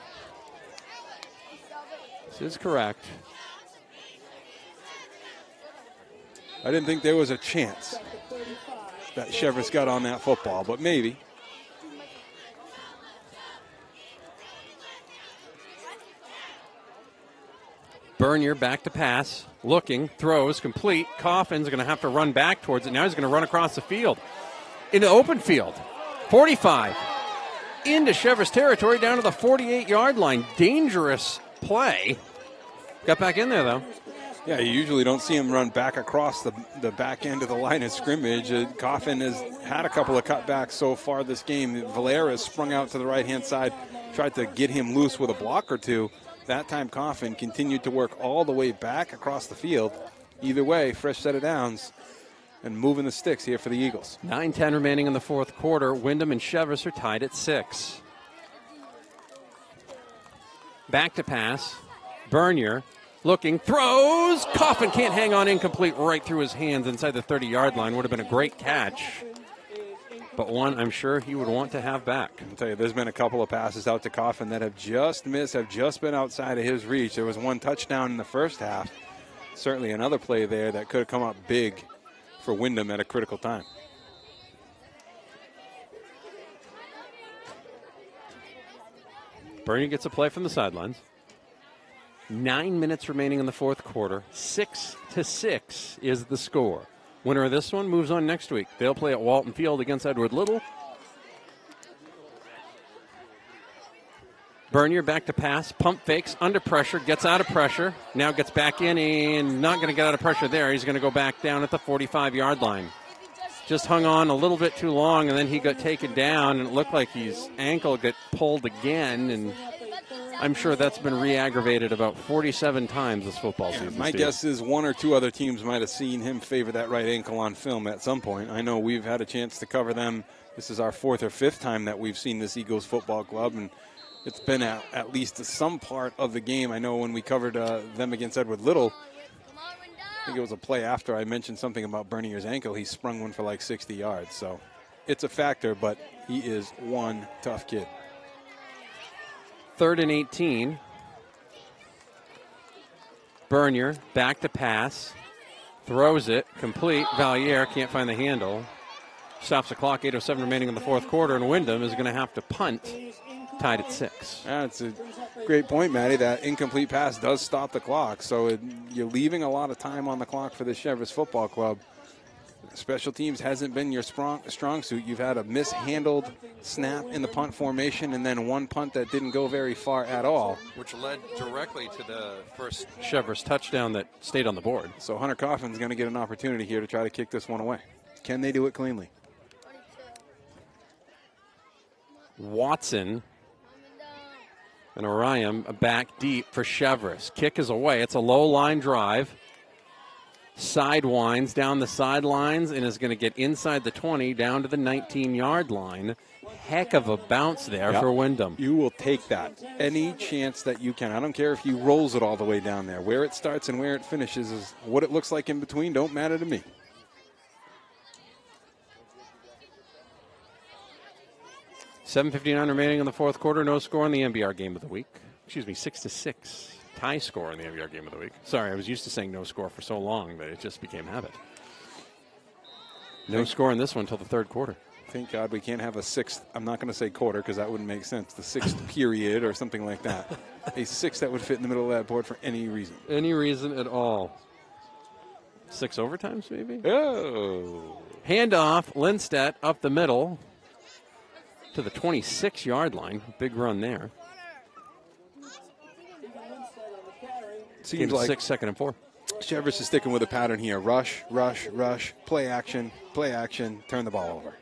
This is correct. I didn't think there was a chance that Cheverus got on that football, but maybe. Bernier back to pass, looking, throws, complete. Coffin's going to have to run back towards it. Now he's going to run across the field. Into open field. 45. Into Cheverus territory, down to the 48-yard line. Dangerous play. Got back in there, though. Yeah, you usually don't see him run back across the back end of the line of scrimmage. Coffin has had a couple of cutbacks so far this game. Valera sprung out to the right-hand side, tried to get him loose with a block or two. That time Coffin continued to work all the way back across the field. Either way, fresh set of downs and moving the sticks here for the Eagles. 9:10 remaining in the fourth quarter. Windham and Cheverus are tied at 6. Back to pass. Bernier looking, throws. Coffin can't hang on, incomplete right through his hands inside the 30-yard line. Would have been a great catch, but one I'm sure he would want to have back. I'll tell you, there's been a couple of passes out to Coffin that have just missed, have just been outside of his reach. There was one touchdown in the first half. Certainly another play there that could have come up big for Windham at a critical time. Bernier gets a play from the sidelines. 9 minutes remaining in the fourth quarter. 6-6 is the score. Winner of this one moves on next week. They'll play at Walton Field against Edward Little. Bernier back to pass, pump fakes, under pressure, gets out of pressure, now gets back in and not going to get out of pressure there. He's going to go back down at the 45-yard line. Just hung on a little bit too long, and then he got taken down, and it looked like his ankle got pulled again, and I'm sure that's been re-aggravated about 47 times this football season. My guess is one or two other teams might have seen him favor that right ankle on film at some point. I know we've had a chance to cover them. This is our fourth or fifth time that we've seen this Eagles football club, and it's been at least some part of the game. I know when we covered them against Edward Little, I think it was a play after I mentioned something about Bernier's ankle. He sprung one for like 60 yards. So it's a factor, but he is one tough kid. 3rd and 18. Bernier back to pass. Throws it. Complete. Valier can't find the handle. Stops the clock. 8:07 remaining in the fourth quarter, and Windham is going to have to punt. Tied at 6. That's a great point, Matty. That incomplete pass does stop the clock, so you're leaving a lot of time on the clock for the Cheverus Football Club. Special teams hasn't been your strong suit. You've had a mishandled snap in the punt formation and then one punt that didn't go very far at all. Which led directly to the first Cheverus touchdown that stayed on the board. So Hunter Coffin's going to get an opportunity here to try to kick this one away. Can they do it cleanly? Watson and Orion back deep for Cheverus. Kick is away. It's a low line drive. Sidewinds down the sidelines and is going to get inside the 20 down to the 19-yard line. Heck of a bounce there for Windham. You will take that any chance that you can. I don't care if he rolls it all the way down there. Where it starts and where it finishes is what it looks like in between. Don't matter to me. $7:59 remaining in the fourth quarter. No score in the MBR game of the week. 6-6. Tie score in the MBR game of the week. Sorry, I was used to saying no score for so long that it just became habit. No score in this one until the third quarter. Thank God we can't have a sixth. I'm not going to say quarter because that wouldn't make sense. The sixth period or something like that. A sixth that would fit in the middle of that board for any reason. Any reason at all. 6 overtimes maybe? Oh. Handoff. Lindstedt up the middle to the 26-yard line. Big run there. Seems like 6, 2nd and 4. Cheverus is sticking with a pattern here. Rush, play action, turn the ball over.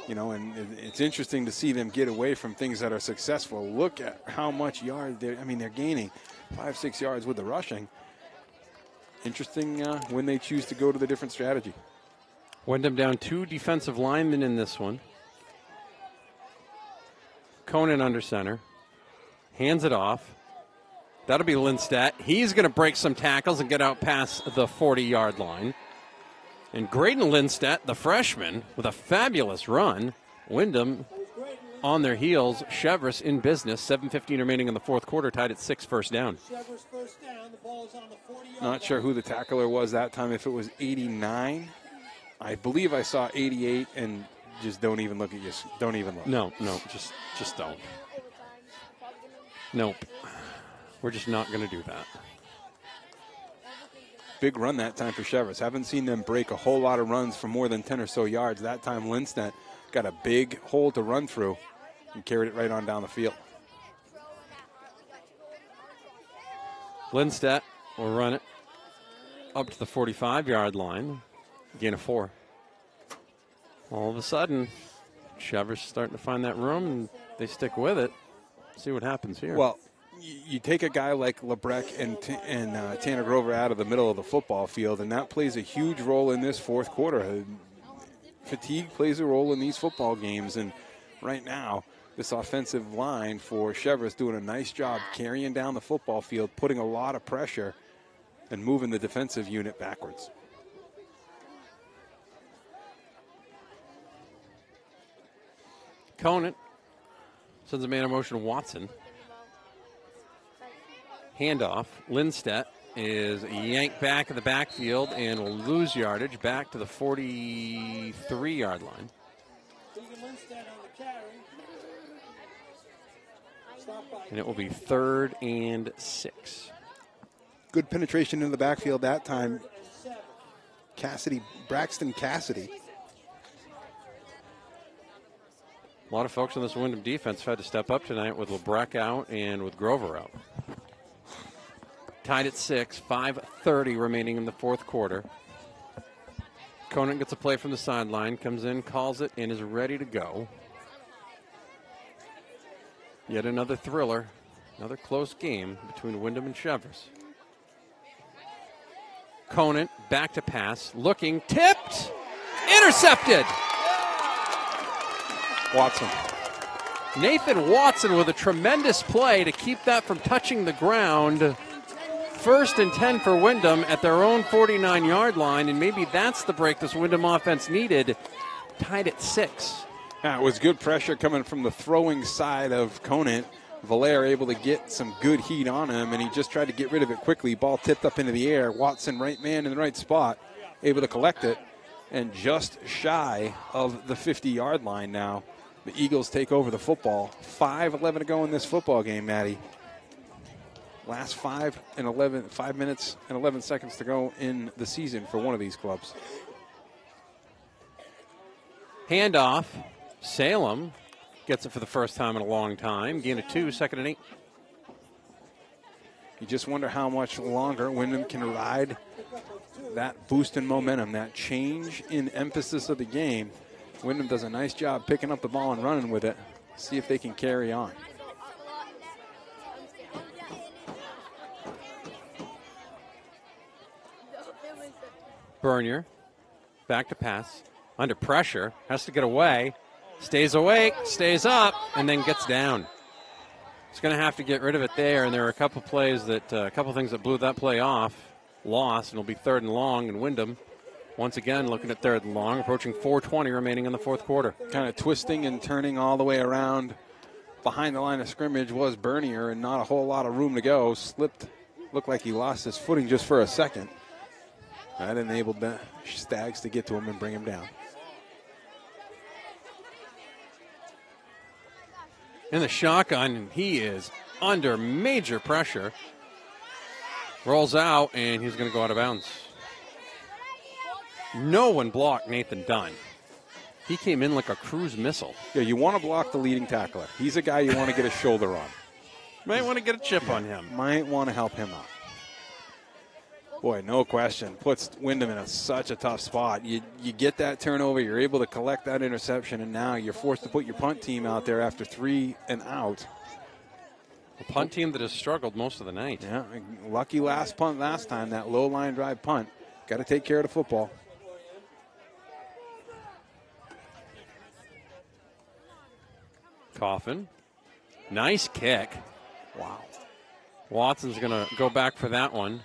You know, and it's interesting to see them get away from things that are successful. Look at how much yard they're gaining 5-6 yards with the rushing. Interesting when they choose to go to the different strategy. Windham down 2 defensive linemen in this one. Conan under center. Hands it off. That'll be Lindstedt. He's going to break some tackles and get out past the 40-yard line. And Graydon Lindstedt, the freshman, with a fabulous run. Windham on their heels. Cheverus in business. 7:15 remaining in the fourth quarter, tied at 6, first down. Not sure who the tackler was that time, if it was 89. I believe I saw 88, and just don't even look at you. Don't even look. No, just don't. Nope. We're just not going to do that. Big run that time for Cheverus. Haven't seen them break a whole lot of runs for more than 10 or so yards. That time Lindstedt got a big hole to run through and carried it right on down the field. Lindstedt will run it up to the 45-yard line. Gain of 4. All of a sudden, Cheverus starting to find that room, and they stick with it. See what happens here. Well, you take a guy like Lebrecht and Tanner Grover out of the middle of the football field, and that plays a huge role in this fourth quarter. Fatigue plays a role in these football games, and right now, this offensive line for Cheverus doing a nice job carrying down the football field, putting a lot of pressure, and moving the defensive unit backwards. Conant sends a man in motion to Watson. Handoff. Lindstedt is yanked back in the backfield and will lose yardage back to the 43-yard line. And it will be 3rd and 6. Good penetration in the backfield that time. Braxton Cassidy. A lot of folks on this Windham defense have had to step up tonight with Lebrecht out and with Grover out. Tied at 6, 5:30 remaining in the fourth quarter. Conant gets a play from the sideline, comes in, calls it, and is ready to go. Yet another thriller Another close game between Windham and Cheverus. Conant back to pass, looking, tipped, intercepted. Watson. Nathan Watson with a tremendous play to keep that from touching the ground. 1st and 10 for Windham at their own 49-yard line, and maybe that's the break this Windham offense needed. Tied at 6. Yeah, it was good pressure coming from the throwing side of Conant. Valère able to get some good heat on him, and he just tried to get rid of it quickly. Ball tipped up into the air. Watson, right man in the right spot, able to collect it, and just shy of the 50-yard line now. The Eagles take over the football. 5:11 to go in this football game, Maddie. Last 5 minutes and 11 seconds to go in the season for one of these clubs. Handoff. Salem gets it for the first time in a long time. Gain of 2, 2nd and 8. You just wonder how much longer Windham can ride that boost in momentum, that change in emphasis of the game. Windham does a nice job picking up the ball and running with it. See if they can carry on. Bernier, back to pass. Under pressure, has to get away. Stays awake, stays up, and then gets down. He's going to have to get rid of it there, and there are a couple plays that, a couple things that blew that play off. Lost, and it'll be 3rd and long, and Windham once again looking at 3rd and long, approaching 4:20 remaining in the 4th quarter. Kind of twisting and turning all the way around behind the line of scrimmage was Bernier, and not a whole lot of room to go. Slipped, looked like he lost his footing just for a second. That enabled the Stags to get to him and bring him down. In the shotgun, he is under major pressure. Rolls out, and he's going to go out of bounds. No one blocked Nathan Dunn. He came in like a cruise missile. Yeah, you want to block the leading tackler. He's a guy you want to get a shoulder on. Might want to get a chip on him. Might want to help him out. Boy, no question. Puts Windham in such a tough spot. You get that turnover, you're able to collect that interception, and now you're forced to put your punt team out there after 3 and out. A punt team that has struggled most of the night. Yeah, lucky last punt last time, that low line drive punt. Got to take care of the football. Coffin. Nice kick. Wow. Watson's going to go back for that one.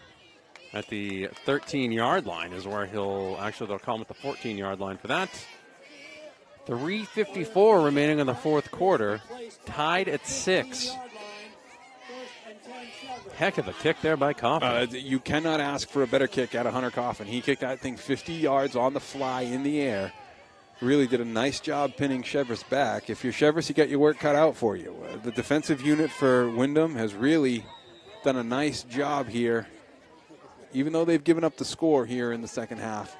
At the 13-yard line is where they'll call him at the 14-yard line for that. 3:54 remaining in the 4th quarter. Tied at 6. Heck of a kick there by Coffin. You cannot ask for a better kick out of Hunter Coffin. He kicked that thing 50 yards on the fly in the air. Really did a nice job pinning Cheverus back. If you're Cheverus, you got your work cut out for you. The defensive unit for Windham has really done a nice job here, even though they've given up the score here in the second half.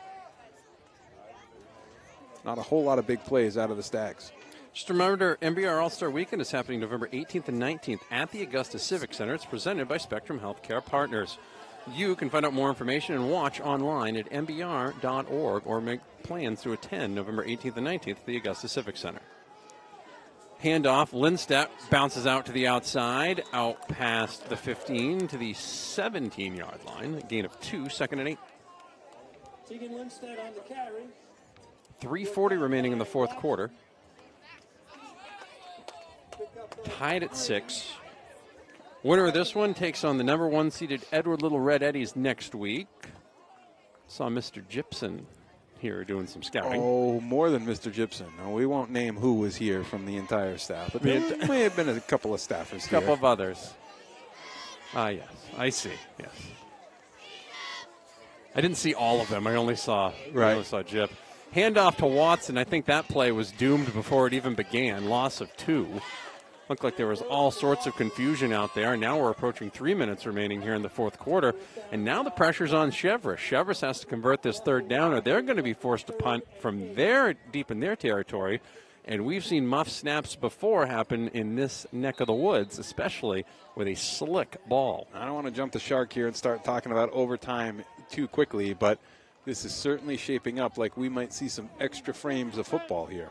Not a whole lot of big plays out of the Stags. Just remember, MBR All-Star Weekend is happening November 18th and 19th at the Augusta Civic Center. It's presented by Spectrum Healthcare Partners. You can find out more information and watch online at mbr.org or make plans to attend November 18th and 19th at the Augusta Civic Center. Handoff, Lindstedt bounces out to the outside, out past the 15 to the 17-yard line. A gain of 2, 2nd and 8. Tegan Lindstedt on the carry. 3:40 remaining in the 4th quarter. Tied at 6. Winner of this one takes on the number 1 seeded Edward Little Red Eddies next week. Saw Mr. Gibson here doing some scouting. Oh, more than Mr. Gibson. No, we won't name who was here from the entire staff, but there may have been a couple of staffers here. A couple of others. Yes, I see, yes. I didn't see all of them. I only saw Jip. Handoff to Watson. I think that play was doomed before it even began. Loss of 2. Looked like there was all sorts of confusion out there. Now we're approaching 3 minutes remaining here in the 4th quarter. And now the pressure's on Cheverus. Cheverus has to convert this 3rd down, or they're going to be forced to punt from deep in their territory. And we've seen muff snaps before happen in this neck of the woods, especially with a slick ball. I don't want to jump the shark here and start talking about overtime too quickly, but this is certainly shaping up like we might see some extra frames of football here.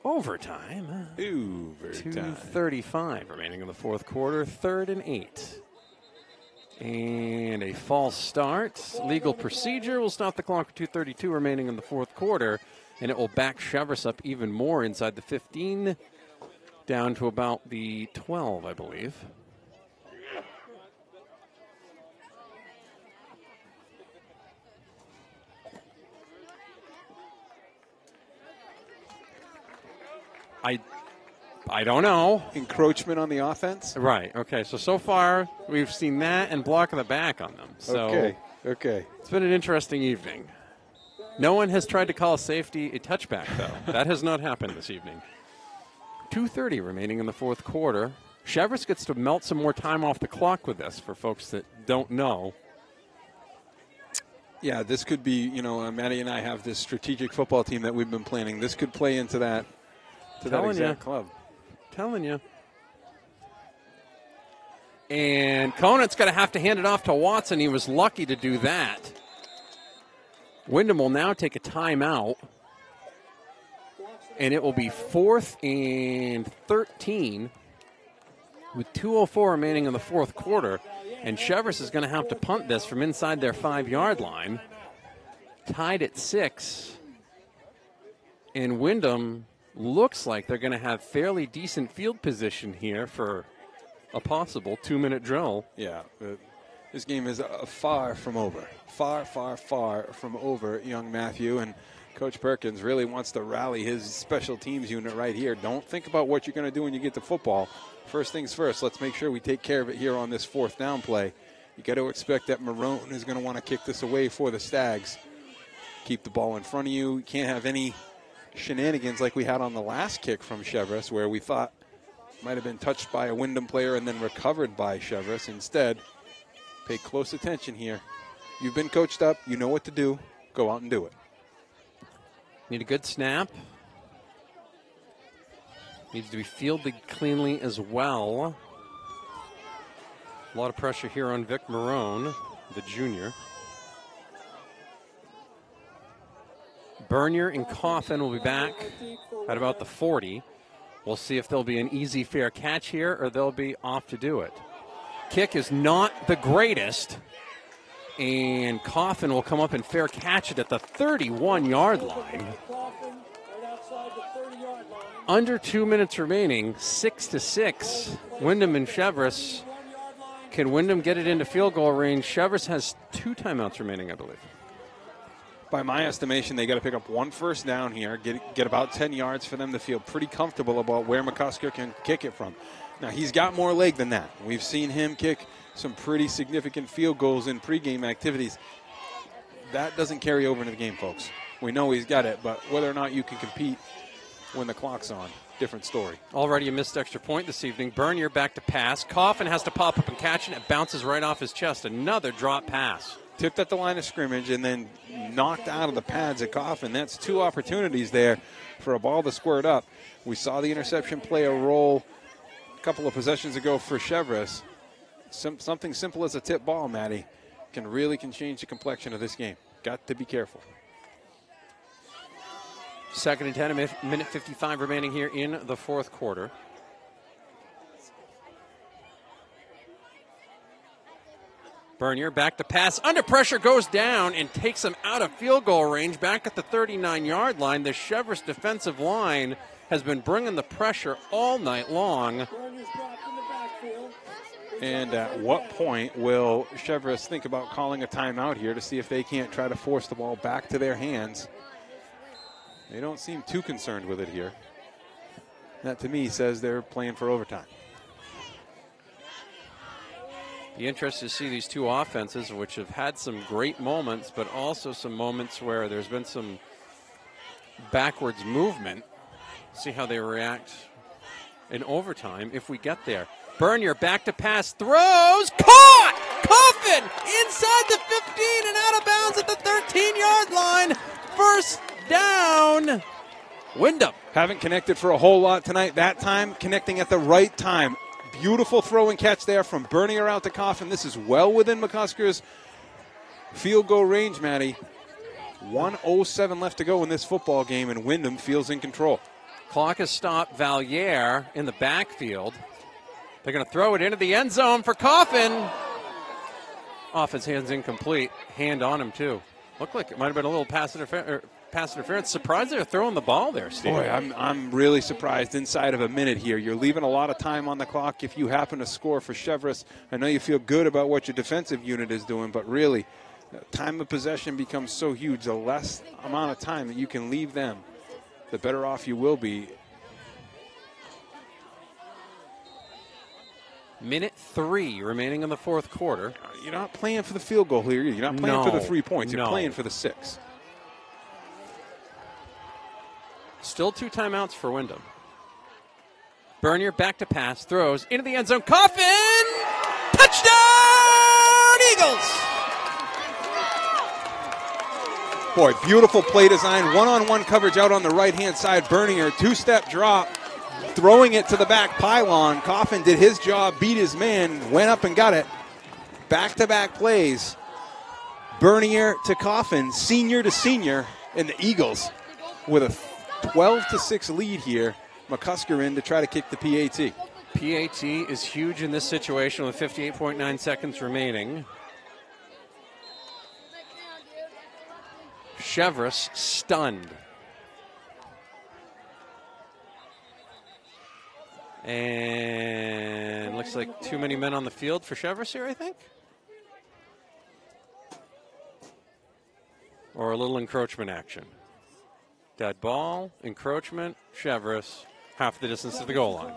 overtime. 2:35 remaining in the fourth quarter, 3rd and 8. And a false start. Legal procedure will stop the clock with 2:32 remaining in the fourth quarter, and it will back Cheverus up even more inside the 15, down to about the 12, I believe. I don't know. Encroachment on the offense? Right. Okay. So far, we've seen that and block of the back on them. So Okay. It's been an interesting evening. No one has tried to call safety a touchback, though. That has not happened this evening. 2:30 remaining in the fourth quarter. Cheverus gets to melt some more time off the clock with this for folks that don't know. Yeah, this could be, Maddie and I have this strategic football team that we've been planning. This could play into that, that exact club. Telling you. And Conant's going to have to hand it off to Watson. He was lucky to do that. Windham will now take a timeout. And it will be 4th and 13 with 2:04 remaining in the fourth quarter. And Cheverus is going to have to punt this from inside their 5-yard line. Tied at 6. And Windham looks like they're going to have fairly decent field position here for a possible 2-minute drill. Yeah, this game is far from over. Far from over, young Matthew. And Coach Perkins really wants to rally his special teams unit right here. Don't think about what you're going to do when you get to football. First things first, let's make sure we take care of it here on this 4th down play. You got to expect that Marone is going to want to kick this away for the Stags. Keep the ball in front of you. You can't have any shenanigans like we had on the last kick from Cheverus, where we thought might have been touched by a Windham player and then recovered by Cheverus. Instead, pay close attention here. You've been coached up. You know what to do. Go out and do it. Need a good snap. Needs to be fielded cleanly as well. A lot of pressure here on Vic Marone, the junior. Bernier and Coffin will be back at about the 40. We'll see if there'll be an easy, fair catch here or they'll be off to do it. Kick is not the greatest. And Coffin will come up and fair catch it at the 31-yard line. Under 2 minutes remaining, 6-6. Windham and Cheverus. Can Windham get it into field goal range? Cheverus has 2 timeouts remaining, I believe. By my estimation, they got to pick up 1 first down here, get about 10 yards for them to feel pretty comfortable about where McCusker can kick it from. Now, he's got more leg than that. We've seen him kick some pretty significant field goals in pregame activities. That doesn't carry over into the game, folks. We know he's got it, but whether or not you can compete when the clock's on, different story. Already a missed extra point this evening. Bernier back to pass. Coffin has to pop up and catch it. It bounces right off his chest. Another drop pass. Tipped at the line of scrimmage and then knocked out of the pads at Coffin. That's 2 opportunities there for a ball to squirt up. We saw the interception play a role a couple of possessions ago for Cheverus. Something simple as a tip ball, Maddie, can change the complexion of this game. Got to be careful. 2nd and 10, a minute 55 remaining here in the fourth quarter. Bernier back to pass. Under pressure, goes down and takes him out of field goal range back at the 39-yard line. The Cheverus defensive line has been bringing the pressure all night long. And at what point will Cheverus think about calling a timeout here to see if they can't try to force the ball back to their hands? They don't seem too concerned with it here. That, to me, says they're playing for overtime. Be interested to see these 2 offenses, which have had some great moments, but also some moments where there's been some backwards movement. See how they react in overtime if we get there. Bernier back to pass, throws, caught! Coffin inside the 15 and out of bounds at the 13-yard line. First down, Windham. Haven't connected for a whole lot tonight. That time, connecting at the right time. Beautiful throw and catch there from Bernier out to Coffin. This is well within McCusker's field goal range, Maddie. 1:07 left to go in this football game, and Windham feels in control. Clock has stopped. Valier in the backfield. They're going to throw it into the end zone for Coffin. Off his hands, incomplete. Hand on him, too. Looked like it might have been a little pass interference. Surprised they're throwing the ball there, Steve. Boy, I'm really surprised inside of a minute here. You're leaving a lot of time on the clock if you happen to score for Cheverus. I know you feel good about what your defensive unit is doing, but really, time of possession becomes so huge. The less amount of time that you can leave them, the better off you will be. Minute 3 remaining in the fourth quarter. You're not playing for the field goal here. You're not playing for the 3 points. You're playing for the 6. Still 2 timeouts for Windham. Bernier back to pass, throws into the end zone. Coffin! Touchdown, Eagles! Boy, beautiful play design. One-on-one coverage out on the right-hand side. Bernier, 2-step drop. Throwing it to the back pylon. Coffin did his job, beat his man, went up and got it. Back-to-back plays. Bernier to Coffin, senior to senior, and the Eagles with a 12-6 lead here. McCusker in to try to kick the PAT. PAT is huge in this situation with 58.9 seconds remaining. Cheverus stunned. And looks like too many men on the field for Cheverus here, I think. Or a little encroachment action. Dead ball, encroachment, Cheverus, half the distance to the goal line.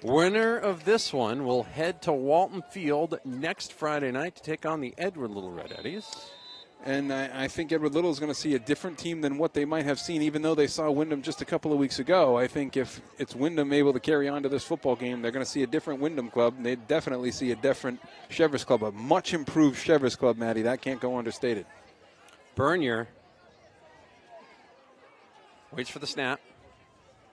Winner of this one will head to Walton Field next Friday night to take on the Edward Little Red Eddies. And I think Edward Little is going to see a different team than what they might have seen, even though they saw Windham just a couple of weeks ago. I think if it's Windham able to carry on to this football game, they're going to see a different Windham club, and they definitely see a different Cheverus club, a much improved Cheverus club, Maddie. That can't go understated. Bernier waits for the snap.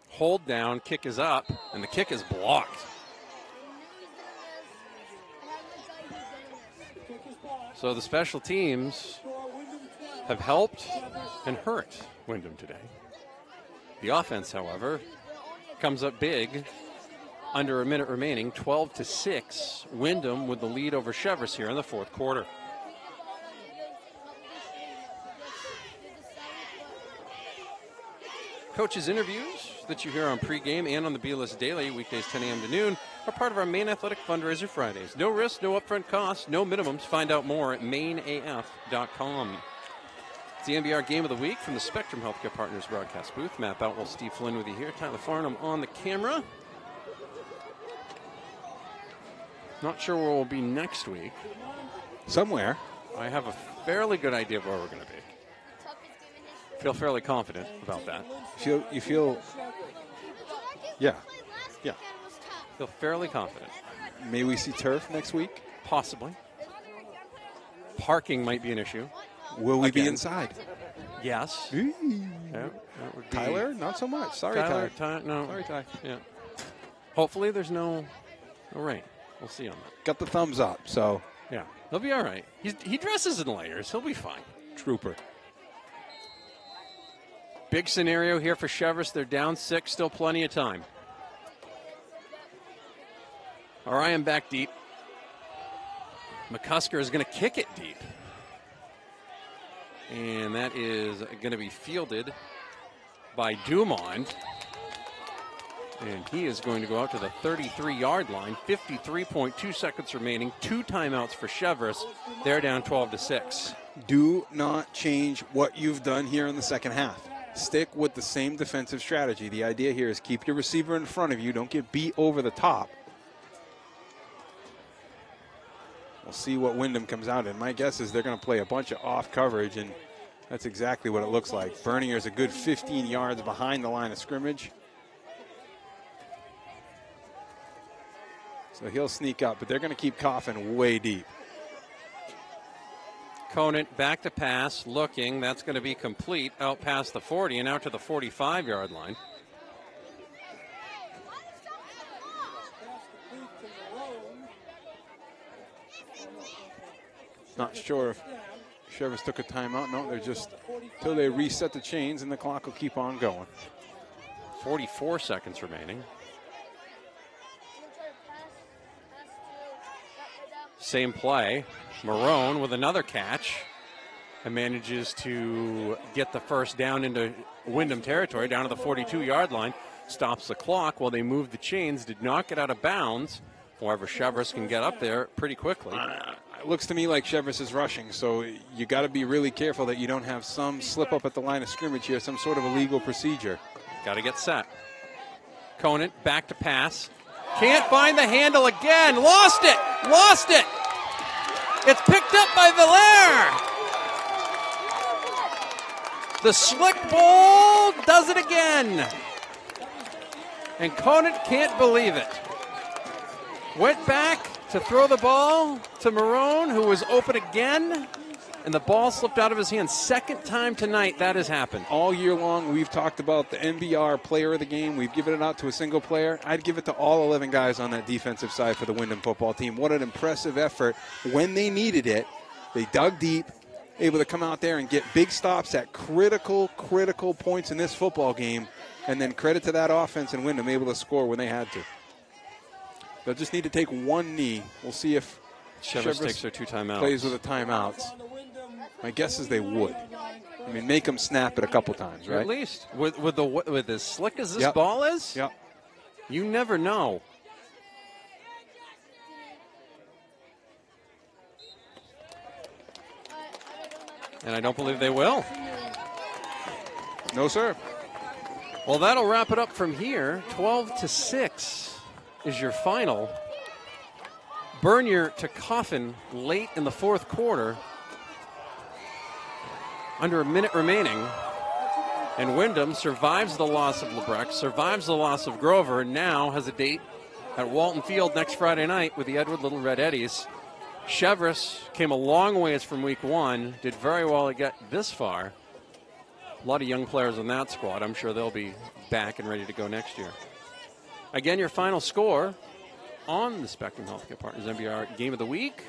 Hold down, kick is up, and the kick is blocked. So the special teams have helped and hurt Windham today. The offense, however, comes up big. Under a minute remaining, 12-6. Windham with the lead over Cheverus here in the fourth quarter. Coaches' interviews that you hear on pregame and on the B-List Daily, weekdays 10 a.m. to noon, are part of our Maine Athletic Fundraiser Fridays. No risk, no upfront costs, no minimums. Find out more at maineaf.com. It's the MBR Game of the Week from the Spectrum Healthcare Partners broadcast booth. Matt Boutwell, Steve Flynn with you here. Tyler Farnham on the camera. Not sure where we'll be next week. Somewhere. I have a fairly good idea of where we're going to be. Feel fairly confident about that. You feel, yeah. Feel fairly confident. May we see turf next week? Possibly. Parking might be an issue. Will we be inside? Yes. Yeah, that would be Tyler, not so much. Sorry, Tyler. No. Sorry, Ty. Yeah. Hopefully there's no rain. We'll see on that. Got the thumbs up, so. Yeah, he'll be all right. He dresses in layers. He'll be fine. Trooper. Big scenario here for Cheverus. They're down 6, still plenty of time. Orion back deep. McCusker is going to kick it deep. And that is going to be fielded by Dumont. And he is going to go out to the 33-yard line. 53.2 seconds remaining. 2 timeouts for Cheverus. They're down 12-6. Do not change what you've done here in the second half. Stick with the same defensive strategy. The idea here is keep your receiver in front of you. Don't get beat over the top. We'll see what Windham comes out in. My guess is they're going to play a bunch of off coverage, and that's exactly what it looks like. Bernier is a good 15 yards behind the line of scrimmage. So he'll sneak up, but they're going to keep Coffin way deep. Conant back to pass, looking. That's going to be complete out past the 40 and out to the 45-yard line. Not sure if Cheverus took a timeout. No, they're just till they reset the chains, and the clock will keep on going. 44 seconds remaining. Same play. Marone with another catch and manages to get the first down into Windham territory, down to the 42-yard line. Stops the clock while they move the chains. Did not get out of bounds. However, Cheverus can get up there pretty quickly. It looks to me like Cheverus is rushing, so you got to be really careful that you don't have some slip up at the line of scrimmage here, some sort of illegal procedure. Got to get set. Conant back to pass. Can't find the handle again. Lost it. Lost it. It's picked up by Valaire. The slick ball does it again. And Conant can't believe it. Went back to throw the ball to Marone, who was open again, and the ball slipped out of his hand. Second time tonight that has happened. All year long, we've talked about the MBR player of the game. We've given it out to a single player. I'd give it to all 11 guys on that defensive side for the Windham football team. What an impressive effort. When they needed it, they dug deep, able to come out there and get big stops at critical points in this football game, and then credit to that offense and Windham able to score when they had to. They'll just need to take one knee. We'll see if Cheverus takes their 2 timeouts. Plays with the timeouts. My guess is they would. I mean, make them snap it a couple times, right? At least. With as slick as this ball is? Yep. You never know. And I don't believe they will. No, sir. Well, that'll wrap it up from here. 12-6 is your final. Bernier to Coffin late in the fourth quarter. Under a minute remaining. And Windham survives the loss of Lebrecht, survives the loss of Grover, and now has a date at Walton Field next Friday night with the Edward Little Red Eddies. Cheverus came a long ways from week 1, did very well to get this far. A lot of young players on that squad. I'm sure they'll be back and ready to go next year. Again, your final score on the Spectrum Healthcare Partners MBR Game of the Week,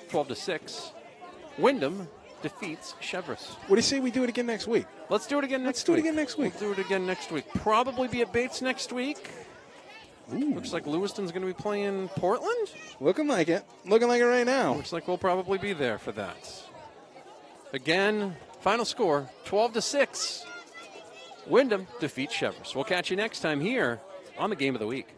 12-6. Wyndham defeats Cheverus. What do you say we do it again next week? Let's do it again next week. Let's do it again next week. Probably be at Bates next week. Ooh. Looks like Lewiston's going to be playing Portland. Looking like it. Looking like it right now. Looks like we'll probably be there for that. Again, final score, 12-6. Windham defeats Cheverus. We'll catch you next time here on the Game of the Week.